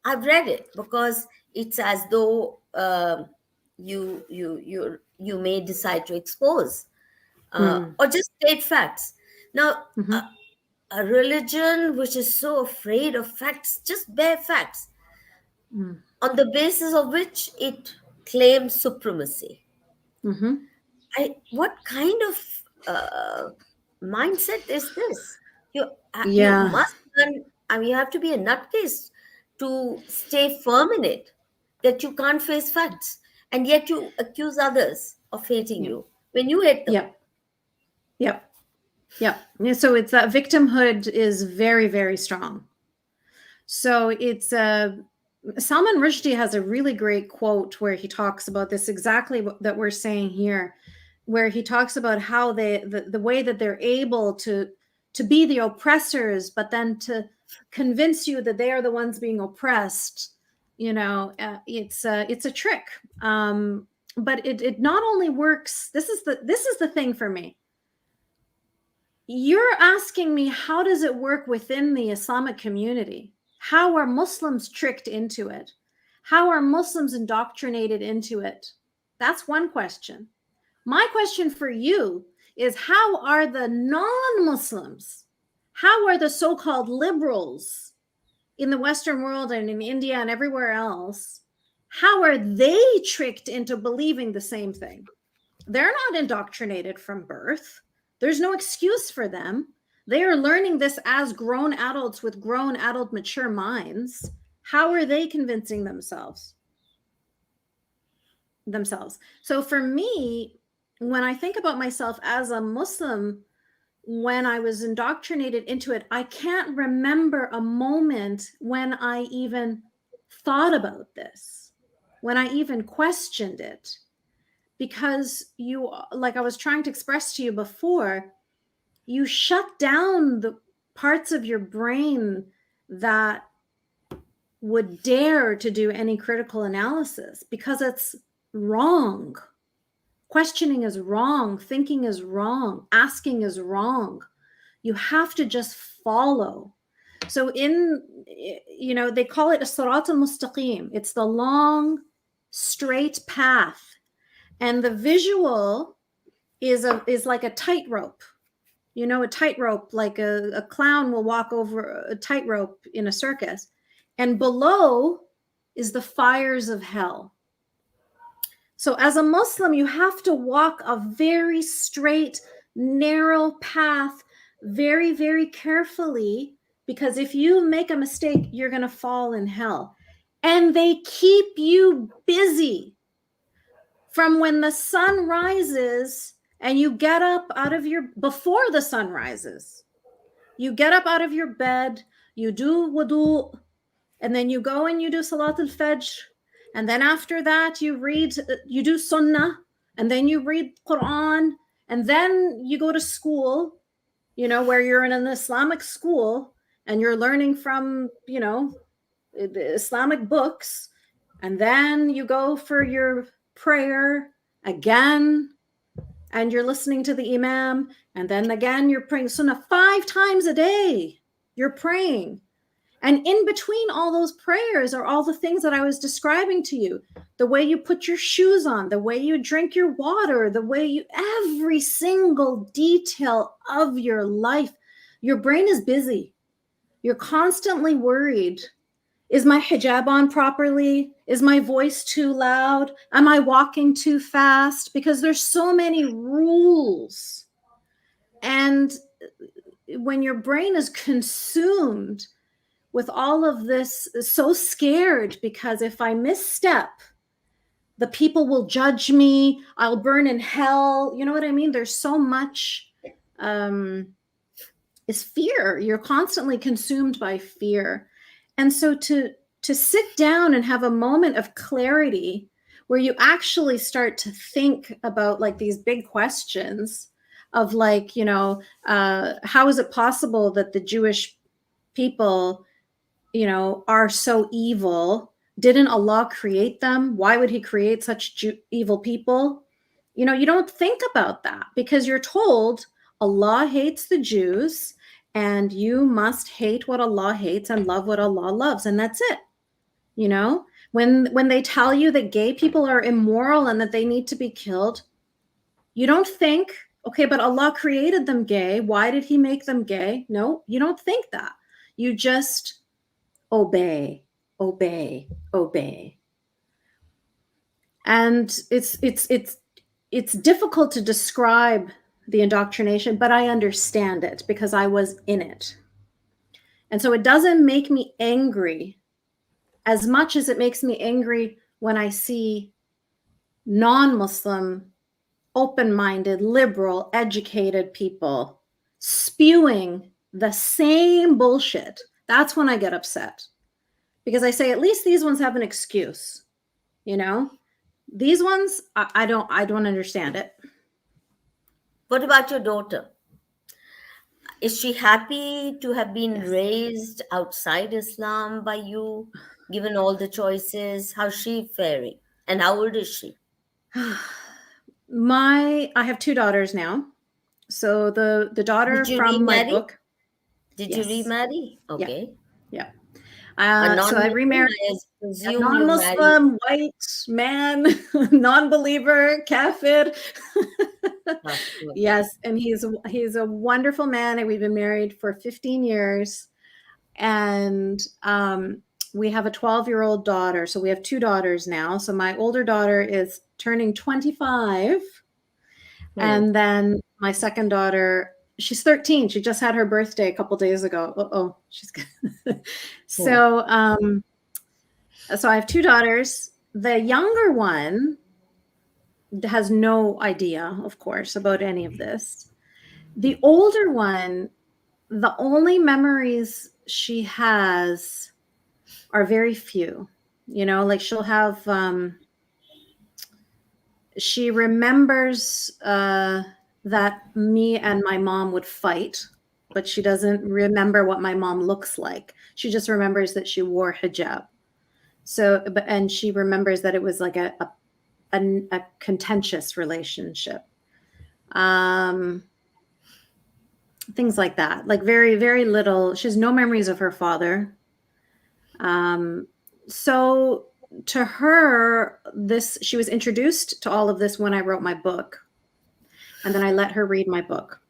I've read it, because it's as though you may decide to expose Mm, or just state facts. Now, mhm. a religion which is so afraid of facts, just bare facts, Mm, on the basis of which it claims supremacy. mhm. What kind of mindset is this? You Yeah. must learn. I mean, you have to be a nutcase to stay firm in it, that you can't face facts, and yet you accuse others of hating Yep. you when you hate them. Yep. Yep. Yep. Yeah, so it's that victimhood is very, very strong. So it's Salman Rushdie has a really great quote where he talks about this exactly that we're saying here, where he talks about how the way that they're able to be the oppressors, but then to convince you that they are the ones being oppressed. It's a trick. But it not only works. This is the thing for me. You're asking me, how does it work within the Islamic community? How are Muslims tricked into it? How are Muslims indoctrinated into it? That's one question. My question for you is, how are the non-Muslims? How are the so-called liberals in the Western world and in India and everywhere else, how are they tricked into believing the same thing? They're not indoctrinated from birth. There's no excuse for them. They are learning this as grown adults with grown adult mature minds. How are they convincing themselves? So for me, when I think about myself as a Muslim, when I was indoctrinated into it, I can't remember a moment when I even thought about this, when I even questioned it. Because you, like I was trying to express to you before, you shut down the parts of your brain that would dare to do any critical analysis because it's wrong. Questioning is wrong. Thinking is wrong. Asking is wrong. You have to just follow. So they call it a sirat al-mustaqim. It's the long, straight path. And the visual is like a tightrope. A tightrope, like a clown will walk over a tightrope in a circus. And below is the fires of hell. So as a Muslim, you have to walk a very straight, narrow path very, very carefully, because if you make a mistake, you're going to fall in hell. And they keep you busy from when the sun rises and you get up before the sun rises. You get up out of your bed, you do wudu, and then you go and you do Salat al-Fajr. And then after that, you do Sunnah, and then you read Quran, and then you go to school, where you're in an Islamic school, and you're learning from, the Islamic books. And then you go for your prayer again, and you're listening to the Imam. And then again, you're praying Sunnah 5 times a day. You're praying. And in between all those prayers are all the things that I was describing to you. The way you put your shoes on, the way you drink your water, every single detail of your life. Your brain is busy. You're constantly worried. Is my hijab on properly? Is my voice too loud? Am I walking too fast? Because there's so many rules. And when your brain is consumed with all of this, so scared because if I misstep, the people will judge me, I'll burn in hell. You know what I mean? There's so much is fear. You're constantly consumed by fear. And so to sit down and have a moment of clarity where you actually start to think about like these big questions of like, how is it possible that the Jewish people are so evil? Didn't Allah create them? Why would he create such evil people? You don't think about that because you're told Allah hates the Jews and you must hate what Allah hates and love what Allah loves. And that's it. When they tell you that gay people are immoral and that they need to be killed, you don't think, okay, but Allah created them gay. Why did he make them gay? No, you don't think that. You just obey, obey, obey. And it's difficult to describe the indoctrination, but I understand it because I was in it. And so it doesn't make me angry as much as it makes me angry when I see non-Muslim, open-minded, liberal, educated people spewing the same bullshit. That's when I get upset. Because I say, at least these ones have an excuse. These ones, I don't understand it. What about your daughter? Is she happy to have been raised outside Islam by you, given all the choices? How's she faring? And how old is she? I have 2 daughters now. So the daughter from my book. Did you remarry? Okay. Yeah. A So I non-Muslim, remarried I a presume you married. non-Muslim, white man, non-believer, kafir. Good. Yes, and he's a wonderful man, and we've been married for 15 years. And we have a 12-year-old daughter. So we have two daughters now. So my older daughter is turning 25. And then my second daughter, she's 13. She just had her birthday a couple days ago. She's good. So I have two daughters. The younger one has no idea, of course, about any of this. The older one, the only memories she has are very few. Like she'll have she remembers that me and my mom would fight, but she doesn't remember what my mom looks like. She just remembers that she wore hijab. And she remembers that it was like a contentious relationship. Things like that, like very, very little. She has no memories of her father. So to her, she was introduced to all of this when I wrote my book. And then I let her read my book.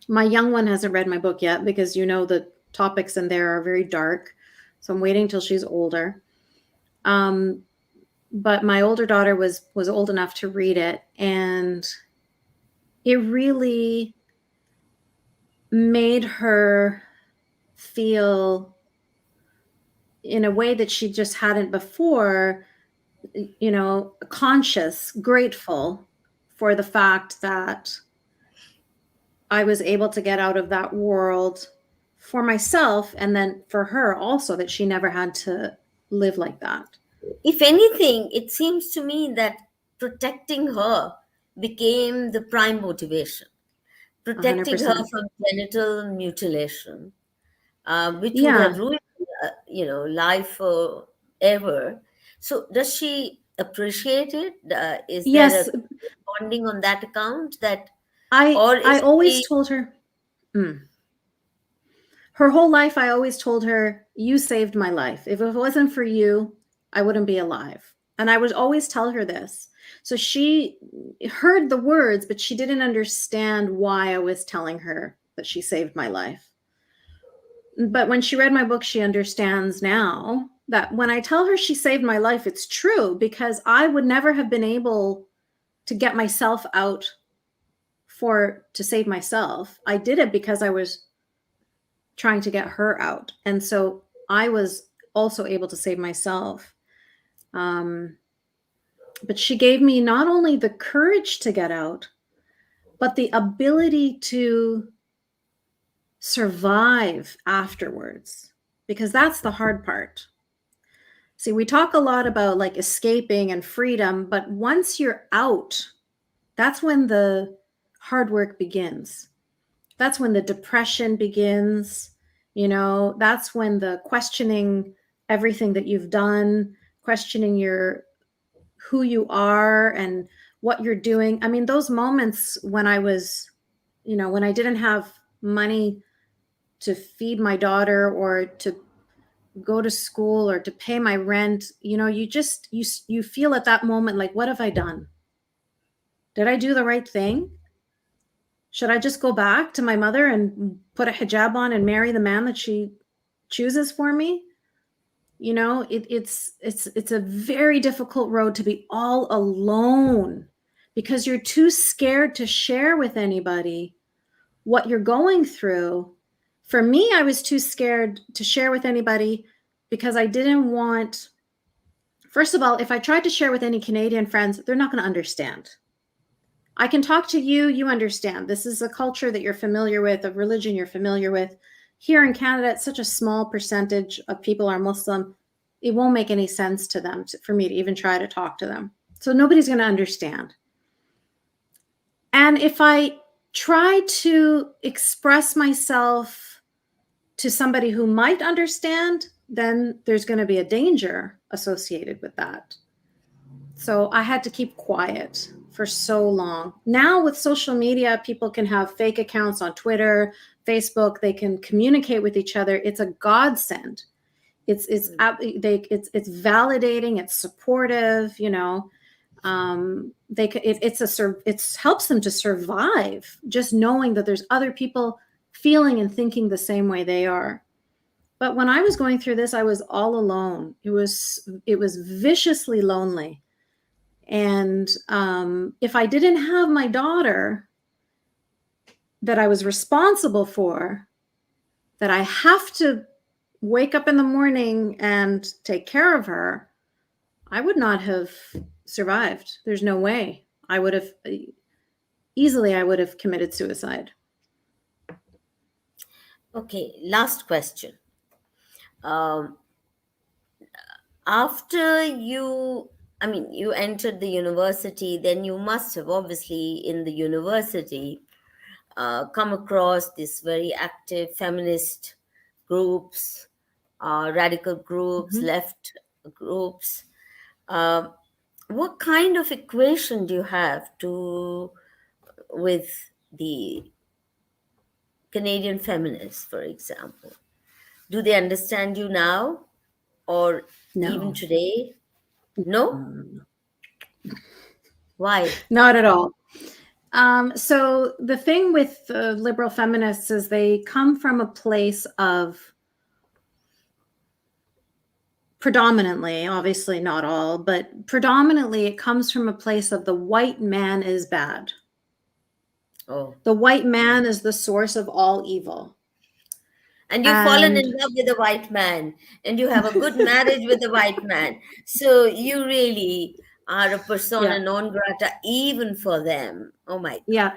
My young one hasn't read my book yet because the topics in there are very dark. So I'm waiting till she's older. But my older daughter was old enough to read it, and it really made her feel in a way that she just hadn't before, conscious, grateful for the fact that I was able to get out of that world for myself, and then for her also, that she never had to live like that. If anything, it seems to me that protecting her became the prime motivation. Protecting her 100%. from genital mutilation, which would Yeah. have ruined, life forever. So, does she appreciate it? Is there Yes, a bonding on that account? Or I is always she? told her, her whole life, I always told her, you saved my life. If it wasn't for you, I wouldn't be alive. And I would always tell her this. So she heard the words, but she didn't understand why I was telling her that she saved my life. But when she read my book, she understands now that when I tell her she saved my life, it's true, because I would never have been able to get myself out to save myself. I did it because I was trying to get her out. And so I was also able to save myself. But she gave me not only the courage to get out, but the ability to survive afterwards, because that's the hard part. See, we talk a lot about like escaping and freedom, but once you're out, that's when the hard work begins. That's when the depression begins. That's when the questioning everything that you've done, questioning who you are and what you're doing. I mean, those moments when I was, when I didn't have money to feed my daughter or to go to school or to pay my rent, you feel at that moment like, what have I done? Did I do the right thing? Should I just go back to my mother and put a hijab on and marry the man that she chooses for me? It's a very difficult road to be all alone because you're too scared to share with anybody what you're going through. For me, I was too scared to share with anybody because I didn't want, first of all, if I tried to share with any Canadian friends, they're not going to understand. I can talk to you, you understand. This is a culture that you're familiar with, a religion you're familiar with. Here in Canada, it's such a small percentage of people are Muslim. It won't make any sense to them for me to even try to talk to them. So nobody's going to understand. And if I try to express myself to somebody who might understand, then there's going to be a danger associated with that. So I had to keep quiet for so long. Now with social media, people can have fake accounts on Twitter, Facebook. They can communicate with each other. It's a godsend. It's it's validating, it's supportive, you know. It helps them to survive, just knowing that there's other people feeling and thinking the same way they are. But when I was going through this, I was all alone. It was viciously lonely. And if I didn't have my daughter that I was responsible for, that I have to wake up in the morning and take care of her, I would not have survived. There's no way. I would have committed suicide. Okay, last question. After you entered the university, then you must have obviously in the university come across this very active feminist groups, radical groups, left groups. What kind of equation do you have with the Canadian feminists, for example? Do they understand you now or even No. today? No? Why? Not at all. So the thing with liberal feminists is they come from a place of, predominantly, obviously not all, but predominantly it comes from a place of the white man is bad. Oh. The white man is the source of all evil. And you've fallen in love with a white man and you have a good marriage with a white man. So you really are a persona non grata even for them. Oh my God. Yeah.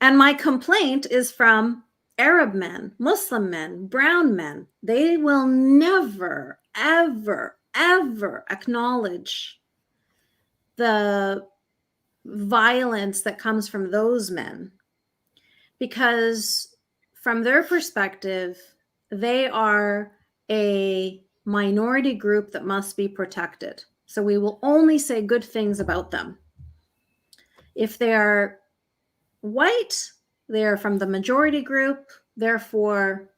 And my complaint is from Arab men, Muslim men, brown men. They will never, ever, ever acknowledge the violence that comes from those men, because from their perspective, they are a minority group that must be protected. So we will only say good things about them. If they are white, they are from the majority group. Therefore,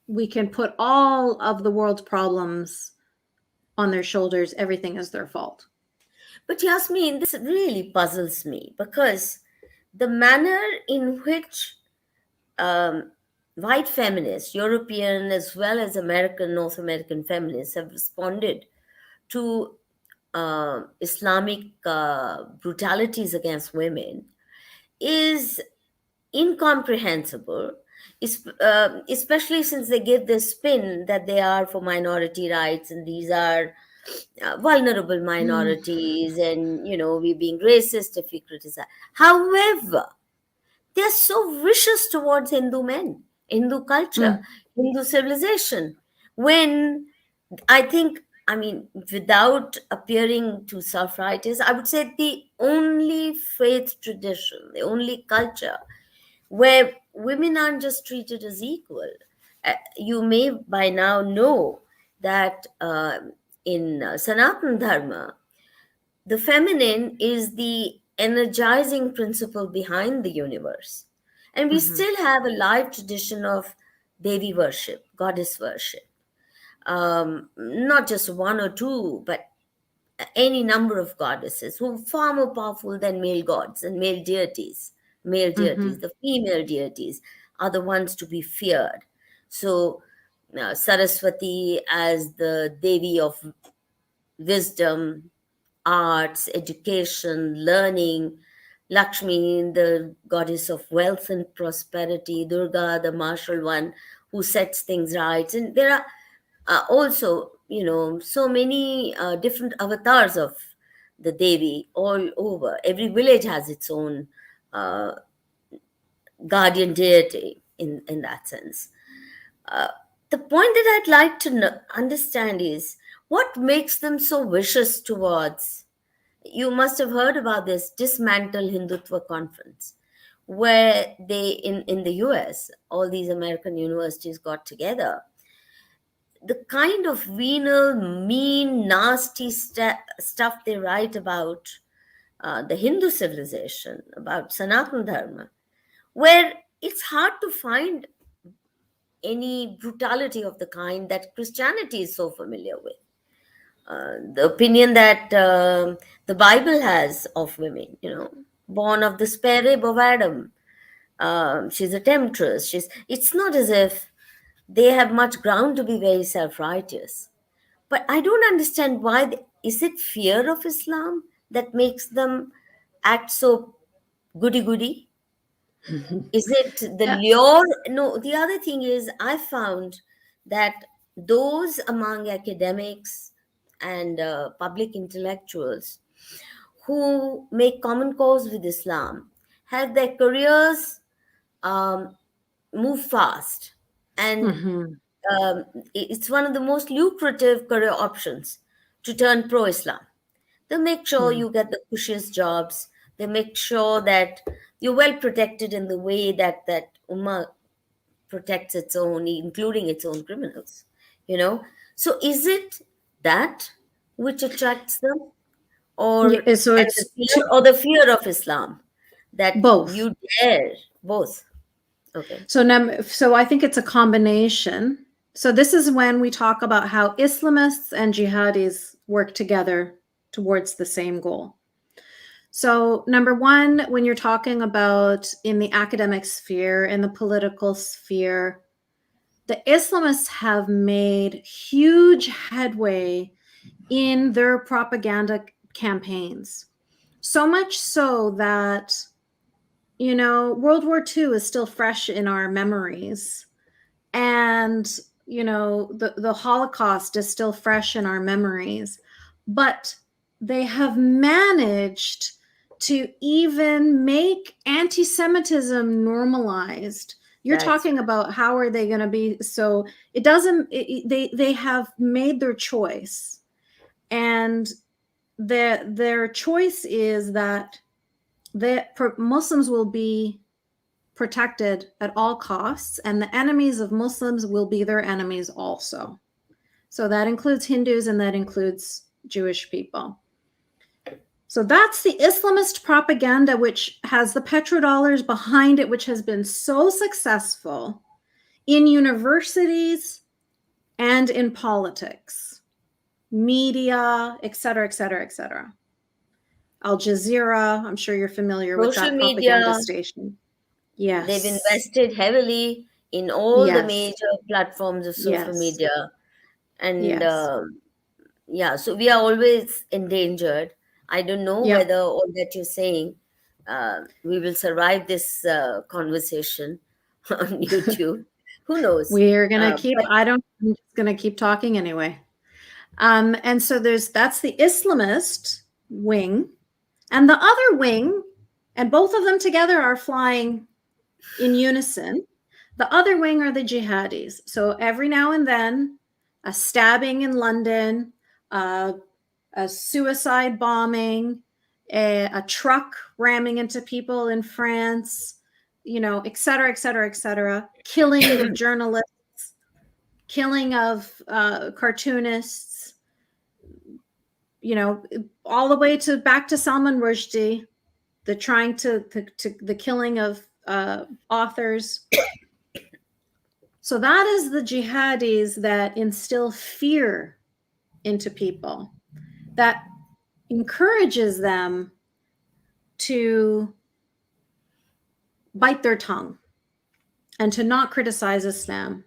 we can put all of the world's problems on their shoulders. Everything is their fault. But Yasmine, this really puzzles me because the manner in which white feminists, European as well as American, North American feminists have responded to Islamic brutalities against women is incomprehensible, especially since they give the spin that they are for minority rights and these are vulnerable minorities and, we're being racist if we criticize. However, they're so vicious towards Hindu men, Hindu culture, Hindu civilization. When without appearing too self-righteous, I would say the only faith tradition, the only culture where women aren't just treated as equal. You may by now know that in Sanatana Dharma, the feminine is the energizing principle behind the universe. And we still have a live tradition of Devi worship, goddess worship. Not just one or two, but any number of goddesses who are far more powerful than male gods and male deities. The female deities are the ones to be feared. So Saraswati as the Devi of wisdom, arts, education, learning, Lakshmi, the goddess of wealth and prosperity, Durga, the martial one who sets things right. And there are also, so many different avatars of the Devi all over. Every village has its own guardian deity in that sense. The point that I'd like to understand is what makes them so vicious towards. You must have heard about this Dismantle Hindutva conference, where they, in the US, all these American universities got together. The kind of venal, mean, nasty stuff they write about the Hindu civilization, about Sanatana Dharma, where it's hard to find any brutality of the kind that Christianity is so familiar with. The opinion that the Bible has of women, born of the spare rib of Adam. She's a temptress. It's not as if they have much ground to be very self-righteous. But I don't understand why. Is it fear of Islam that makes them act so goody-goody? Is it the Yeah. lure? No, the other thing is, I found that those among academics and public intellectuals who make common cause with Islam have their careers um, move fast. And Mhm. it's one of the most lucrative career options to turn pro Islam. They make sure Mm. you get the cushiest jobs. They make sure that you're well protected in the way that Ummah protects its own, including its own criminals. You know. So is it that which attracts them, or Yeah, so and the it's fear, or the fear of Islam that both. you dare both? Okay. So I think it's a combination. So this is when we talk about how Islamists and jihadis work together towards the same goal. So number one, when you're talking about in the academic sphere, in the political sphere, the Islamists have made huge headway in their propaganda campaigns. So much so that, World War II is still fresh in our memories. And, the Holocaust is still fresh in our memories. But they have managed to even make anti Semitism normalized. You're That's talking about how are they going to be? So it doesn't, they have made their choice. And their choice is that Muslims will be protected at all costs, and the enemies of Muslims will be their enemies also. So that includes Hindus and that includes Jewish people. So that's the Islamist propaganda, which has the petrodollars behind it, which has been so successful in universities and in politics, media, et cetera, et cetera, et cetera. Al Jazeera, I'm sure you're familiar with social that propaganda media. station. They've Yes. invested heavily in all the Yes. major platforms of social Yes. media. And Yes. yeah, so we are always endangered. I don't know Yep. whether all that you're saying, we will survive this conversation on YouTube. Who knows? We're gonna keep. But I'm just gonna keep talking anyway. And so that's the Islamist wing, and the other wing, and both of them together are flying in unison. The other wing are the jihadis. So every now and then, a stabbing in London, a suicide bombing, a truck ramming into people in France, et cetera, et cetera, et cetera, killing of journalists, killing of cartoonists, all the way to back to Salman Rushdie, the killing of authors. So that is the jihadis that instill fear into people, that encourages them to bite their tongue and to not criticize Islam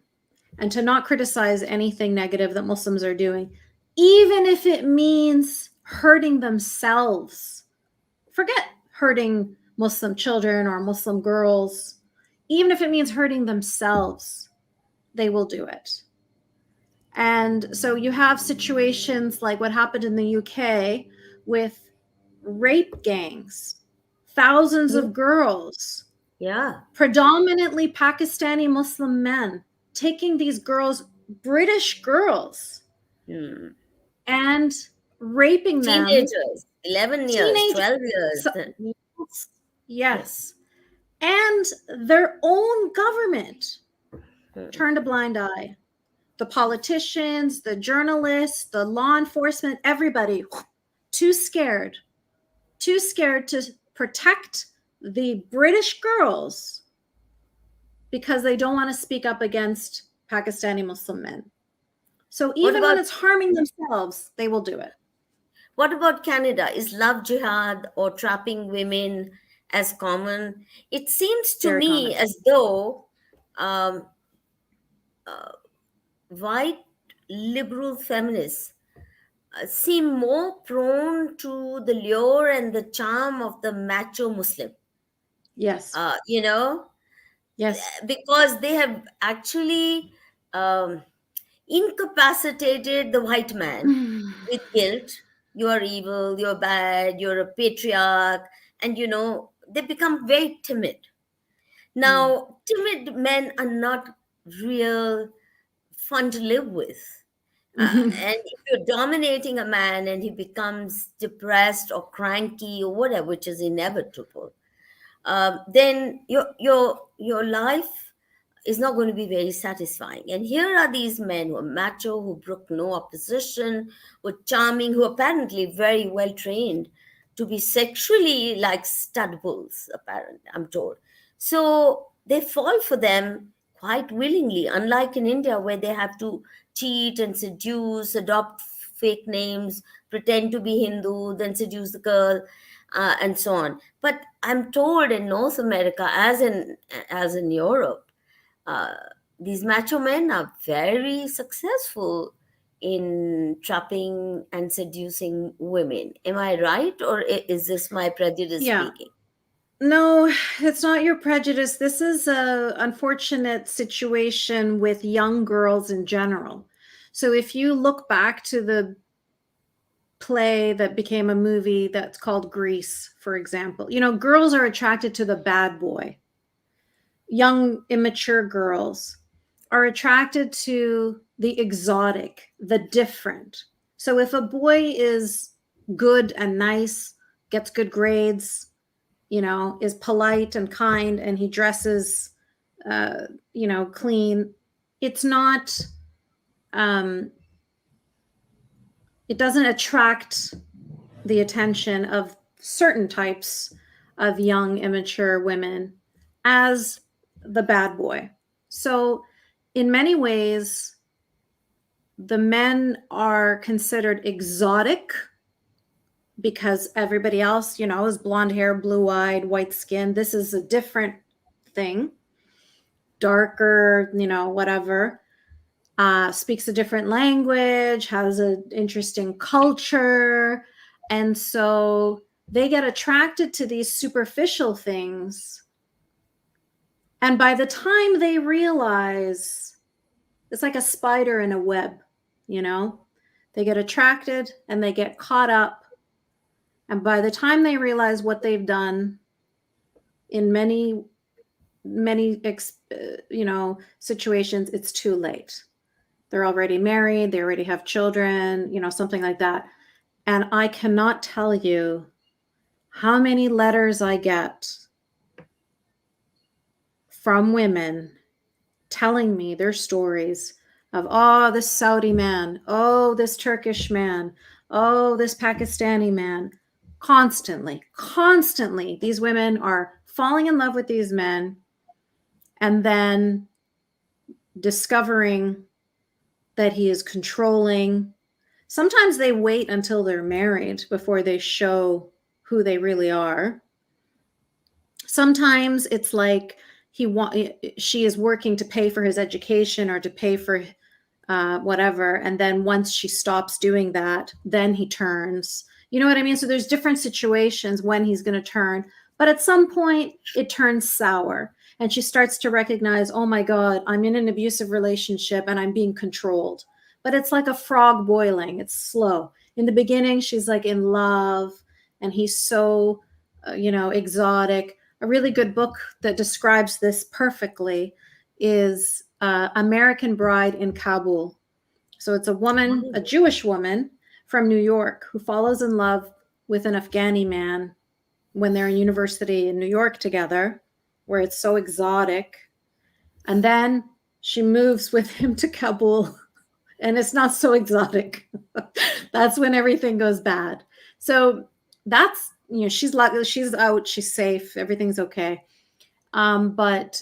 and to not criticize anything negative that Muslims are doing, even if it means hurting themselves. Forget hurting Muslim children or Muslim girls. Even if it means hurting themselves, they will do it. And so you have situations like what happened in the UK with rape gangs, thousands of girls, yeah, predominantly Pakistani Muslim men, taking these girls, British girls, hmm. and raping them. Teenagers, 11 years, Teenage, 12 years. so, yes, and their own government Hmm. turned a blind eye. The politicians, the journalists, the law enforcement, everybody too scared to protect the British girls because they don't want to speak up against Pakistani Muslim men. So What even when about it's harming themselves, they will do it. what about Canada? Is love jihad or trapping women as common? It seems to Very me common. as though um, white liberal feminists seem more prone to the lure and the charm of the macho Muslim. Yes. You know, Yes. because they have actually um, incapacitated the white man with guilt. You are evil, you're bad, you're a patriarch, and they become very timid. Mm. Now, timid men are not real fun to live with. And if you're dominating a man and he becomes depressed or cranky or whatever, which is inevitable, then your life is not going to be very satisfying. And here are these men who are macho, who brook no opposition, who are charming, who are apparently very well trained to be sexually like stud bulls, apparently, I'm told. So they fall for them quite willingly, unlike in India, where they have to cheat and seduce, adopt fake names, pretend to be Hindu, then seduce the girl, and so on. But I'm told in North America, as in Europe, uh, these macho men are very successful in trapping and seducing women. Am I right, or is this my prejudice Yeah. speaking? No, it's not your prejudice. This is a unfortunate situation with young girls in general. So if you look back to the play that became a movie that's called Grease, for example, girls are attracted to the bad boy. Young, immature girls are attracted to the exotic, the different. So if a boy is good and nice, gets good grades, is polite and kind, and he dresses, clean, it's not, um, it doesn't attract the attention of certain types of young, immature women as the bad boy. So, in many ways, the men are considered exotic because everybody else, is blonde hair, blue eyed, white skin. This is a different thing, darker, whatever. Speaks a different language, has an interesting culture. And so they get attracted to these superficial things. And by the time they realize, it's like a spider in a web, they get attracted and they get caught up. And by the time they realize what they've done, in many, many, situations, it's too late. They're already married, they already have children, something like that. And I cannot tell you how many letters I get from women telling me their stories of, oh, this Saudi man, oh, this Turkish man, oh, this Pakistani man. Constantly, these women are falling in love with these men and then discovering that he is controlling. Sometimes they wait until they're married before they show who they really are. Sometimes it's like she is working to pay for his education or to pay for whatever, and then once she stops doing that, then he turns. You know what I mean? So there's different situations when he's going to turn, but at some point it turns sour, and she starts to recognize, oh my God, I'm in an abusive relationship and I'm being controlled. But it's like a frog boiling. It's slow. In the beginning, she's like in love, and he's so, exotic. A really good book that describes this perfectly is American Bride in Kabul. So it's a woman, a Jewish woman from New York, who falls in love with an Afghani man when they're in university in New York together, where it's so exotic. And then she moves with him to Kabul, and it's not so exotic. That's when everything goes bad. So that's, she's out, she's safe, everything's okay. But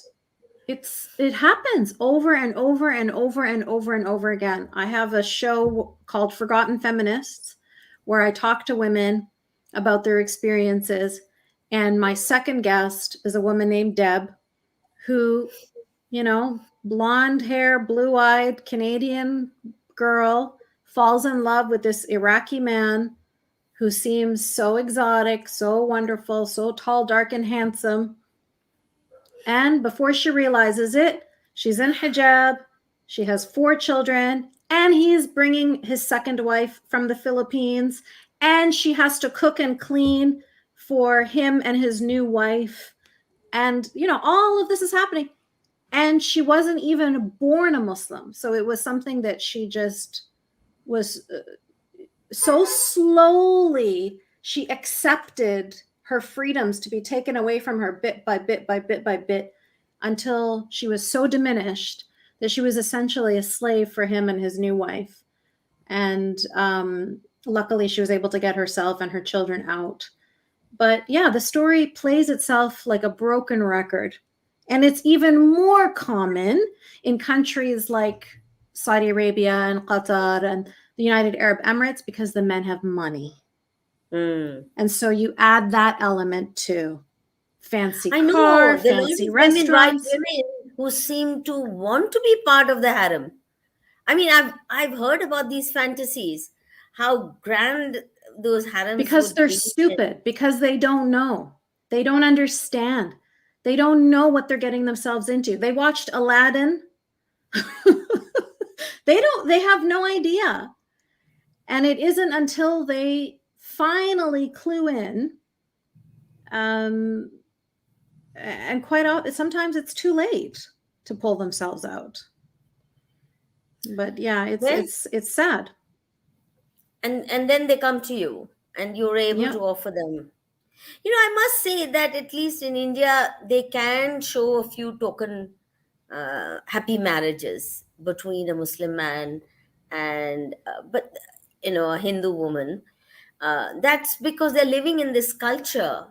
it happens over and over and over and over and over again. I have a show called Forgotten Feminists where I talk to women about their experiences, and my second guest is a woman named Deb who, blonde hair, blue-eyed Canadian girl, falls in love with this Iraqi man who seems so exotic, so wonderful, so tall, dark, and handsome. And before she realizes it, she's in hijab, she has 4 children, and he's bringing his second wife from the Philippines, and she has to cook and clean for him and his new wife. And, all of this is happening. And she wasn't even born a Muslim. So it was something that she just was so slowly, she accepted her freedoms to be taken away from her bit by bit by bit by bit until she was so diminished that she was essentially a slave for him and his new wife. And luckily, she was able to get herself and her children out. But yeah, the story plays itself like a broken record. And it's even more common in countries like Saudi Arabia and Qatar and the United Arab Emirates because the men have money. And so you add that element too. Fancy I know car, there are fancy lots of women, white restaurants. women, who seem to want to be part of the harem. I mean, I've heard about these fantasies, how grand those harems Because would they're be. stupid, because they don't know. They don't understand. They don't know what they're getting themselves into. They watched Aladdin. They have no idea. And it isn't until they finally clue in, and quite often, sometimes it's too late to pull themselves out. But yeah, it's sad. And then they come to you and you're able Yeah. to offer them. I must say that at least in India, they can show a few token happy marriages between a Muslim man and a Hindu woman. That's because they're living in this culture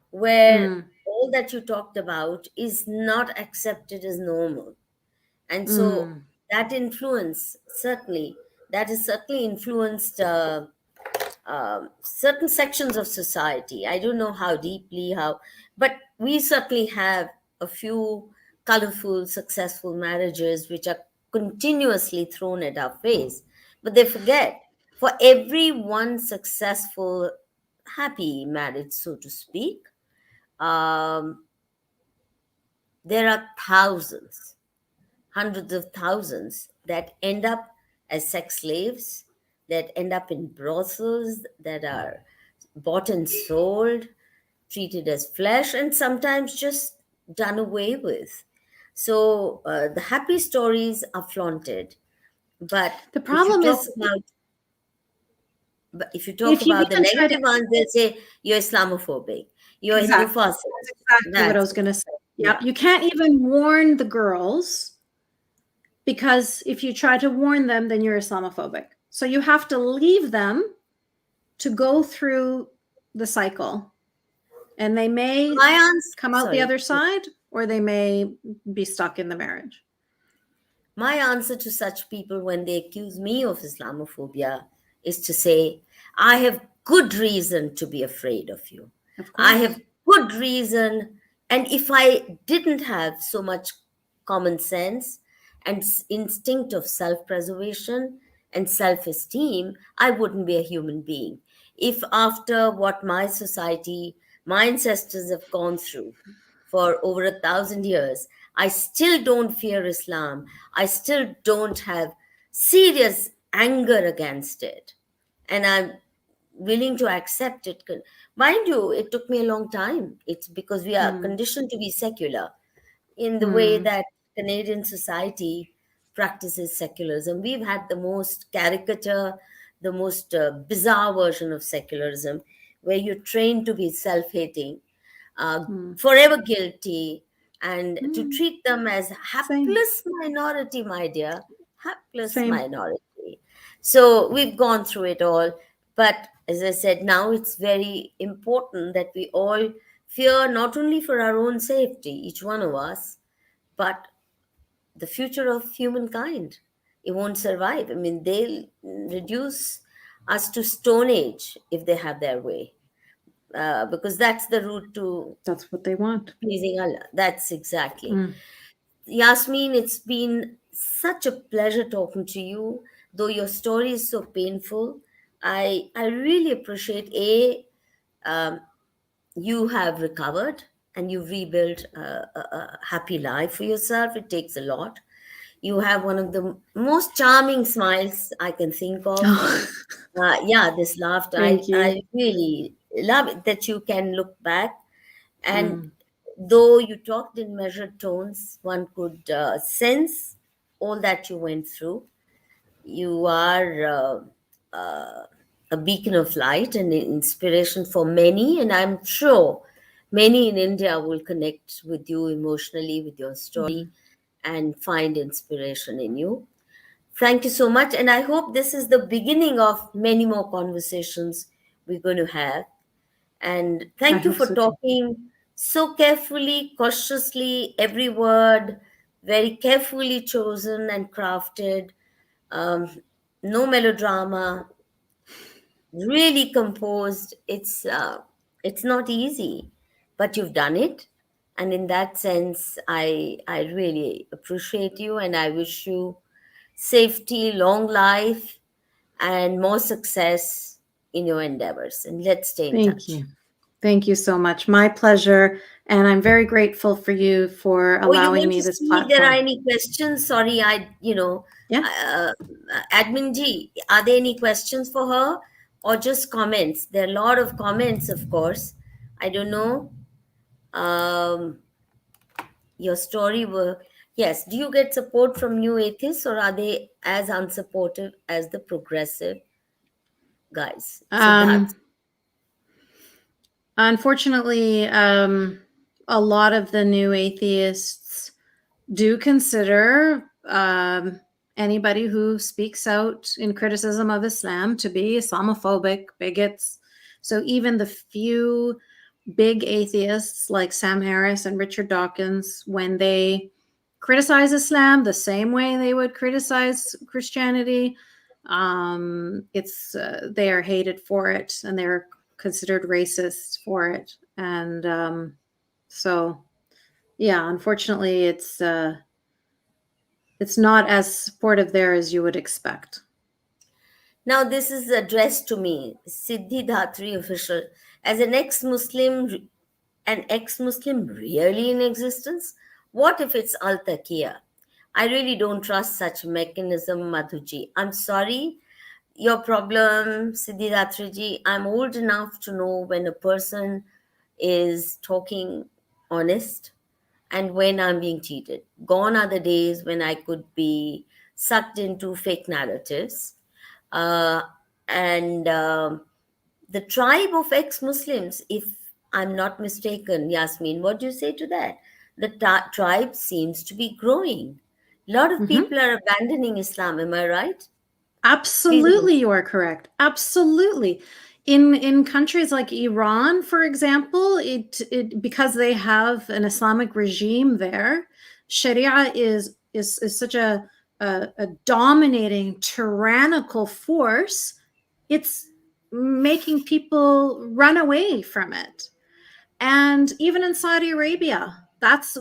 where all that you talked about is not accepted as normal. And so that influence that has certainly influenced certain sections of society. I don't know how deeply, but we certainly have a few colorful, successful marriages which are continuously thrown at our face. But they forget, for every one successful, happy marriage, so to speak, um, there are thousands, hundreds of thousands that end up as sex slaves, that end up in brothels, that are bought and sold, treated as flesh, and sometimes just done away with. So the happy stories are flaunted, but The if you problem talk is about if you talk if you about the even try to negative ones, they'll say you're Islamophobic, you're exactly. Hindu fascist. That's exactly what I was going to say. Yeah, you can't even warn the girls because if you try to warn them, then you're Islamophobic. So you have to leave them to go through the cycle, and they may come out the other side, or they may be stuck in the marriage. My answer to such people when they accuse me of Islamophobia is to say, I have good reason to be afraid of you. I have good reason. And if I didn't have so much common sense and instinct of self preservation and self esteem, I wouldn't be a human being. If after what my society, my ancestors have gone through for over 1,000 years, I still don't fear Islam, I still don't have serious anger against it, and I'm willing to accept it. Mind you, it took me a long time. It's because we are conditioned to be secular in the way that Canadian society practices secularism. We've had the most caricature, the most bizarre version of secularism, where you're trained to be self hating, forever guilty, and to treat them as hapless minority, my dear, hapless minority. So we've gone through it all. But as I said, now it's very important that we all fear not only for our own safety, each one of us, but the future of humankind, it won't survive. I mean, they'll reduce us to Stone Age if they have their way, because that's the route to That's what they want. pleasing Allah. That's exactly. Mm. Yasmine, it's been such a pleasure talking to you. Though your story is so painful, I really appreciate um, you have recovered and you've rebuilt a happy life for yourself. It takes a lot. You have one of the most charming smiles I can think of. Yeah, this laughter. Thank you. I really love it that you can look back, and Mm. though you talked in measured tones, one could sense all that you went through. You are a beacon of light and inspiration for many, and I'm sure many in India will connect with you emotionally, with your story, Mm. and find inspiration in you. Thank you so much, and I hope this is the beginning of many more conversations we're going to have. And I thank you hope for so too. talking so carefully, cautiously, every word very carefully chosen and crafted. Um, no melodrama, really composed. It's not easy, but you've done it, and in that sense, I really appreciate you, and I wish you safety, long life, and more success in your endeavors. And let's stay in Thank touch. you. Thank you so much. My pleasure. And I'm very grateful for you for Oh, you allowing want me to this see if there are platform. any questions? Sorry, Yeah. uh, Admin G, are there any questions for her or just comments? There are a lot of comments, of course. I don't know. Um, your story were, yes. Do you get support from new atheists, or are they as unsupportive as the progressive guys? Siddharth. Um, Unfortunately, a lot of the new atheists do consider anybody who speaks out in criticism of Islam to be Islamophobic, bigots. So even the few big atheists like Sam Harris and Richard Dawkins, when they criticize Islam the same way they would criticize Christianity, it's they are hated for it and they're considered racist for it. And so, yeah, unfortunately, it's not as supportive there as you would expect. Now, this is addressed to me, Siddhi Dhatri official. As an ex-Muslim really in existence? What if it's Al-Taqiyya? I really don't trust such mechanism, Madhuji. I'm sorry, your problem, Siddhi Dhatriji. I'm old enough to know when a person is talking honest and when I'm being cheated. Gone are the days when I could be sucked into fake narratives. Uh, and The tribe of ex Muslims, if I'm not mistaken, Yasmin, what do you say to that? The tribe seems to be growing. A lot of Mhm. people are abandoning Islam, am I right? Please. Absolutely, you are correct. Absolutely. In countries like Iran, for example, it because they have an Islamic regime there, Sharia is such a dominating tyrannical force. It's making people run away from it. And even in Saudi Arabia, that's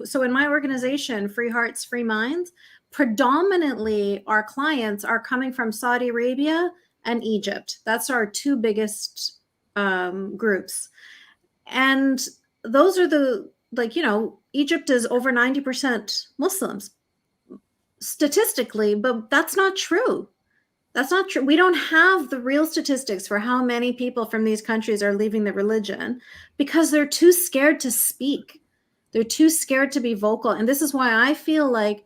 so in my organization, Free Hearts, Free Minds, predominantly our clients are coming from Saudi Arabia and Egypt. That's our two biggest groups. And those are the, like, Egypt is over 90% Muslims statistically, but that's not true. That's not true. We don't have the real statistics for how many people from these countries are leaving the religion because they're too scared to speak. They're too scared to be vocal. And this is why I feel like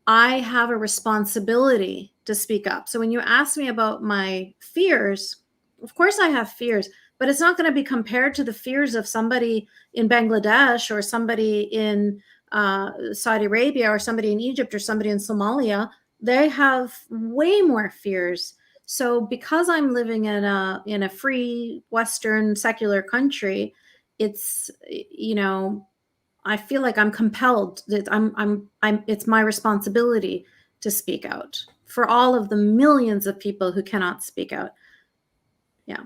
I have a responsibility to speak up. So when you ask me about my fears, of course I have fears, but it's not going to be compared to the fears of somebody in Bangladesh or somebody in Saudi Arabia or somebody in Egypt or somebody in Somalia. They have way more fears. So because I'm living in a free Western secular country, it's I feel like I'm compelled that it's my responsibility to speak out for all of the millions of people who cannot speak out. Yeah.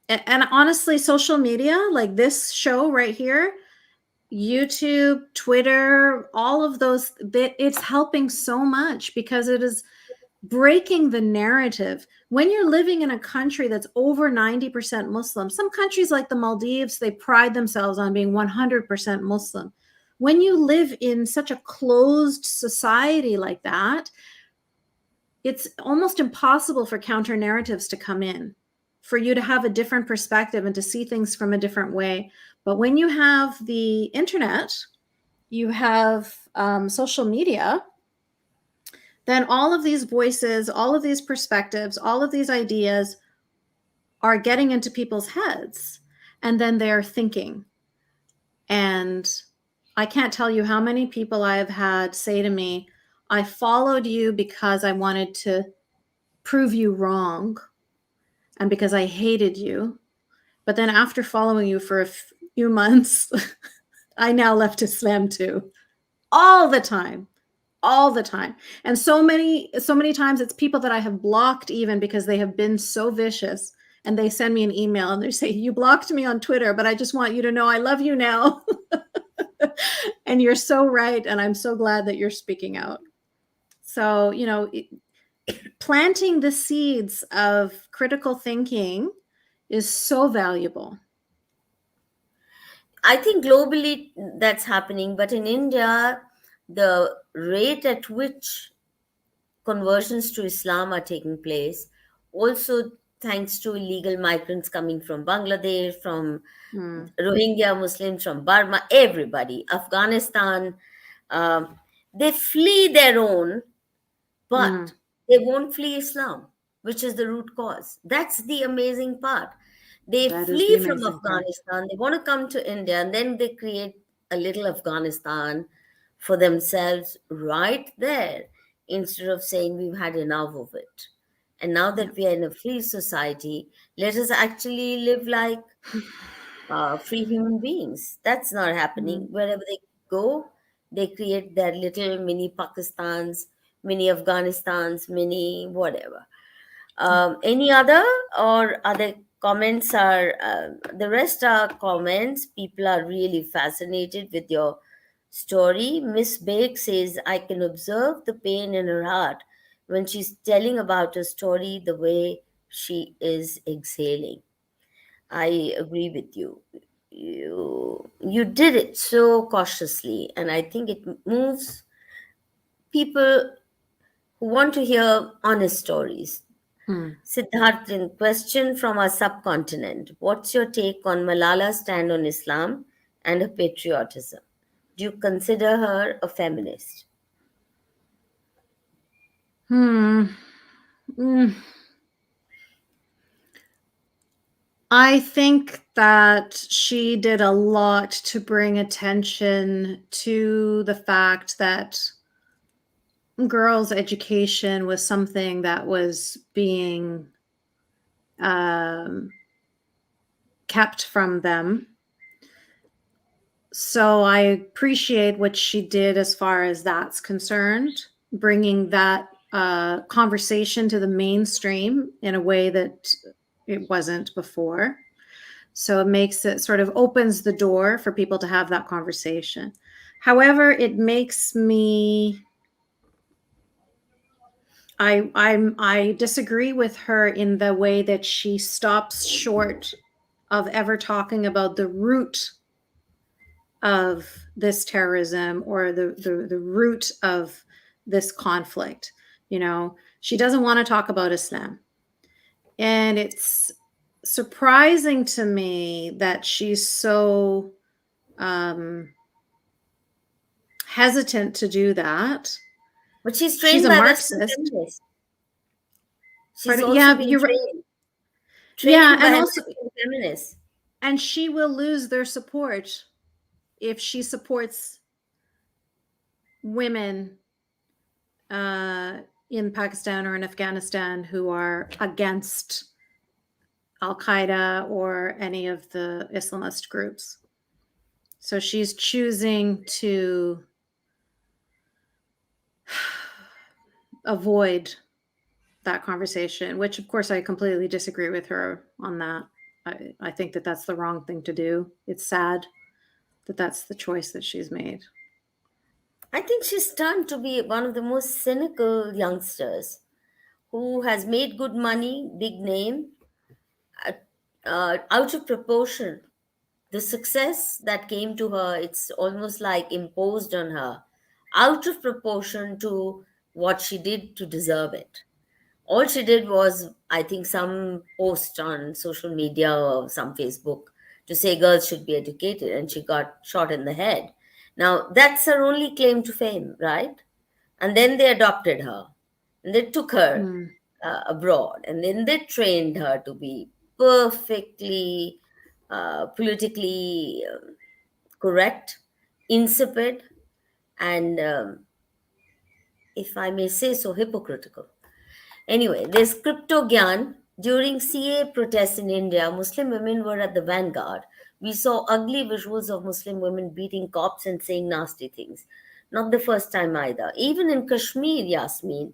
And honestly, social media, like this show right here, YouTube, Twitter, all of those, it's helping so much because it is breaking the narrative. When you're living in a country that's over 90% Muslim, some countries like the Maldives, they pride themselves on being 100% Muslim. When you live in such a closed society like that, it's almost impossible for counter narratives to come in, for you to have a different perspective and to see things from a different way. But when you have the internet, you have social media, then all of these voices, all of these perspectives, all of these ideas are getting into people's heads, and then they're thinking. And I can't tell you how many people I have had say to me, I followed you because I wanted to prove you wrong and because I hated you. But then after following you for a few months, I now left Islam too. All the time. All the time. And so many times it's people that I have blocked even because they have been so vicious, and they send me an email and they say, you blocked me on Twitter, but I just want you to know I love you now. And you're so right. And I'm so glad that you're speaking out. So, you know, planting the seeds of critical thinking is so valuable. I think globally that's happening, but in India, the rate at which conversions to Islam are taking place, also thanks to illegal migrants coming from Bangladesh, from Rohingya Muslims, from Burma, everybody, Afghanistan, they flee their own, but they won't flee Islam, which is the root cause. That's the amazing part. They flee from Afghanistan, they want to come to India, and then they create a little Afghanistan for themselves right there, instead of saying we've had enough of it. And now that we are in a free society, let us actually live like free human beings. That's not happening. Wherever they go, they create their little mini Pakistans, mini Afghanistans, mini whatever. Any other or other comments are the rest are comments. People are really fascinated with your story. Miss Bake says, I can observe the pain in her heart when she's telling about her story, the way she is exhaling. I agree with you. You did it so cautiously, and I think it moves people who want to hear honest stories. Siddharth, question from our subcontinent. What's your take on Malala's stand on Islam and her patriotism? Do you consider her a feminist? I think that she did a lot to bring attention to the fact that girls' education was something that was being kept from them. So I appreciate what she did as far as that's concerned, bringing that conversation to the mainstream in a way that it wasn't before. So it makes it sort of opens the door for people to have that conversation. However, it makes me, I disagree with her in the way that she stops short of ever talking about the root of this terrorism or the root of this conflict. You know, she doesn't want to talk about Islam. And it's surprising to me that she's so hesitant to do that. But she's trained by Western feminists. She's also been trained. Yeah, and also feminists. And she will lose their support if she supports women in Pakistan or in Afghanistan who are against Al-Qaeda or any of the Islamist groups. So she's choosing to avoid that conversation, which of course I completely disagree with her on that. I think that that's the wrong thing to do. It's sad that that's the choice that she's made. I think she's turned to be one of the most cynical youngsters who has made good money, big name, uh, out of proportion. The success that came to her, it's almost like imposed on her, out of proportion to what she did to deserve it. All she did was, I think, some post on social media or some Facebook to say girls should be educated, and she got shot in the head. Now, that's her only claim to fame, right? And then they adopted her, and they took her Hmm. abroad, and then they trained her to be perfectly politically correct, insipid, and if I may say so, hypocritical. Anyway, there's crypto gyan. During CA protests in India, Muslim women were at the vanguard. We saw ugly visuals of Muslim women beating cops and saying nasty things. Not the first time either. Even in Kashmir, Yasmine,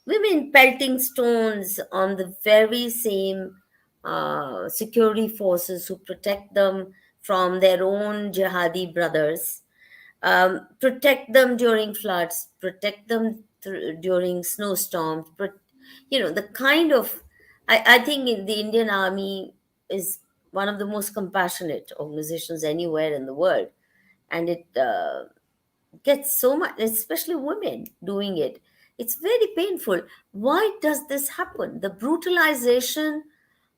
women pelting stones on the very same security forces who protect them from their own jihadi brothers, protect them during floods, protect them during snowstorms. The kind of, I think the Indian Army is one of the most compassionate organizations anywhere in the world, and it gets so much, especially women doing it. It's very painful. Why does this happen? The brutalization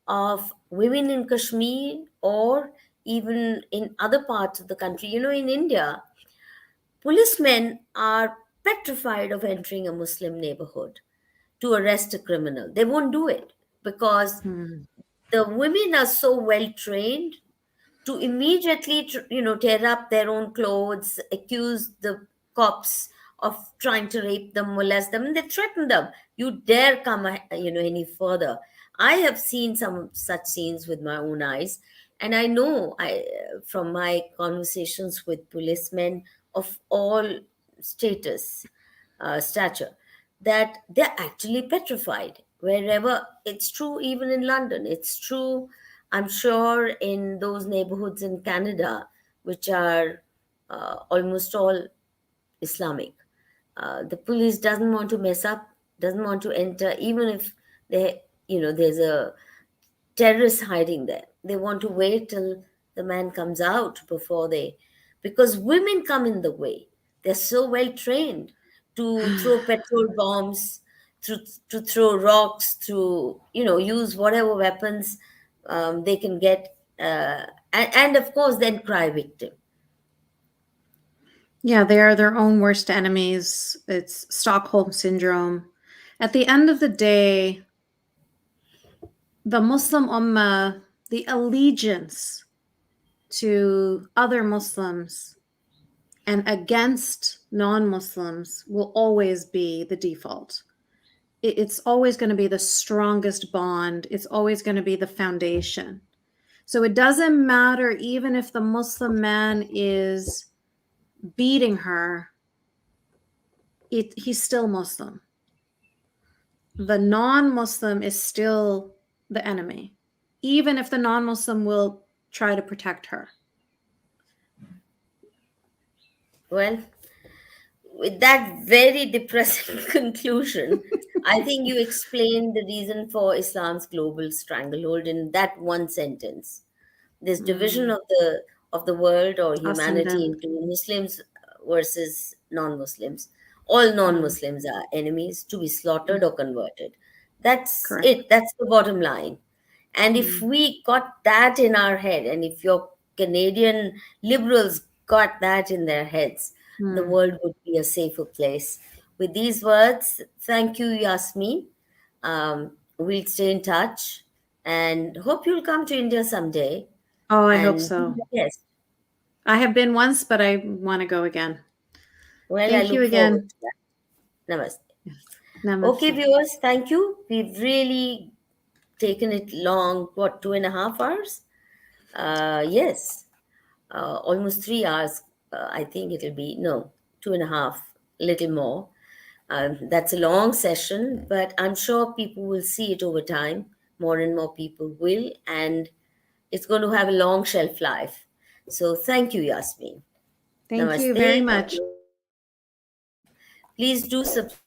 of women in Kashmir or even in other parts of the country. In India, policemen are petrified of entering a Muslim neighborhood to arrest a criminal. They won't do it because Hmm. the women are so well trained to immediately tear up their own clothes, accuse the cops of trying to rape them, molest them, and they threaten them. You dare come any further. I have seen some such scenes with my own eyes, and I know from my conversations with policemen of all status, stature, that they're actually petrified wherever. It's true even in London. It's true, I'm sure, in those neighborhoods in Canada, which are almost all Islamic. The police doesn't want to mess up, doesn't want to enter, even if there's a terrorist hiding there. They want to wait till the man comes out before they, because women come in the way. They're so well trained to throw petrol bombs, to, to throw rocks, to use whatever weapons they can get, and of course then cry victim. Yeah, they are their own worst enemies. It's Stockholm syndrome. At the end of the day, the Muslim Ummah, the allegiance to other Muslims and against non Muslims will always be the default. It's always going to be the strongest bond, it's always going to be the foundation. So it doesn't matter even if the Muslim man is beating her, he's still Muslim. The non Muslim is still the enemy, even if the non Muslim will try to protect her. Well, with that very depressing conclusion, I think you explained the reason for Islam's global stranglehold in that one sentence. This division Mm, of the world or us and humanity them. into Muslims versus non-Muslims. All Mm, non-Muslims are enemies to be slaughtered mm, or converted. That's correct. it. That's the bottom line. And if Mm, we got that in our head, and if your Canadian liberals got that in their heads, the mm. world would be a safer place. With these words, thank you, Yasmine. We'll stay in touch and hope you'll come to India someday Oh, I hope and be so. the guest. I have been once, but I want to go again. Well, I Thank you look forward again. to that. Namaste. Yes. Okay, Namaste. viewers, thank you. We've really taken it long, what, 2.5 hours? Yes. almost 3 hours. I think it'll be, no, 2.5, little more. That's a long session, but I'm sure people will see it over time. More and more people will, and it's going to have a long shelf life. So thank you, Yasmine. Thank you very Namaste. much. Please do subscribe